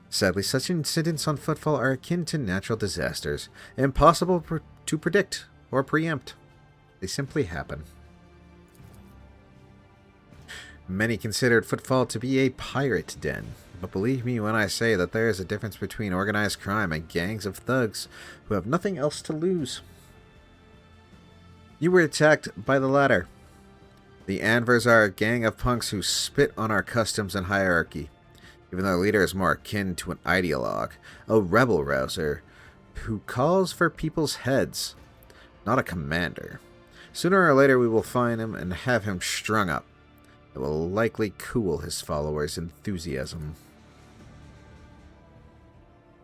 Sadly, such incidents on Footfall are akin to natural disasters, impossible to predict or preempt. They simply happen. Many considered Footfall to be a pirate den, but believe me when I say that there is a difference between organized crime and gangs of thugs who have nothing else to lose. You were attacked by the latter. The Anvers are a gang of punks who spit on our customs and hierarchy, even though their leader is more akin to an ideologue, a rebel rouser who calls for people's heads, not a commander. Sooner or later we will find him and have him strung up. It will likely cool his followers' enthusiasm.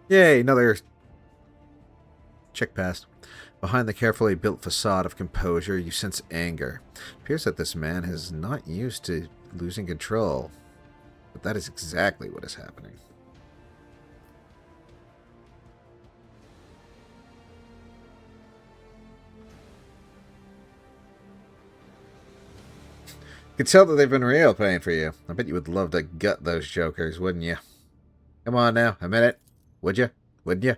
Yay, another check passed. Behind the carefully built facade of composure, you sense anger. It appears that this man is not used to losing control, but that is exactly what is happening. You can tell that they've been real paying for you. I bet you would love to gut those jokers, wouldn't you? Come on now, a minute. Would you? Wouldn't you?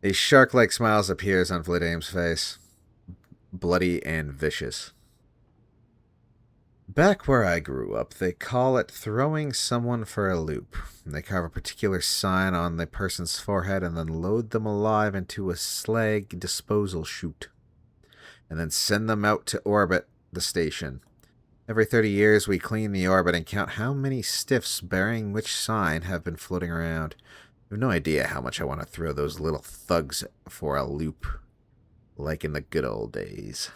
A shark-like smile appears on Vladame's face. Bloody and vicious. Back where I grew up, they call it throwing someone for a loop. They carve a particular sign on the person's forehead and then load them alive into a slag disposal chute. And then send them out to orbit the station. Every 30 years we clean the orbit and count how many stiffs bearing which sign have been floating around. I have no idea how much I want to throw those little thugs for a loop, like in the good old days.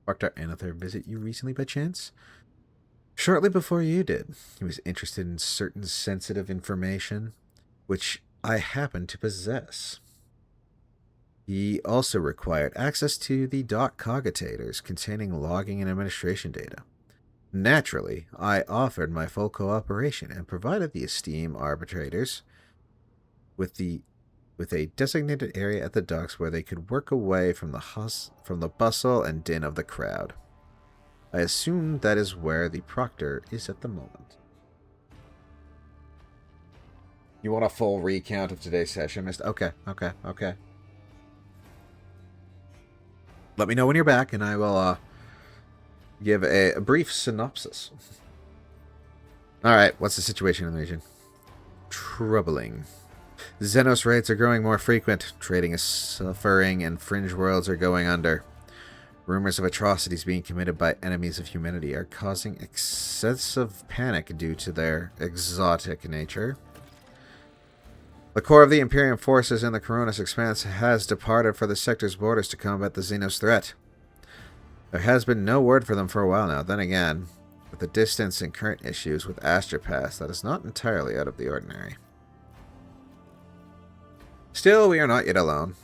Dr. Anather visit you recently by chance? Shortly before you did, he was interested in certain sensitive information, which I happen to possess. He also required access to the dock cogitators containing logging and administration data. Naturally, I offered my full cooperation and provided the esteemed arbitrators with a designated area at the docks where they could work away from the bustle and din of the crowd. I assume that is where the proctor is at the moment. You want a full recount of today's session, Mr. Okay. Let me know when you're back, and I will give a brief synopsis. Alright, what's the situation in the region? Troubling. Xenos raids are growing more frequent, trading is suffering, and fringe worlds are going under. Rumors of atrocities being committed by enemies of humanity are causing excessive panic due to their exotic nature. The core of the Imperium forces in the Coronis Expanse has departed for the sector's borders to combat the Xenos threat. There has been no word for them for a while now. Then again, with the distance and current issues with Astropath, that is not entirely out of the ordinary. Still, we are not yet alone.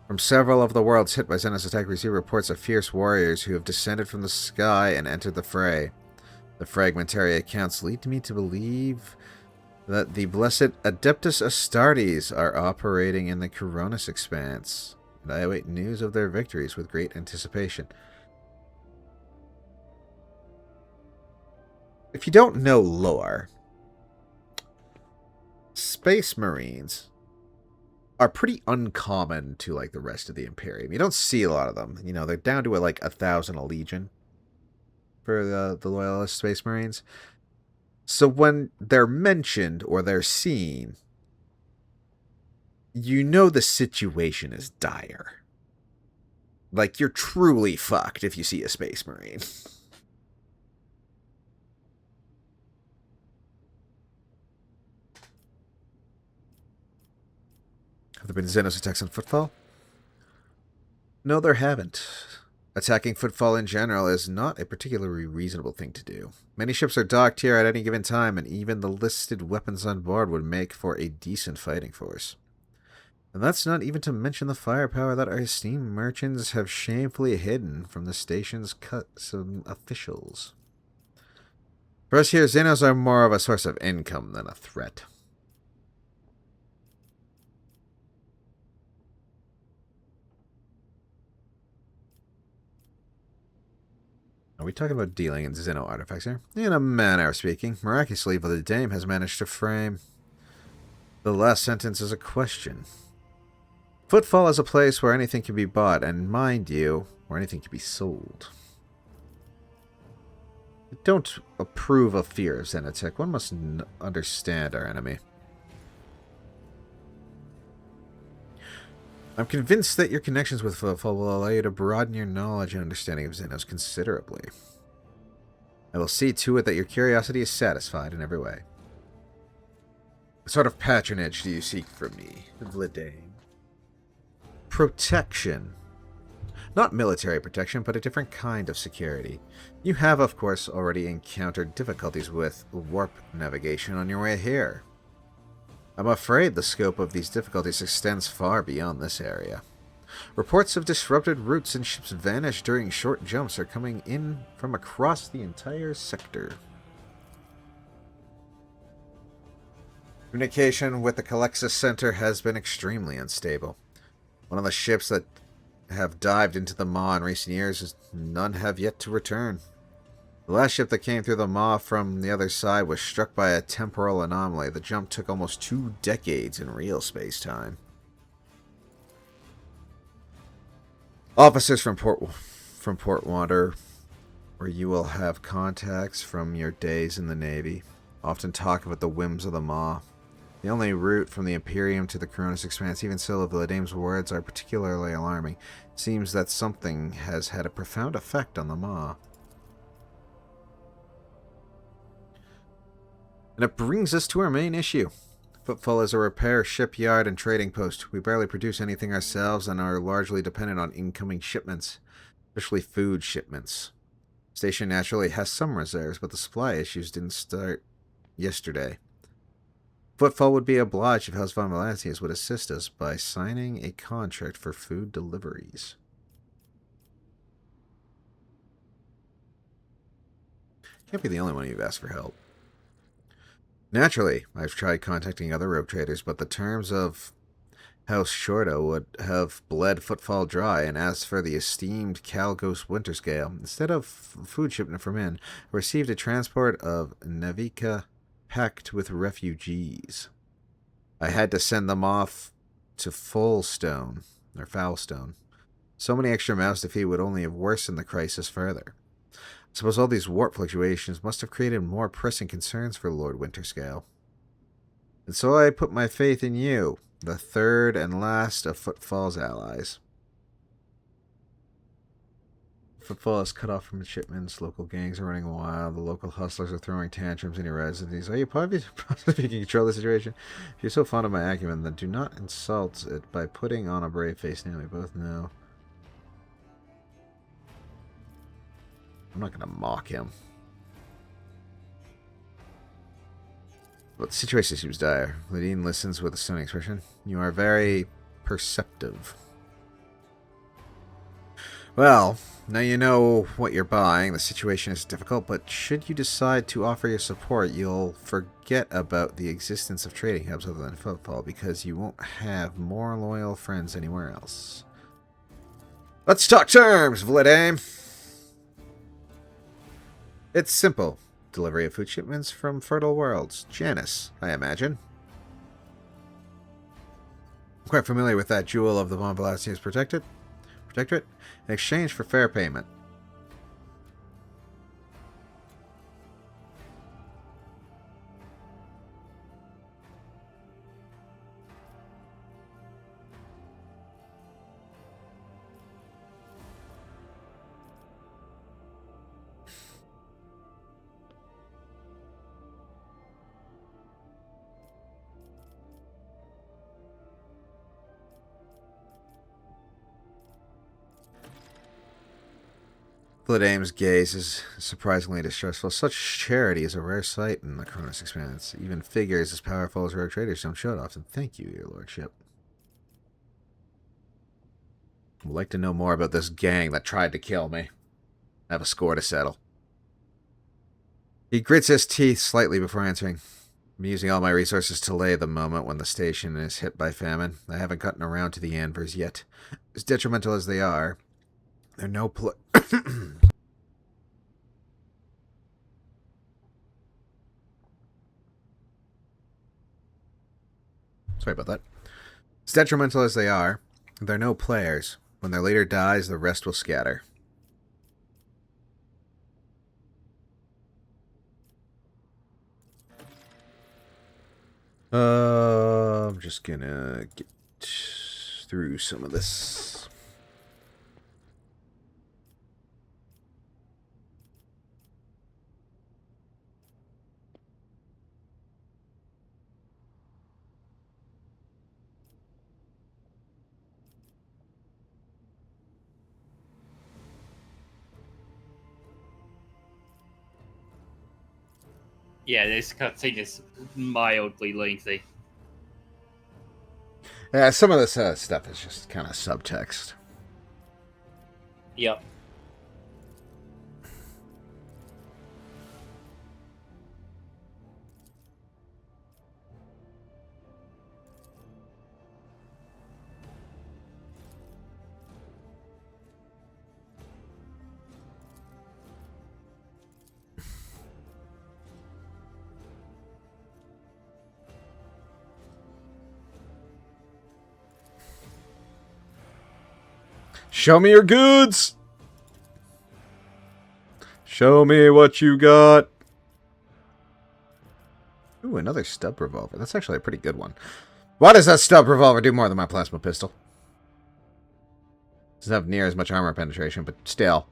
From several of the worlds hit by Xenos attack, we receive reports of fierce warriors who have descended from the sky and entered the fray. The fragmentary accounts lead me to believe that the blessed Adeptus Astartes are operating in the Coronis Expanse, and I await news of their victories with great anticipation. If you don't know lore, Space Marines are pretty uncommon to like the rest of the Imperium. You don't see a lot of them. You know, they're down to like 1,000 a legion for the Loyalist Space Marines. So when they're mentioned or they're seen, you know the situation is dire. Like, you're truly fucked if you see a Space Marine. Have there been Xenos attacks on Footfall? No, there haven't. Attacking Footfall in general is not a particularly reasonable thing to do. Many ships are docked here at any given time, and even the listed weapons on board would make for a decent fighting force. And that's not even to mention the firepower that our esteemed merchants have shamefully hidden from the station's custom officials. For us here, Xenos are more of a source of income than a threat. Are we talking about dealing in Xeno artifacts here? In a manner of speaking. Miraculously, the dame has managed to frame the last sentence as a question. Footfall is a place where anything can be bought, and mind you, where anything can be sold. I don't approve of fear of Xenotech. One must understand our enemy. I'm convinced that your connections with Footfall will allow you to broaden your knowledge and understanding of Xenos considerably. I will see to it that your curiosity is satisfied in every way. What sort of patronage do you seek from me, Vladane? Protection. Not military protection, but a different kind of security. You have, of course, already encountered difficulties with warp navigation on your way here. I'm afraid the scope of these difficulties extends far beyond this area. Reports of disrupted routes and ships vanished during short jumps are coming in from across the entire sector. Communication with the Calexis Center has been extremely unstable. One of the ships that have dived into the Maw in recent years, none have yet to return. The last ship that came through the Maw from the other side was struck by a temporal anomaly. The jump took almost 2 decades in real space-time. Officers from Port Wander, where you will have contacts from your days in the Navy, often talk about the whims of the Maw. The only route from the Imperium to the Coronis Expanse, even still, the dame's words are particularly alarming. It seems that something has had a profound effect on the Maw. And it brings us to our main issue. Footfall is a repair shipyard and trading post. We barely produce anything ourselves and are largely dependent on incoming shipments, especially food shipments. Station naturally has some reserves, but the supply issues didn't start yesterday. Footfall would be obliged if House von Valancius would assist us by signing a contract for food deliveries. Can't be the only one you've asked for help. Naturally, I've tried contacting other rope traders, but the terms of House Shorta would have bled Footfall dry, and as for the esteemed Calgos Winterscale, instead of food shipment from in, received a transport of Navika packed with refugees. I had to send them off to Foulstone. So many extra mouths to feed would only have worsened the crisis further. I suppose all these warp fluctuations must have created more pressing concerns for Lord Winterscale. And so I put my faith in you, the third and last of Footfall's allies. Footfall is cut off from its shipments. Local gangs are running wild. The local hustlers are throwing tantrums in your residencies. Are you positive you can control the situation? If you're so fond of my acumen, then do not insult it by putting on a brave face. Now we both know. I'm not going to mock him. But the situation seems dire. Lidine listens with a stony expression. You are very perceptive. Well, now you know what you're buying. The situation is difficult, but should you decide to offer your support, you'll forget about the existence of trading hubs other than Footfall, because you won't have more loyal friends anywhere else. Let's talk terms, Vladame! It's simple. Delivery of food shipments from Fertile Worlds. Janus, I imagine. I'm quite familiar with that jewel of the Von Valancius Protectorate. In exchange for fair payment. Vladame's gaze is surprisingly distrustful. Such charity is a rare sight in the Cronus Expanse. Even figures as powerful as rogue traders don't show it often. Thank you, your lordship. I'd like to know more about this gang that tried to kill me. I have a score to settle. He grits his teeth slightly before answering. I'm using all my resources to lay the moment when the station is hit by famine. I haven't gotten around to the Anvers yet. As detrimental as they are, they're no Sorry about that. As detrimental as they are, they're no players. When their leader dies, the rest will scatter. I'm just gonna get through some of this. Yeah, this cutscene is mildly lengthy. Yeah, some of this stuff is just kind of subtext. Yep. Show me your goods! Show me what you got. Ooh, another stub revolver. That's actually a pretty good one. Why does that stub revolver do more than my plasma pistol? Doesn't have near as much armor penetration, but still.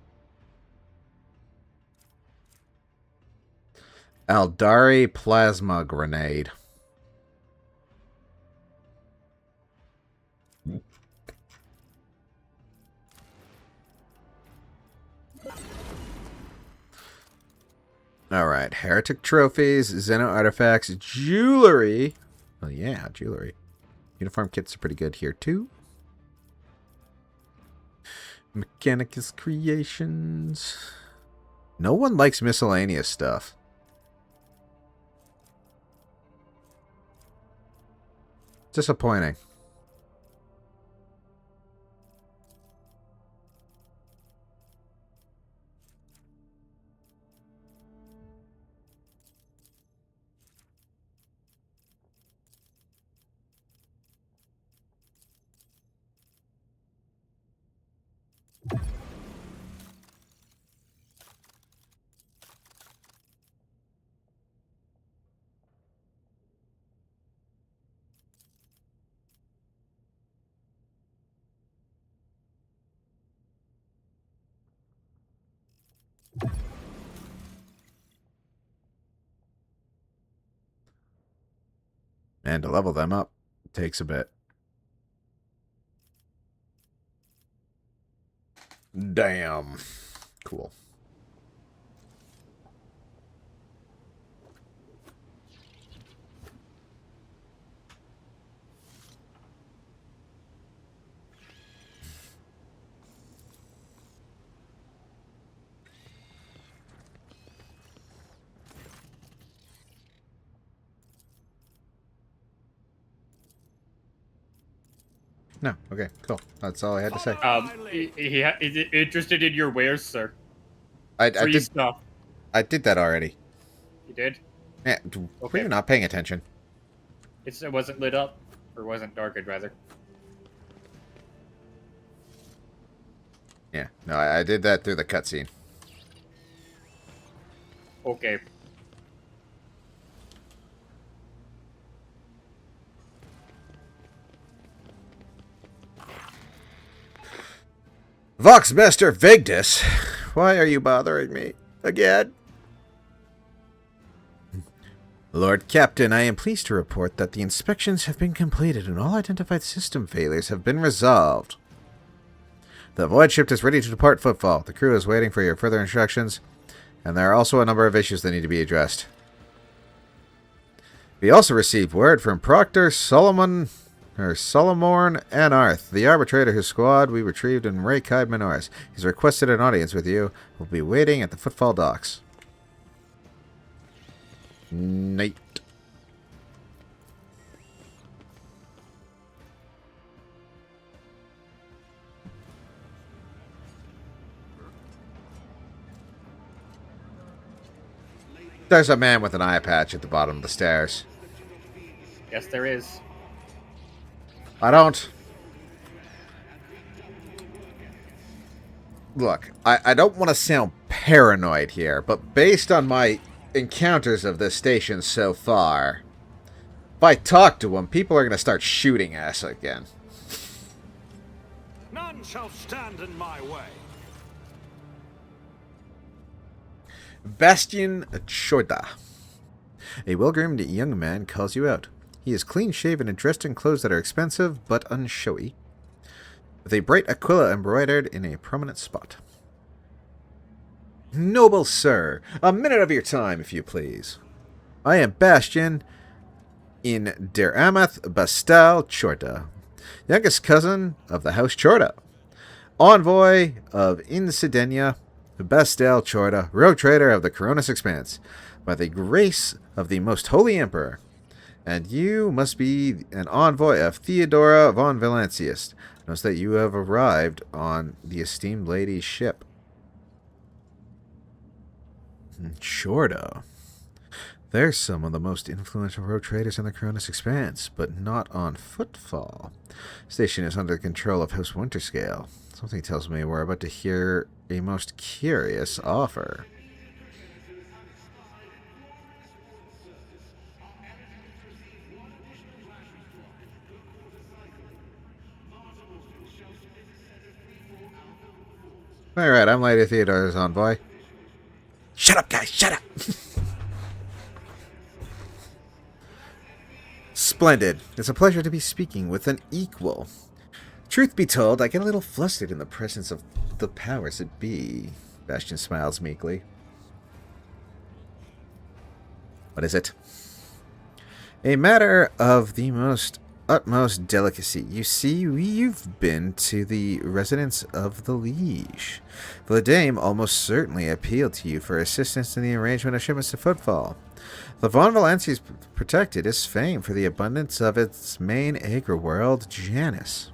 Aldari Plasma Grenade. Alright, heretic trophies, Xeno artifacts, jewelry. Oh yeah, jewelry. Uniform kits are pretty good here too. Mechanicus creations. No one likes miscellaneous stuff. Disappointing. And to level them up takes a bit. Damn. Cool. No, okay, cool. That's all I had to say. Is it interested in your wares, sir? I Free did. stuff. I did that already. You did? Yeah, were you not paying attention? It wasn't lit up, or wasn't darkened, rather. Yeah, no, I did that through the cutscene. Okay. Voxmaster Vigdis, why are you bothering me again? Lord Captain, I am pleased to report that the inspections have been completed and all identified system failures have been resolved. The void ship is ready to depart Footfall. The crew is waiting for your further instructions, and there are also a number of issues that need to be addressed. We also received word from Proctor Solomorn Anarth, the arbitrator whose squad we retrieved in Raykaid Minors. He's requested an audience with you. We'll be waiting at the Footfall docks. Night. There's a man with an eye patch at the bottom of the stairs. Yes, there is. I don't... Look, I don't want to sound paranoid here, but based on my encounters of this station so far, if I talk to them, people are going to start shooting us again. None shall stand in my way. Bastian Chorda. A well-groomed young man calls you out. He is clean-shaven and dressed in clothes that are expensive but unshowy, with a bright aquila embroidered in a prominent spot. Noble sir, a minute of your time, if you please. I am Bastian in Der Amath Bastal Chorda, youngest cousin of the House Chorda, envoy of Insidenia Bastal Chorda, rogue trader of the Coronis Expanse, by the grace of the most holy emperor. And you must be an envoy of Theodora von Valancius. Notice that you have arrived on the esteemed lady's ship. Chorda. They're some of the most influential rogue traders in the Coronis Expanse, but not on Footfall. Station is under the control of House Winterscale. Something tells me we're about to hear a most curious offer. Alright, I'm Lady Theodora's envoy. Shut up, guys! Shut up! Splendid. It's a pleasure to be speaking with an equal. Truth be told, I get a little flustered in the presence of the powers that be. Bastian smiles meekly. What is it? A matter of the most utmost delicacy. You see, you've been to the residence of the liege. The dame almost certainly appealed to you for assistance in the arrangement of shipments to Footfall. The Von Valencia's protected is famed for the abundance of its main acre world, Janus.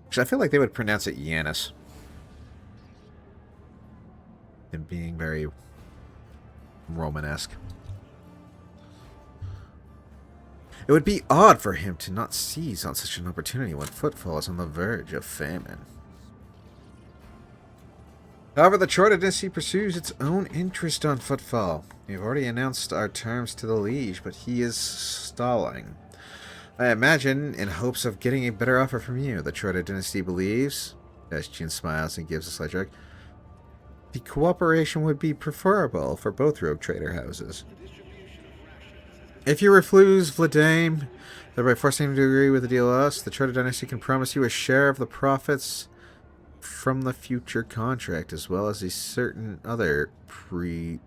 Actually, I feel like they would pronounce it Janus. And being very Romanesque. It would be odd for him to not seize on such an opportunity when Footfall is on the verge of famine. However, the Troida dynasty pursues its own interest on Footfall. We've already announced our terms to the liege, but he is stalling. I imagine in hopes of getting a better offer from you. The Troida dynasty believes, Bastian smiles and gives a slight jerk, the cooperation would be preferable for both rogue trader houses. If you refuse Vladame, thereby forcing him to agree with the deal with us, the Troida dynasty can promise you a share of the profits from the future contract, as well as a certain other prerequisites.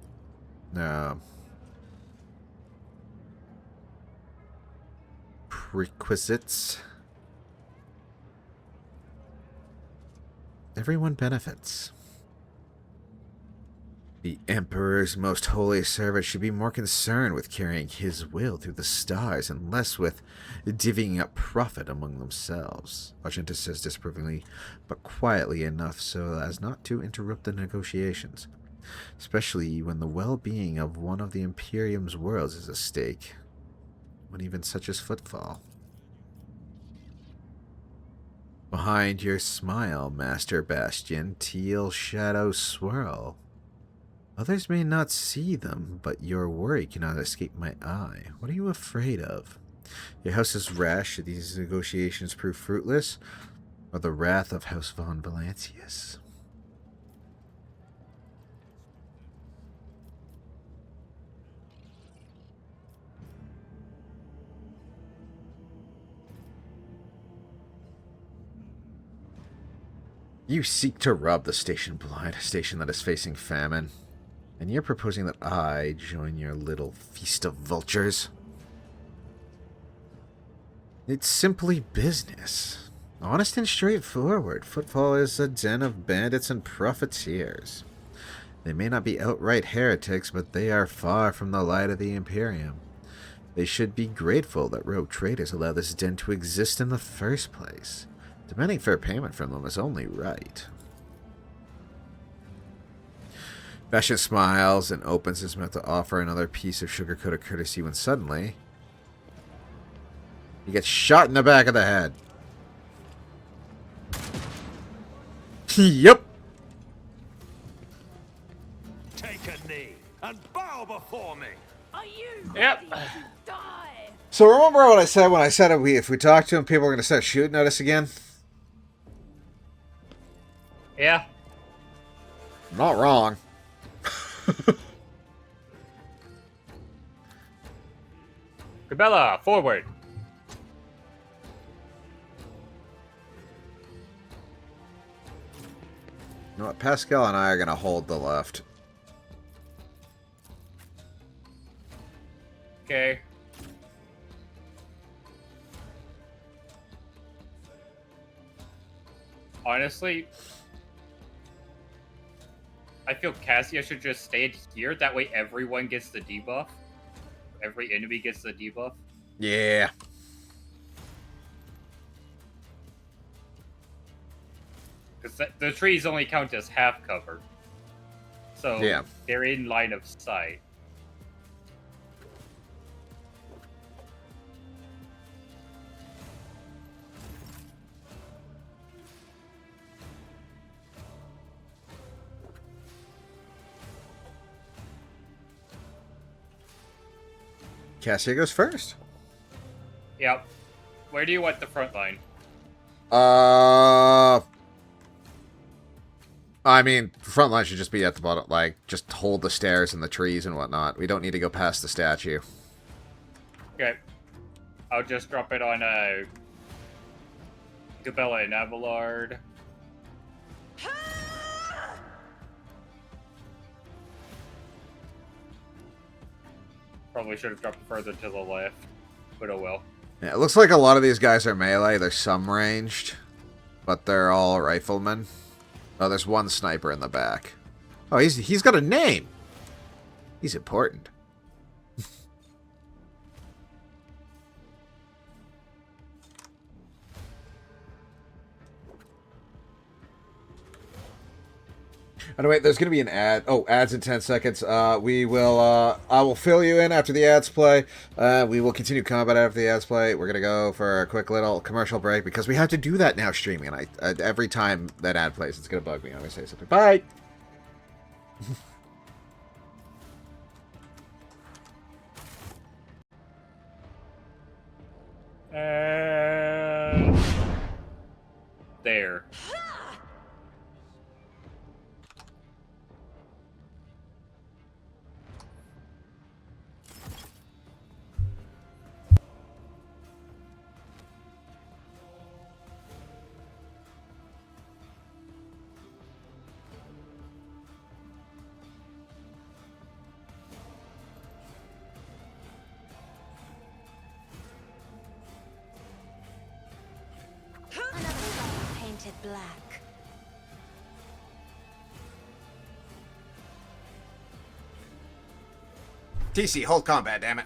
Everyone benefits. The Emperor's most holy servant should be more concerned with carrying his will through the stars and less with divvying up profit among themselves, Argenta says disapprovingly, but quietly enough so as not to interrupt the negotiations, especially when the well-being of one of the Imperium's worlds is at stake, when even such as Footfall. Behind your smile, Master Bastian, teal shadows swirl. Others may not see them, but your worry cannot escape my eye. What are you afraid of? Your house is rash should these negotiations prove fruitless, or the wrath of House Von Valancius? You seek to rob the station blind, a station that is facing famine. And you're proposing that I join your little feast of vultures? It's simply business. Honest and straightforward. Footfall is a den of bandits and profiteers. They may not be outright heretics, but they are far from the light of the Imperium. They should be grateful that rogue traders allow this den to exist in the first place. Demanding fair payment from them is only right. Bastian smiles and opens his mouth to offer another piece of sugar-coated courtesy when suddenly he gets shot in the back of the head. Yep. Take a knee and bow before me. Are you Yep. ready to die? So remember what I said when I said if we talk to him, people are going to start shooting at us again? Yeah. Not wrong. Cabela, forward. You know what? Pascal and I are going to hold the left. Okay. Honestly, I feel Cassia should just stay here. That way everyone gets the debuff. Every enemy gets the debuff. Yeah. Because the trees only count as half cover. So Yeah. they're in line of sight. Cassia goes first. Yep. Where do you want the front line? I mean, front line should just be at the bottom, like, just hold the stairs and the trees and whatnot. We don't need to go past the statue. Okay. I'll just drop it on Gabella and Abelard. Probably should have dropped it further to the left, but oh well. Yeah, it looks like a lot of these guys are melee. There's some ranged, but they're all riflemen. Oh, there's one sniper in the back. Oh, he's got a name. He's important. Anyway, there's going to be an ad. Oh, ads in 10 seconds. I will fill you in after the ads play. We will continue combat after the ads play. We're going to go for a quick little commercial break because we have to do that now streaming. And every time that ad plays, it's going to bug me. I'm going to say something. Bye! And there. Another fire painted black. TeeCee, hold combat, damn it.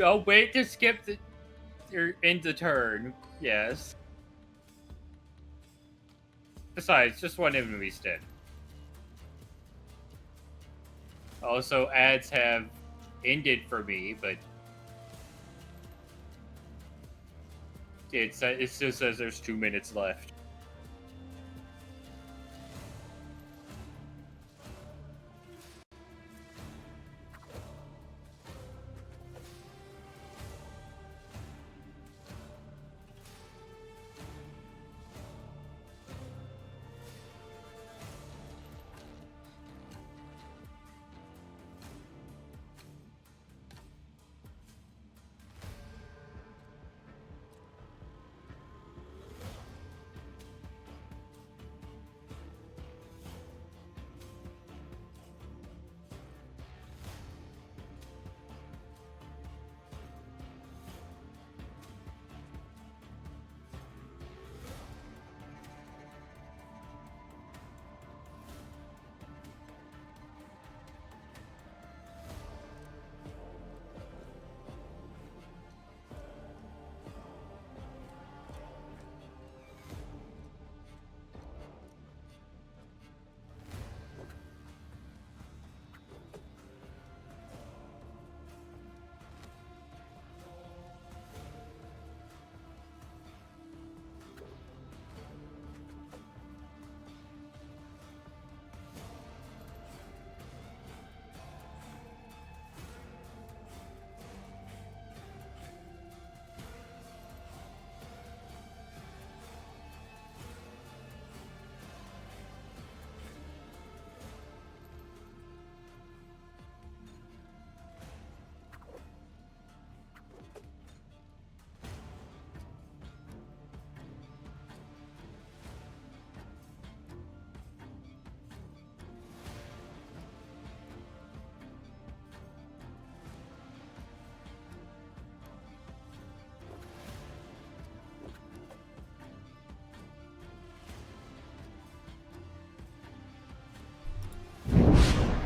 I'll wait to skip your end the turn. Yes. Besides, just one enemy's dead. Also, ads have ended for me, but it still says there's 2 minutes left.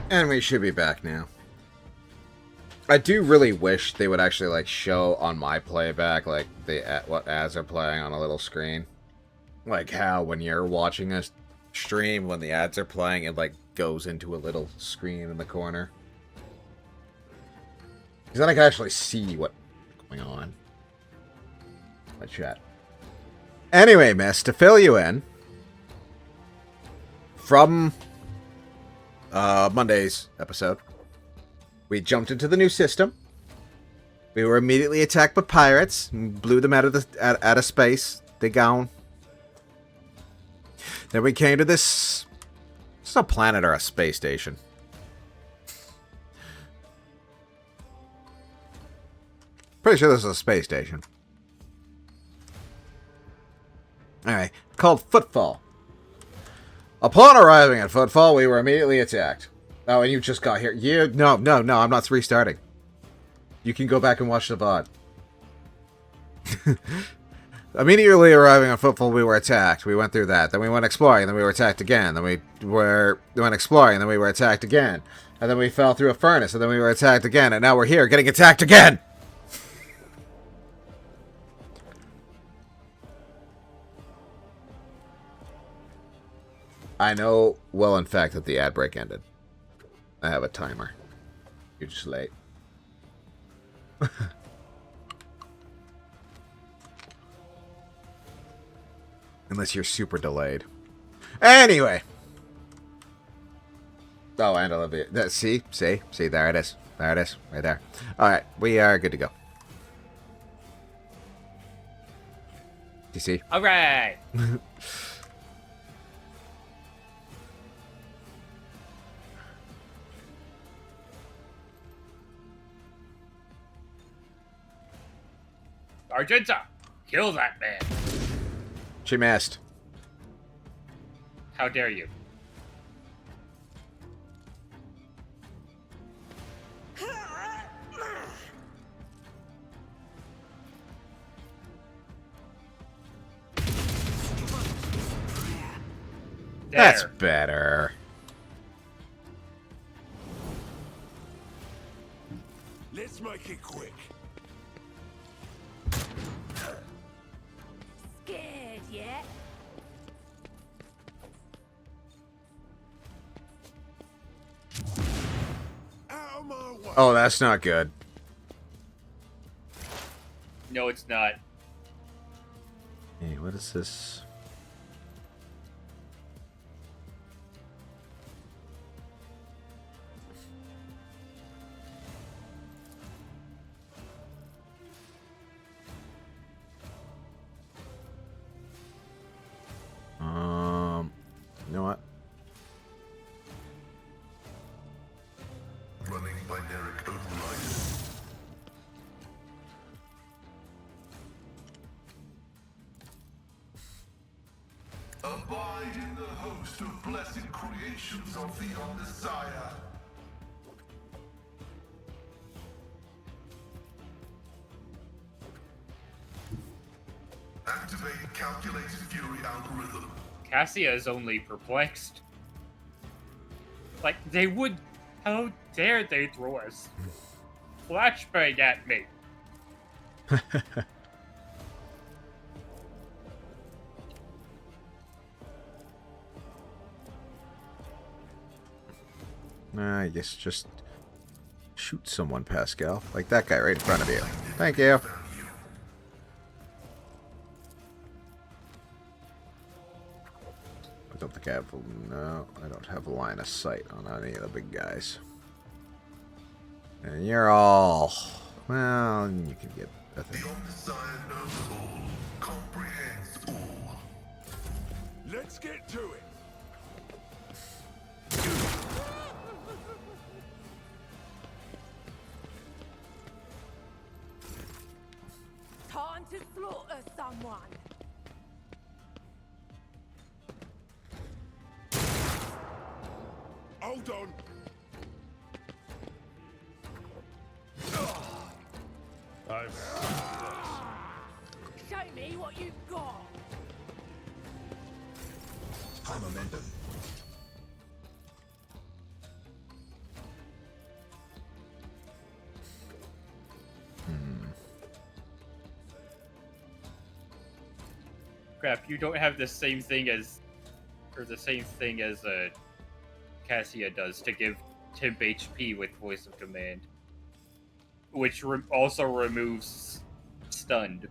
And we should be back now. I do really wish they would actually like show on my playback like what ads are playing on a little screen. Like how when you're watching a stream, when the ads are playing, it like goes into a little screen in the corner. Because then I can actually see what's going on. My chat. Anyway, miss, to fill you in, from Monday's episode, we jumped into the new system. We were immediately attacked by pirates and blew them out of space. They gone. Then we came to this. It's a planet or a space station. Pretty sure this is a space station. Alright, called Footfall. Upon arriving at Footfall, we were immediately attacked. Oh, and you just got here. No, I'm not restarting. You can go back and watch the VOD. Immediately arriving on Footfall, we were attacked. We went through that. Then we went exploring, then we were attacked again. Then we went exploring, then we were attacked again. And then we fell through a furnace, and then we were attacked again. And now we're here, getting attacked again! I know, well, in fact, that the ad break ended. I have a timer. You're just late. Unless you're super delayed. Anyway. Oh, and Olivia. See, there it is. There it is. Right there. Alright, we are good to go. TeeCee. Alright! Argenta, kill that man. She missed. How dare you? That's better. Let's make it quick. Scared yet? Out of my way. Oh, that's not good. No, it's not. Hey, what is this? You know what? Running binaric override. Abide in the host of blessed creations of the Messiah. Activate calculated fury algorithm. Cassia is only perplexed. Like, they would... How dare they throw us flashbang at me? I guess just shoot someone, Pascal. Like that guy right in front of you. Thank you. I don't think I have... No, I don't have a line of sight on any of the big guys. And you're all... Well, you can get... The Messiah knows all, comprehends all. Let's get to it. Time to slaughter someone. Hold on. Show me what you've got. High momentum. Crap, you don't have the same thing as... Or the same thing as, Cassia does to give temp HP with Voice of Command. Which also removes stunned.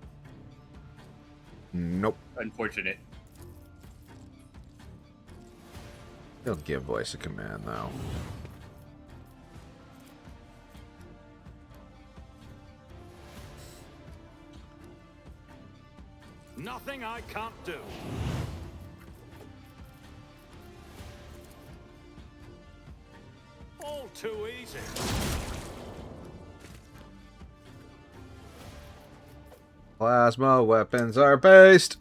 Nope. Unfortunate. He'll give voice of command, though. Nothing I can't do. All too easy. Plasma weapons are based.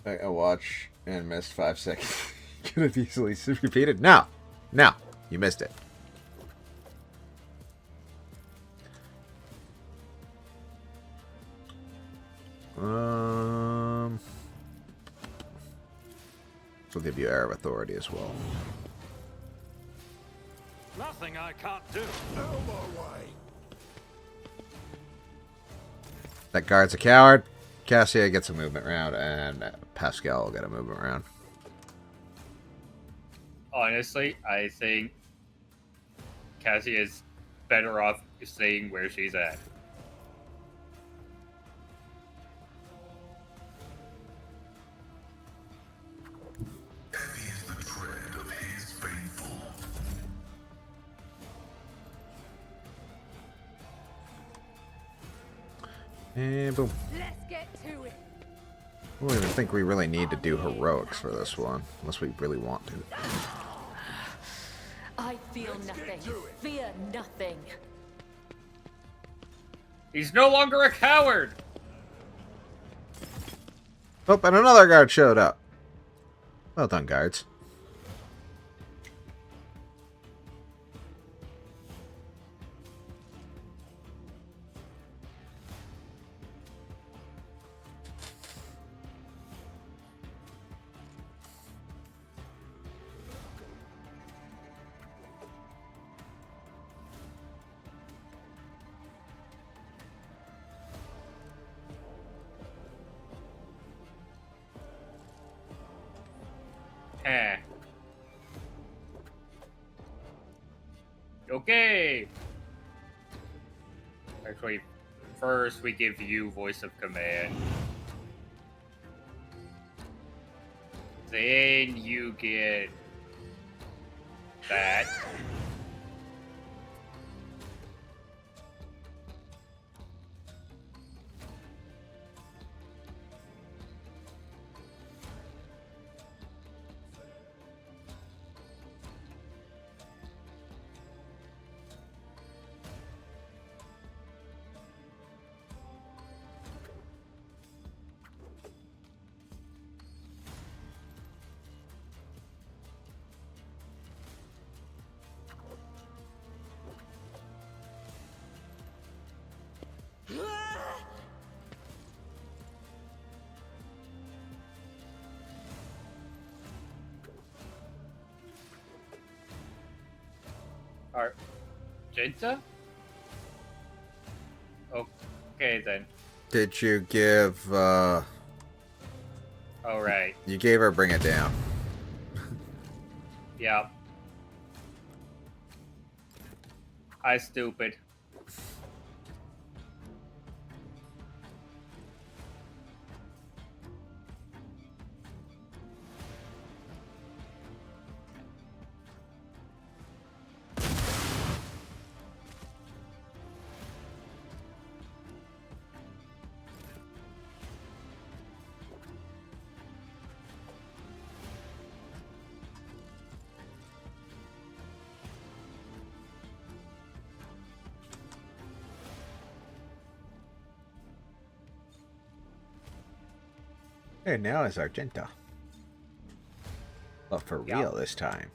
I watch and missed 5 seconds. Could have easily repeated. No, no, you missed it. We'll give you Air of Authority as well. Nothing I can't do. Out my way. That guard's a coward. Cassia gets a movement round, and Pascal will get a movement round. Honestly, I think Cassie is better off staying where she's at. Heavy is the tread of his faithful. And boom. Let's get to it. I don't even think we really need to do heroics for this one, unless we really want to. I feel nothing. Fear nothing. He's no longer a coward! Oh, and another guard showed up. Well done, guards. Eh. Okay. Actually, first we give you voice of command. Then you get that. Argenta? Okay then. Did you give, Alright. You gave her Bring It Down. Yeah. I stupid. Hey, now is Argenta. But for real this time.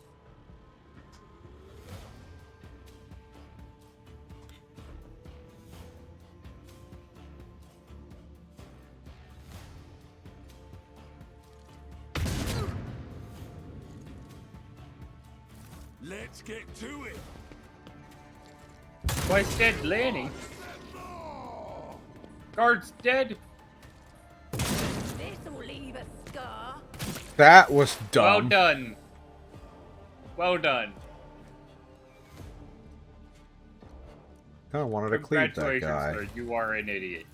Let's get to it. Twice dead, Lanny. Guard's dead. This'll leave a scar. That was Well dumb. done. Well done. Kind of wanted to cleave that Congratulations, guy. sir. You are an idiot.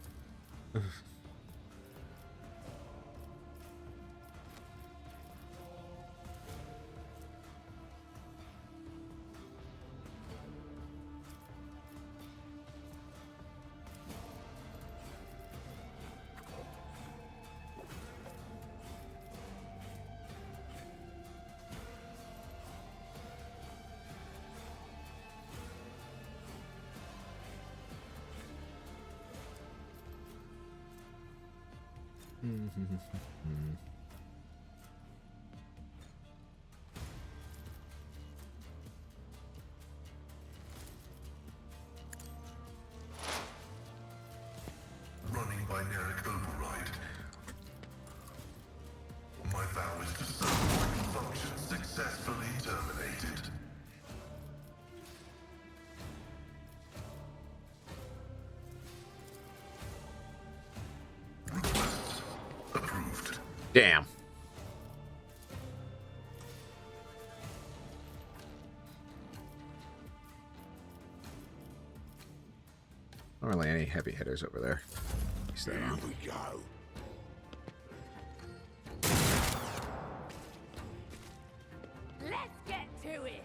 Running binaric override. My vow is to serve vital functions successfully terminated. Request approved. Damn. Not really any heavy hitters over there. Here we go. Let's get to it.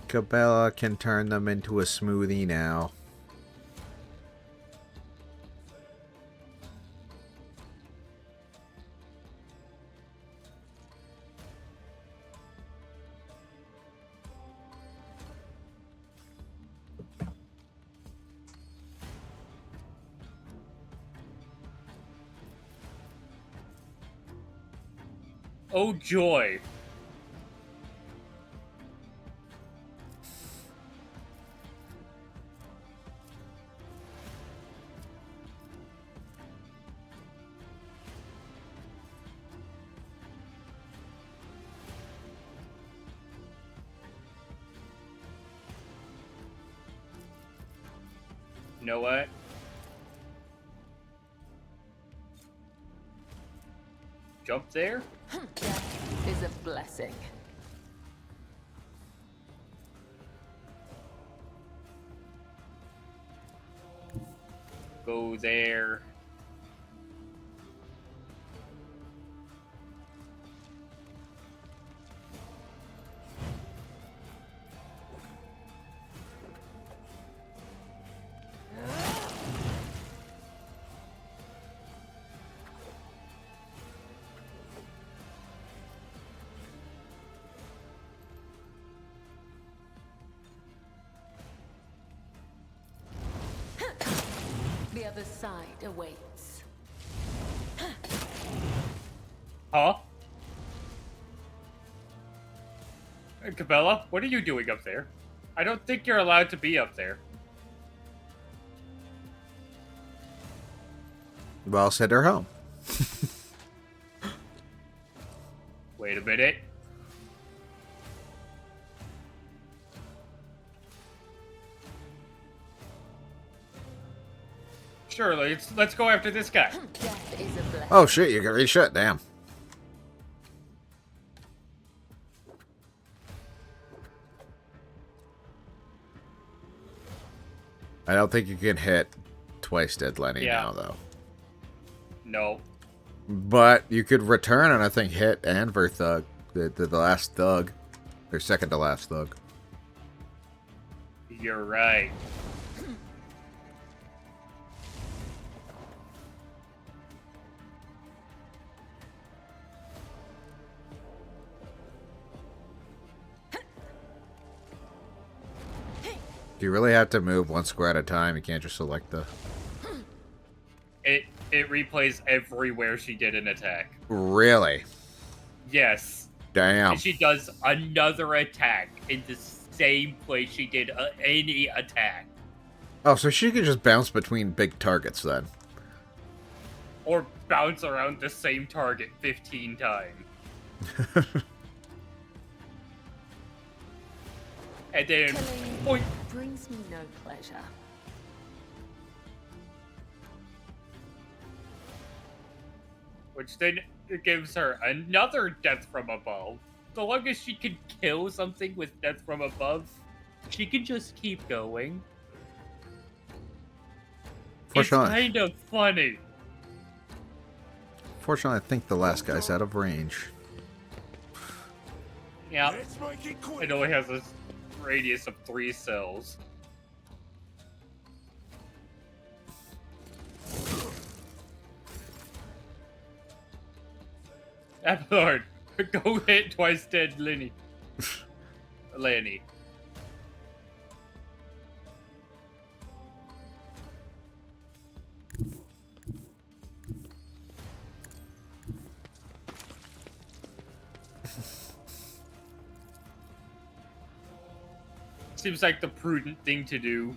Cabela can turn them into a smoothie now. Oh joy. You know what? Jump there? Death is a blessing. Go there. The other side awaits. Huh? Cabela, what are you doing up there? I don't think you're allowed to be up there. Well, send her home. Wait a minute. Sure, let's go after this guy. Death is a blessing. Oh shit, you can reshut, damn. I don't think you can hit twice dead Lenny now, though. No. But you could return and I think hit Anver Thug, the last Thug. Or second to last Thug. You're right. Do you really have to move one square at a time? You can't just select the... It replays everywhere she did an attack. Really? Yes. Damn. And she does another attack in the same place she did any attack. Oh, so she could just bounce between big targets then. Or bounce around the same target 15 times. And then... Killing brings me no pleasure. Which then gives her another death from above. So long as she can kill something with death from above, she can just keep going. It's kind of funny. Fortunately, I think the last guy's out of range. Yeah. It only has a radius of 3 cells. Lord, go hit twice dead Lenny. Lenny. Seems like the prudent thing to do.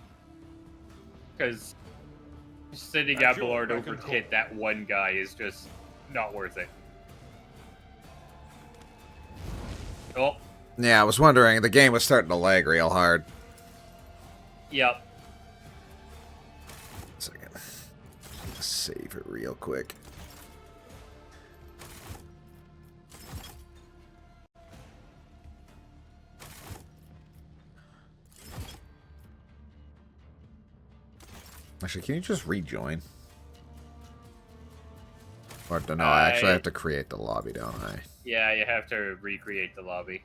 Because sending At your Abelard beck over and to hit that one guy is just not worth it. Oh, Yeah, I was wondering. The game was starting to lag real hard. yep. Second. Save it real quick. Actually, can you just rejoin? Or no, I actually have to create the lobby, don't I? Yeah, you have to recreate the lobby.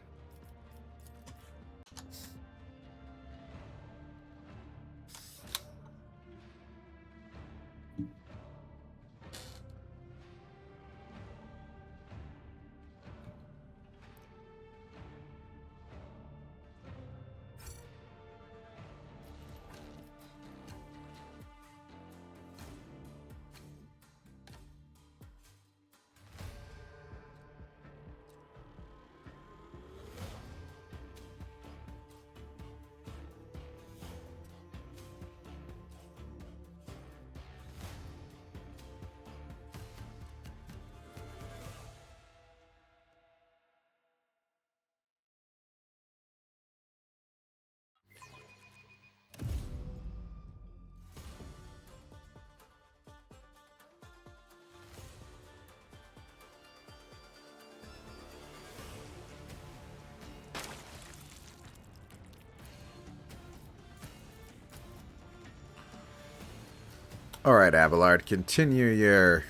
Alright, Abelard, continue your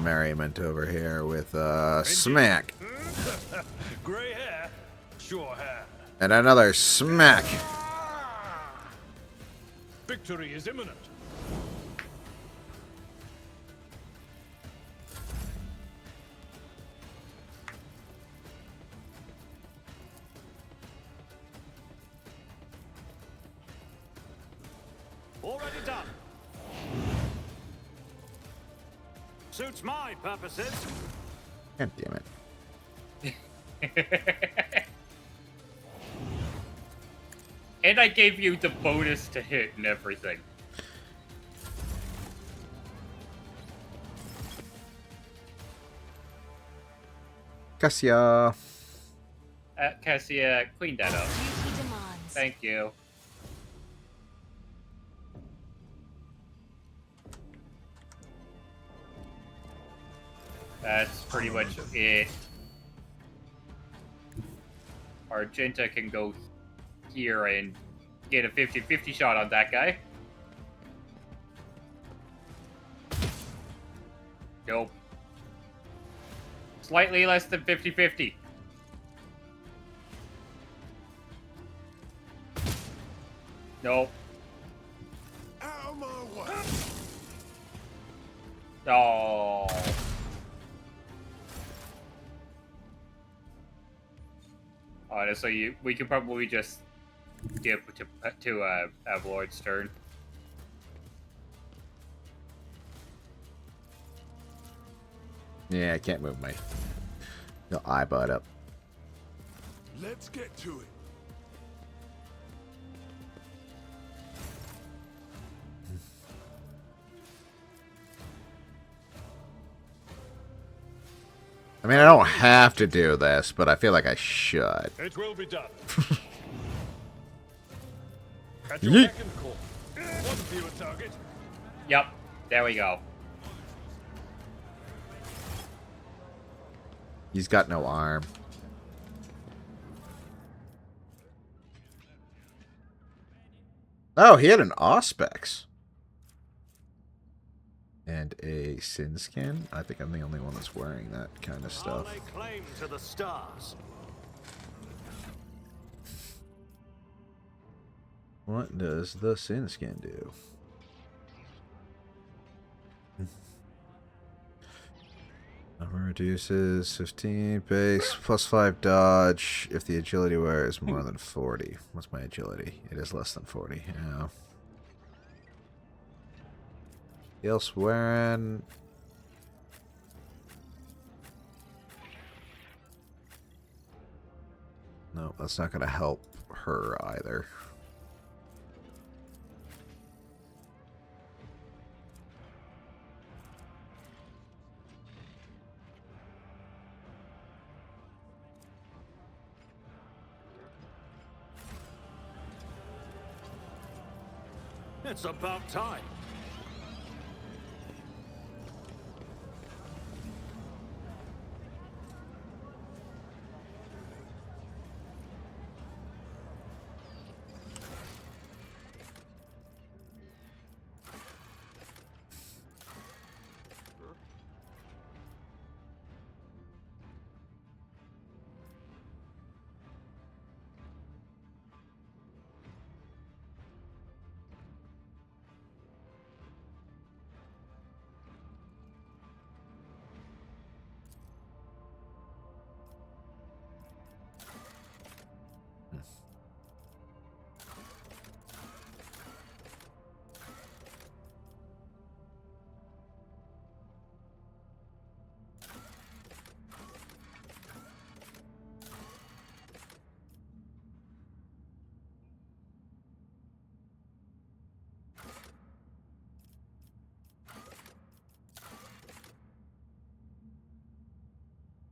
merriment over here with smack. Grey hair, sure hair. And another smack. Victory is imminent. Already done. Suits my purposes. God damn it. And I gave you the bonus to hit and everything. Cassia. Cassia, clean that up. Duty demands. Thank you. That's pretty much it. Argenta can go here and get a 50-50 shot on that guy. Nope. Slightly less than 50-50. Nope. Out of my way. Oh. Honestly, we could probably just skip to Abelard's turn. Yeah, I can't move my eye butt up. Let's get to it. I mean, I don't have to do this, but I feel like I should. It will be done. At Yeet. your beck and call. One fewer target. Yep, there we go. He's got no arm. Oh, he had an Auspex. And a Sin Skin? I think I'm the only one that's wearing that kind of stuff. I'll lay claim to the stars. What does the Sin Skin do? Armor reduces 15 base plus 5 dodge if the agility wear is more than 40. What's my agility? It is less than 40. Yeah. Else wearing. No, that's not going to help her either. It's about time.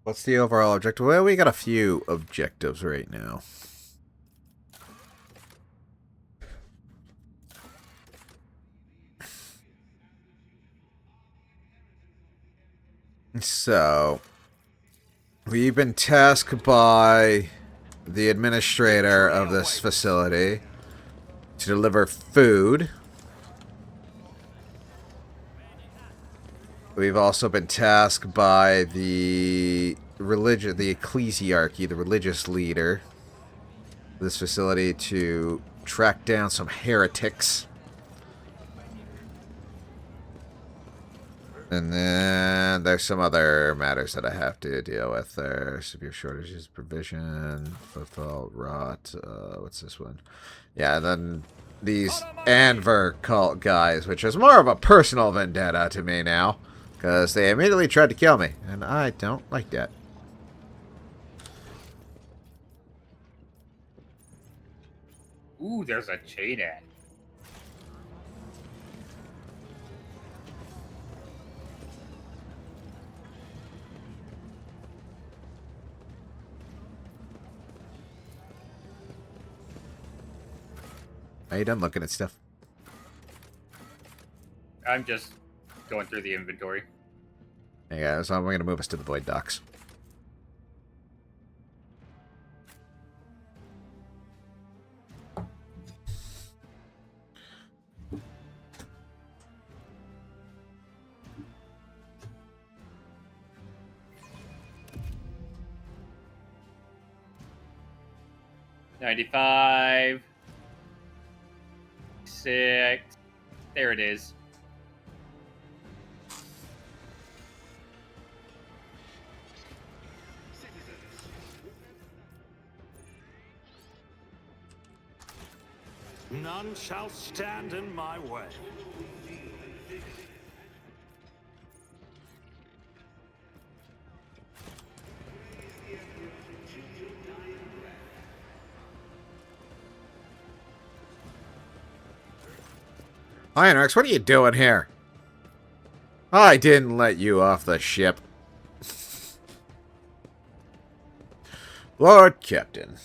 What's the overall objective? Well, we got a few objectives right now. So, we've been tasked by the administrator of this facility to deliver food. We've also been tasked by the ecclesiarchy, the religious leader of this facility, to track down some heretics. And then there's some other matters that I have to deal with there. Severe shortages, provision, footfall, rot, what's this one? Yeah, and then these Anver cult guys, which is more of a personal vendetta to me now. Because they immediately tried to kill me, and I don't like that. Ooh, there's a chain at. Are you done looking at stuff? I'm just going through the inventory. Yeah, so I'm going to move us to the Void Docks. $95. 6. There it is. None shall stand in my way. Ironarx, what are you doing here? I didn't let you off the ship. Lord Captain.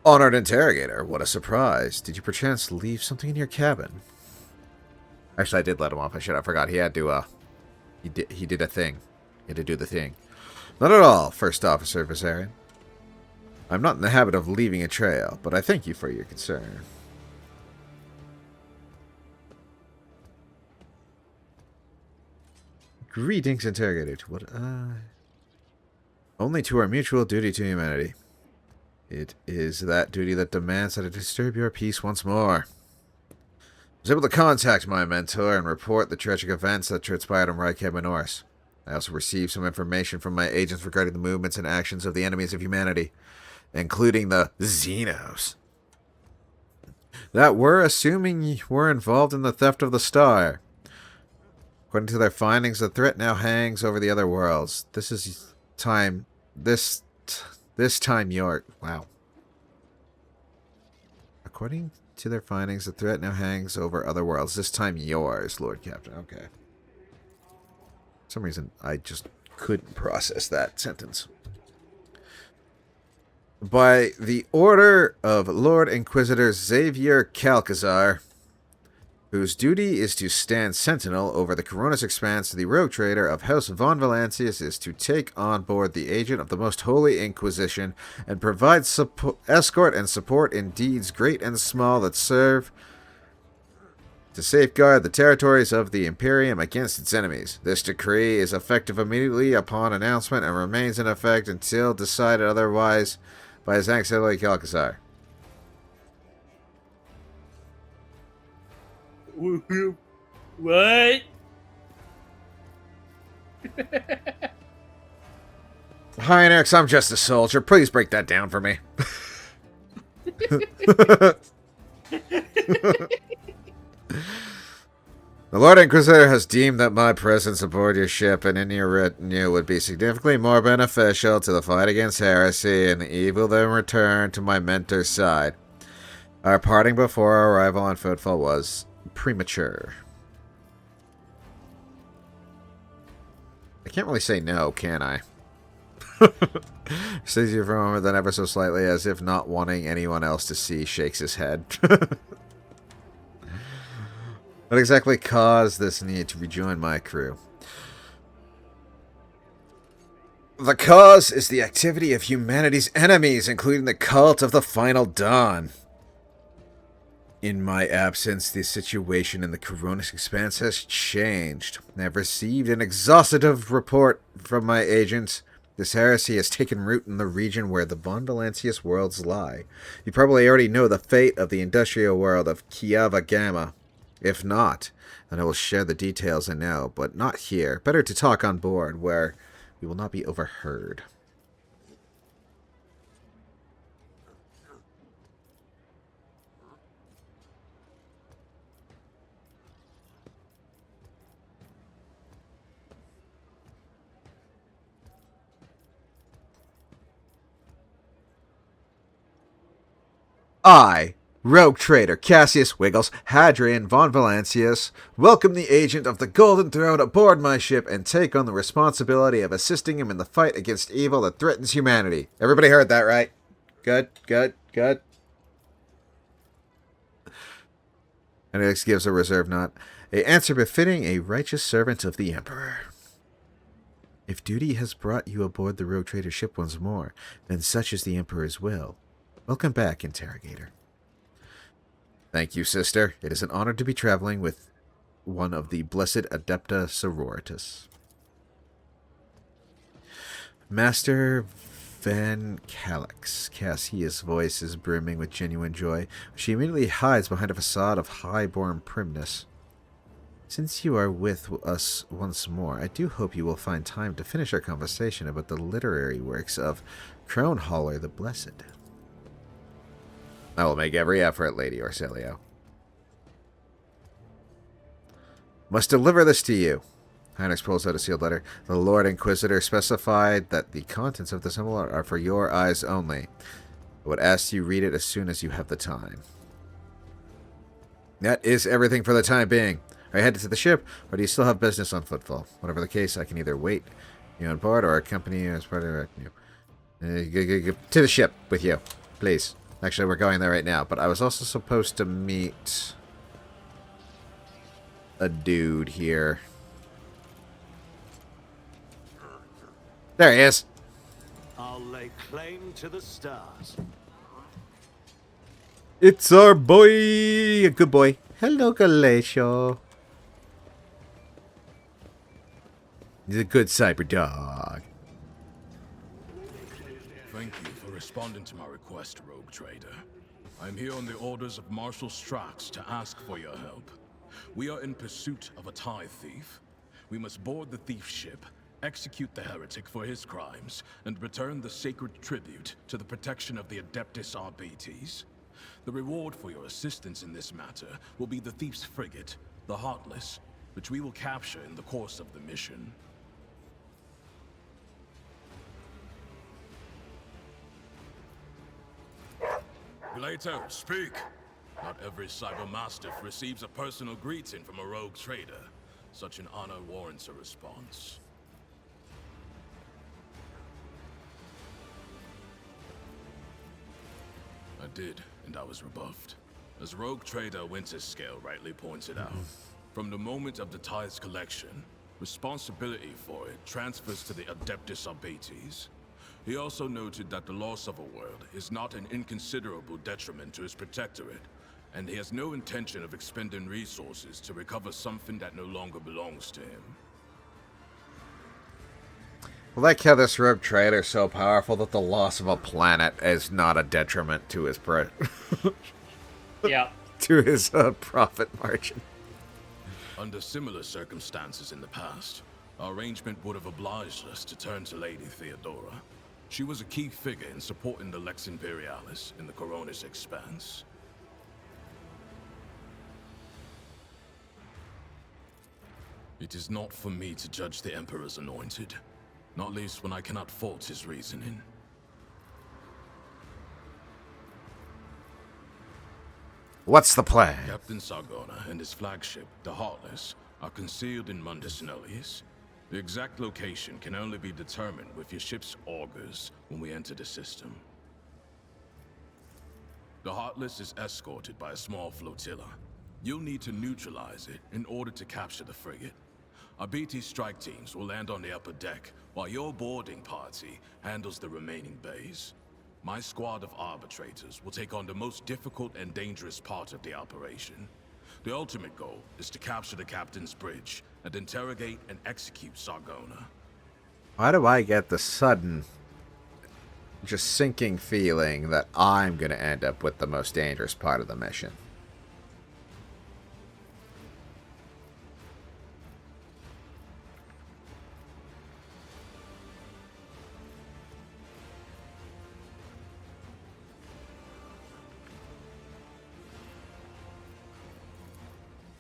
Honored interrogator, what a surprise. Did you perchance leave something in your cabin? Actually, I did let him off. I forgot. He had to, he did a thing. He had to do the thing. Not at all, First Officer Viserion. I'm not in the habit of leaving a trail, but I thank you for your concern. Greetings, interrogator. To what only to our mutual duty to humanity. It is that duty that demands that I disturb your peace once more. was able to contact my mentor and report the tragic events that transpired on Rycab Minoris. I also received some information from my agents regarding the movements and actions of the enemies of humanity, including the Xenos, that we're assuming were involved in the theft of the star. According to their findings, the threat now hangs over the other worlds. This time your... Wow. According to their findings, the threat now hangs over other worlds. This time yours, Lord Captain. Okay. For some reason, I just couldn't process that sentence. By the order of Lord Inquisitor Xavier Calcazar, whose duty is to stand sentinel over the Coronis Expanse, the rogue trader of House Von Valancius is to take on board the agent of the Most Holy Inquisition and provide escort and support in deeds great and small that serve to safeguard the territories of the Imperium against its enemies. This decree is effective immediately upon announcement and remains in effect until decided otherwise by His Excellency Calcazar. What? Hynix, I'm just a soldier. Please break that down for me. The Lord Inquisitor has deemed that my presence aboard your ship and in your retinue would be significantly more beneficial to the fight against heresy and evil than return to my mentor's side. Our parting before our arrival on Footfall was premature. I can't really say no, can I? Stays you for a moment, then ever so slightly, as if not wanting anyone else to see, shakes his head. What exactly caused this need to rejoin my crew? The cause is the activity of humanity's enemies, including the cult of the Final Dawn. In my absence, the situation in the Coronis Expanse has changed. I have received an exhaustive report from my agents. This heresy has taken root in the region where the Von Valancius worlds lie. You probably already know the fate of the industrial world of Kiava Gamma. If not, then I will share the details I know, but not here. Better to talk on board, where we will not be overheard. I, rogue trader Cassius Wiggles, Hadrian von Valancius, welcome the agent of the Golden Throne aboard my ship and take on the responsibility of assisting him in the fight against evil that threatens humanity. Everybody heard that, right? Good, good, good. And Alex gives a reserved nod. A answer befitting a righteous servant of the Emperor. If duty has brought you aboard the rogue trader ship once more, then such is the Emperor's will. Welcome back, Interrogator. Thank you, sister. It is an honor to be traveling with one of the blessed Adepta Sororitas. Master Van Calix. Cassia's voice is brimming with genuine joy. She immediately hides behind a facade of high-born primness. Since you are with us once more, I do hope you will find time to finish our conversation about the literary works of Cronehaller the Blessed. I will make every effort, Lady Orselio. Must deliver this to you. Hynix pulls out a sealed letter. The Lord Inquisitor specified that the contents of this envelope are for your eyes only. I would ask you read it as soon as you have the time. That is everything for the time being. Are you headed to the ship, or do you still have business on Footfall? Whatever the case, I can either wait you on board or accompany you as part of you. To the ship with you, please. Actually, we're going there right now, but I was also supposed to meet a dude here. There he is. I'll lay claim to the stars. It's our boy, a good boy. Hello, Galatio. He's a good cyber dog. Thank you for responding to my request, Rogue Trader. I'm here on the orders of Marshal Strax to ask for your help. We are in pursuit of a TIE thief. We must board the thief ship, execute the heretic for his crimes, and return the sacred tribute to the protection of the Adeptus Arbites. The reward for your assistance in this matter will be the thief's frigate, the Heartless, which we will capture in the course of the mission. Glato, speak! Not every cybermastiff receives a personal greeting from a rogue trader. Such an honor warrants a response. I did, and I was rebuffed. As rogue trader Winterscale rightly pointed out, from the moment of the tithes collection, responsibility for it transfers to the Adeptus Arbites. He also noted that the loss of a world is not an inconsiderable detriment to his protectorate, and he has no intention of expending resources to recover something that no longer belongs to him. I like how this rogue trader is so powerful that the loss of a planet is not a detriment to his Yeah. to his profit margin. Under similar circumstances in the past, our arrangement would have obliged us to turn to Lady Theodora. She was a key figure in supporting the Lex Imperialis in the Coronis Expanse. It is not for me to judge the Emperor's anointed, not least when I cannot fault his reasoning. What's the plan? Captain Sargona and his flagship, the Heartless, are concealed in Mundus Nullius. The exact location can only be determined with your ship's augurs when we enter the system. The Heartless is escorted by a small flotilla. You'll need to neutralize it in order to capture the frigate. Our BT strike teams will land on the upper deck, while your boarding party handles the remaining bays. My squad of arbitrators will take on the most difficult and dangerous part of the operation. The ultimate goal is to capture the captain's bridge and interrogate and execute Sargona. Why do I get the sudden, just sinking feeling that I'm going to end up with the most dangerous part of the mission?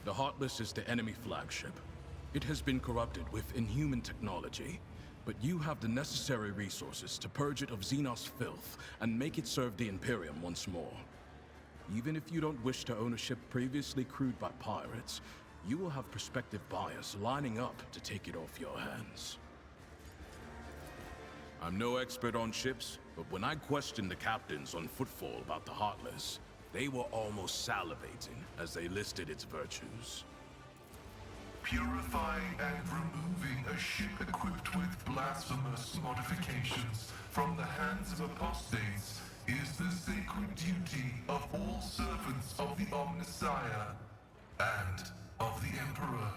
The Heartless is the enemy flagship. It has been corrupted with inhuman technology, but you have the necessary resources to purge it of Xenos filth and make it serve the Imperium once more. Even if you don't wish to own a ship previously crewed by pirates, you will have prospective buyers lining up to take it off your hands. I'm no expert on ships, but when I questioned the captains on Footfall about the Heartless, they were almost salivating as they listed its virtues. Purifying and removing a ship equipped with blasphemous modifications from the hands of apostates is the sacred duty of all servants of the Omnissiah and of the Emperor.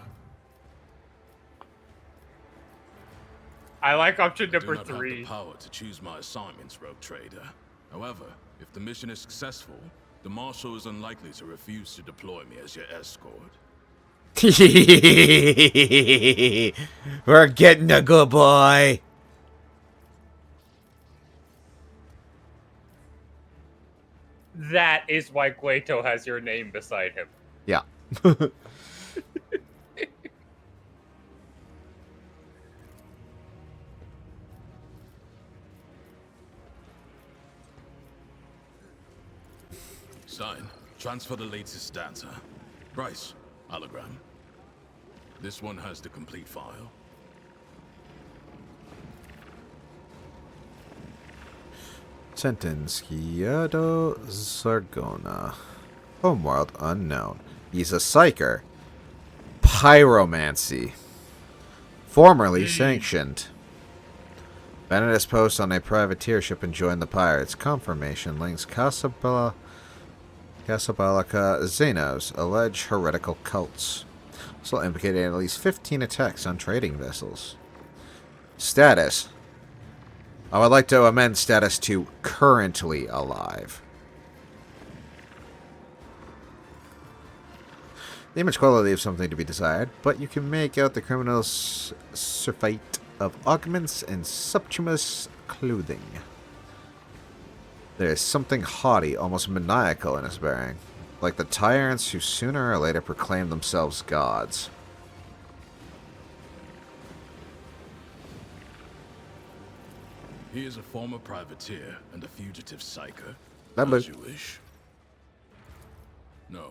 I like option I number do not 3. have the power to choose my assignments, Rogue Trader. However, if the mission is successful, the Marshal is unlikely to refuse to deploy me as your escort. We're getting a good boy. That is why Gueto has your name beside him. Yeah. Sign. Transfer the latest data. Bryce. Hologram. This one has the complete file. Sentence. Kyoto Zargona. Homeworld unknown. He's a psyker. Pyromancy. Formerly sanctioned. Abandoned his post on a privateer ship and joined the pirates. Confirmation links Casablanca Xenos, alleged heretical cults. Also implicated in at least 15 attacks on trading vessels. Status. I would like to amend status to currently alive. The image quality leaves something to be desired, but you can make out the criminal's surfeit of augments and sumptuous clothing. There is something haughty, almost maniacal in his bearing, like the tyrants who sooner or later proclaim themselves gods. He is a former privateer and a fugitive psyker. Lovely. As you wish. No,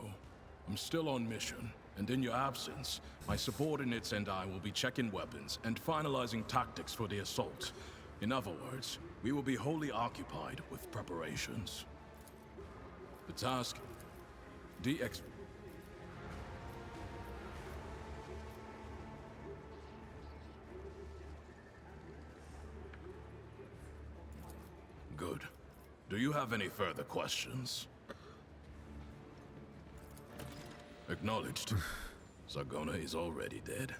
I'm still on mission, and in your absence, my subordinates and I will be checking weapons and finalizing tactics for the assault. In other words, we will be wholly occupied with preparations. The task... DX... Good. Do you have any further questions? Acknowledged. Zargona is already dead.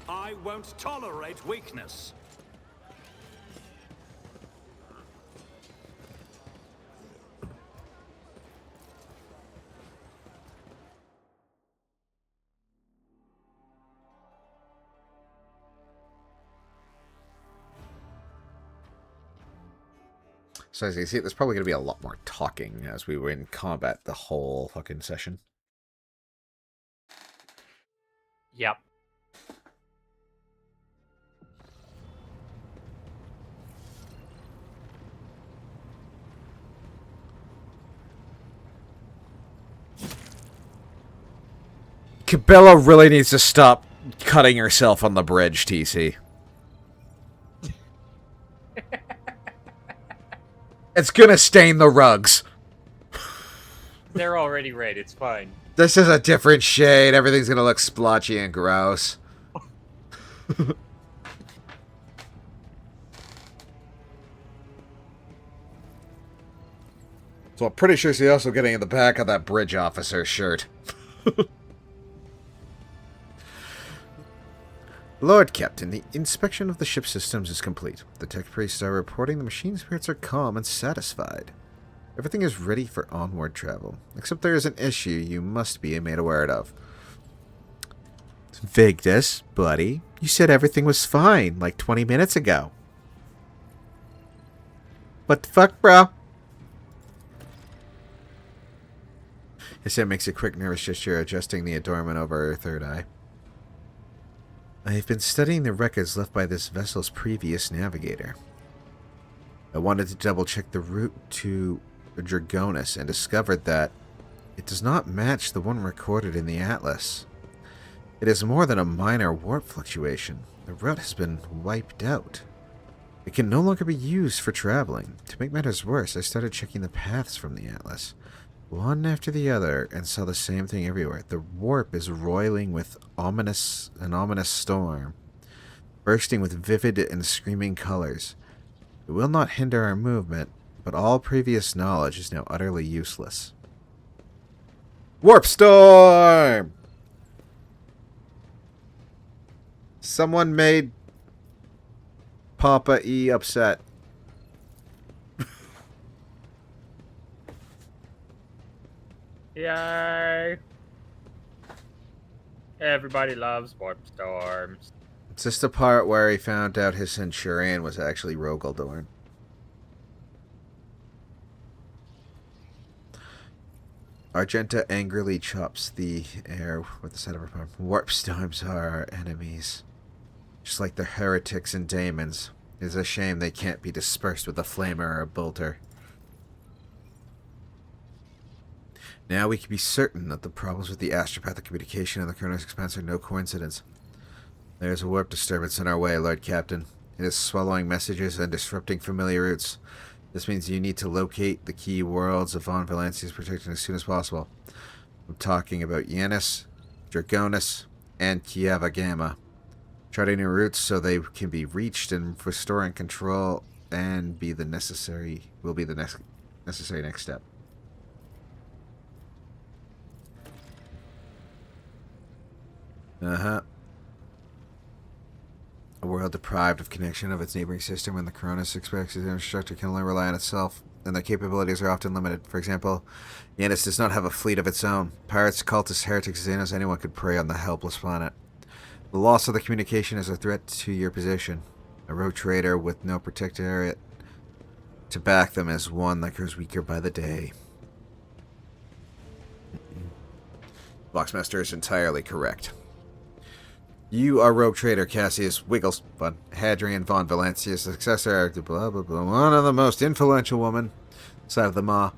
I won't tolerate weakness. So as you see, there's probably going to be a lot more talking as we were in combat the whole fucking session. Yep. Cabela really needs to stop cutting herself on the bridge, TeeCee. It's gonna stain the rugs. They're already red, it's fine. This is a different shade. Everything's gonna look splotchy and gross. So I'm pretty sure she's also getting in the back of that bridge officer's shirt. Lord Captain, the inspection of the ship systems is complete. The tech priests are reporting the machine spirits are calm and satisfied. Everything is ready for onward travel, except there is an issue you must be made aware of. Vigdis, buddy, you said everything was fine like 20 minutes ago. What the fuck, bro? Hissam makes a quick nervous gesture, adjusting the adornment over her third eye. I have been studying the records left by this vessel's previous navigator. I wanted to double-check the route to Dragonus and discovered that it does not match the one recorded in the Atlas. It is more than a minor warp fluctuation. The route has been wiped out. It can no longer be used for traveling. To make matters worse, I started checking the paths from the Atlas, one after the other, and saw the same thing everywhere. The warp is roiling with an ominous storm, bursting with vivid and screaming colors. It will not hinder our movement, but all previous knowledge is now utterly useless. Warp storm! Someone made Papa E upset. Yay! Everybody loves warp storms. It's just the part where he found out his Centurion was actually Rogaldorn. Argenta angrily chops the air with the side of her palm. Warp storms are our enemies. Just like the heretics and daemons. It is a shame they can't be dispersed with a flamer or a bolter. Now we can be certain that the problems with the astropathic communication and the Kronos Expanse are no coincidence. There is a warp disturbance in our way, Lord Captain. It is swallowing messages and disrupting familiar routes. This means you need to locate the key worlds of Von Valancia's protection as soon as possible. I'm talking about Yanis, Dragonus, and Kieva Gamma. Charting new routes so they can be reached and restoring control and be the necessary next step. A world deprived of connection of its neighboring system when the Cronus expects its infrastructure can only rely on itself. and their capabilities are often limited. For example, Yanis does not have a fleet of its own. Pirates, cultists, heretics, Xenos, anyone could prey on the helpless planet. The loss of the communication is a threat to your position. A rogue trader with no protected area to back them is one that grows weaker by the day. Boxmaster is entirely correct. You are rogue trader Cassius Wiggles, but Hadrian von Valencia's successor, blah blah blah, one of the most influential women side of them all.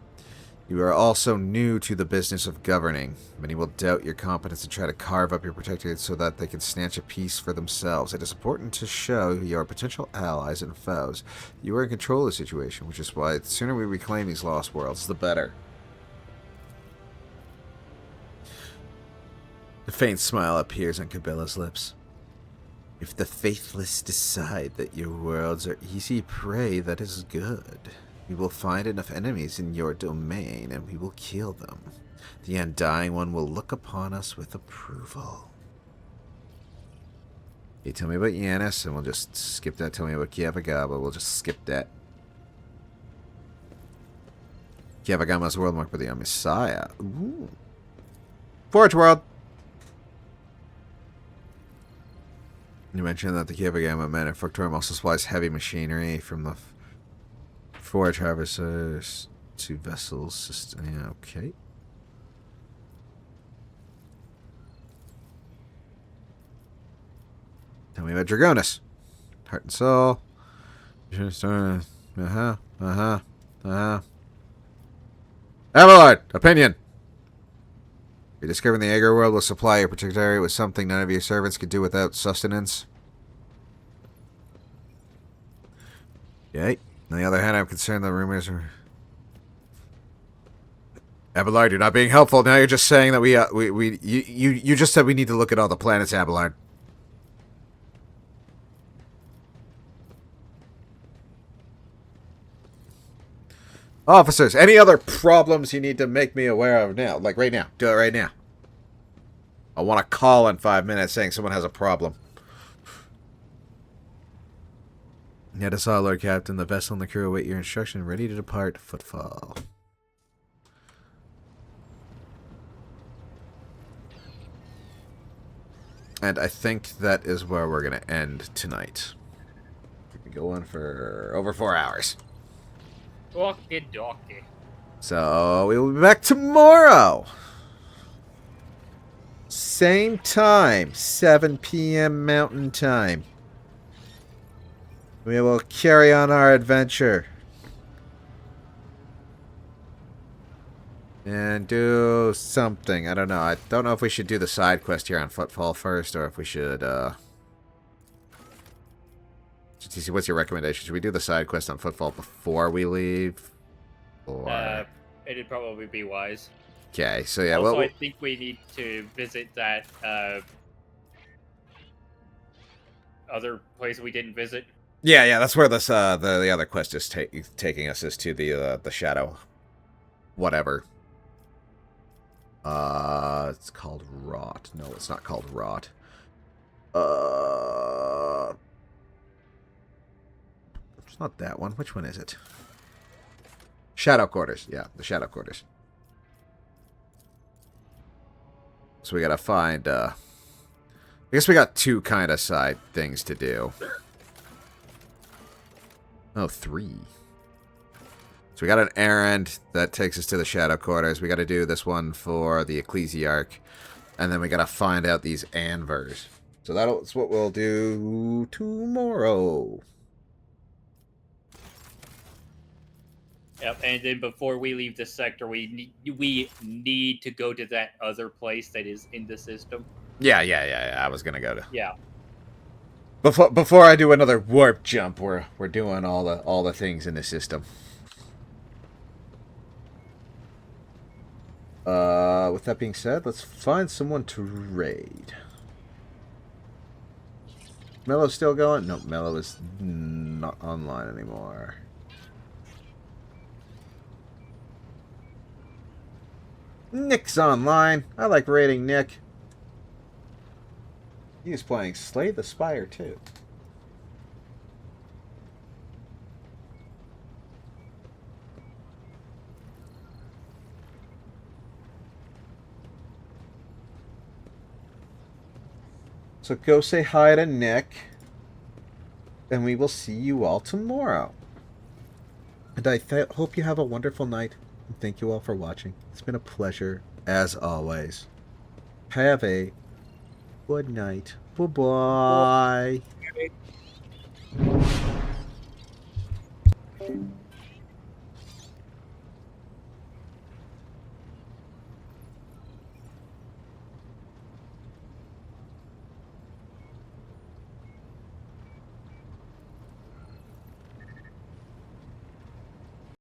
You are also new to the business of governing. Many will doubt your competence and try to carve up your protectorate so that they can snatch a piece for themselves. It is important to show your potential allies and foes you are in control of the situation, which is why the sooner we reclaim these lost worlds, the better. A faint smile appears on Cabela's lips. If the faithless decide that your worlds are easy prey, that is good. We will find enough enemies in your domain, and we will kill them. The Undying One will look upon us with approval. You tell me about Yanis, and we'll just skip that. Tell me about Kiavagaba, we'll just skip that. Kiavagama's world marked by the Messiah. Ooh. Forge World! You mentioned that the Kiavagama Manufactorum also supplies heavy machinery from the forge harvesters to vessels system. Yeah, okay. Tell me about Dragonis. Heart and soul. Abelard, opinion. Rediscovering the Agar world will supply your particular area with something none of your servants could do without sustenance. Okay. On the other hand, I'm concerned that rumors are... Abelard, you're not being helpful. Now you're just saying that you just said we need to look at all the planets, Abelard. Officers, any other problems you need to make me aware of now? Like right now. Do it right now. I want to call in 5 minutes saying someone has a problem. Yet us all, Lord Captain. The vessel and the crew await your instruction, ready to depart. Footfall. And I think that is where we're going to end tonight. We can go on for over 4 hours. Okie dokie. So, we will be back tomorrow. Same time, 7 p.m. Mountain Time. We will carry on our adventure. And do something. I don't know. I don't know if we should do the side quest here on Footfall first, or if we should, TeeCee, what's your recommendation? Should we do the side quest on Footfall before we leave? Or... it'd probably be wise. Okay, so yeah. Also, I think we need to visit that, other place we didn't visit. Yeah, that's where this, the other quest is taking us, is to the Shadow... whatever. It's called Rot. No, it's not called Rot. It's not that one. Which one is it? Shadow Quarters. Yeah, the Shadow Quarters. So we gotta find, I guess we got 2 kind of side things to do. Oh, 3. So we got an errand that takes us to the Shadow Quarters. We gotta do this one for the Ecclesiarch. And then we gotta find out these Anvers. So that's what we'll do tomorrow. Yep, and then before we leave the sector, we need to go to that other place that is in the system. Yeah. I was gonna go to. Yeah. Before I do another warp jump, we're doing all the things in the system. With that being said, let's find someone to raid. Mello's still going? No, Mello is not online anymore. Nick's online. I like raiding Nick. He's playing Slay the Spire too. So go say hi to Nick, and we will see you all tomorrow. And I hope you have a wonderful night. And thank you all for watching. It's been a pleasure, as always. Have a good night. Bye-bye.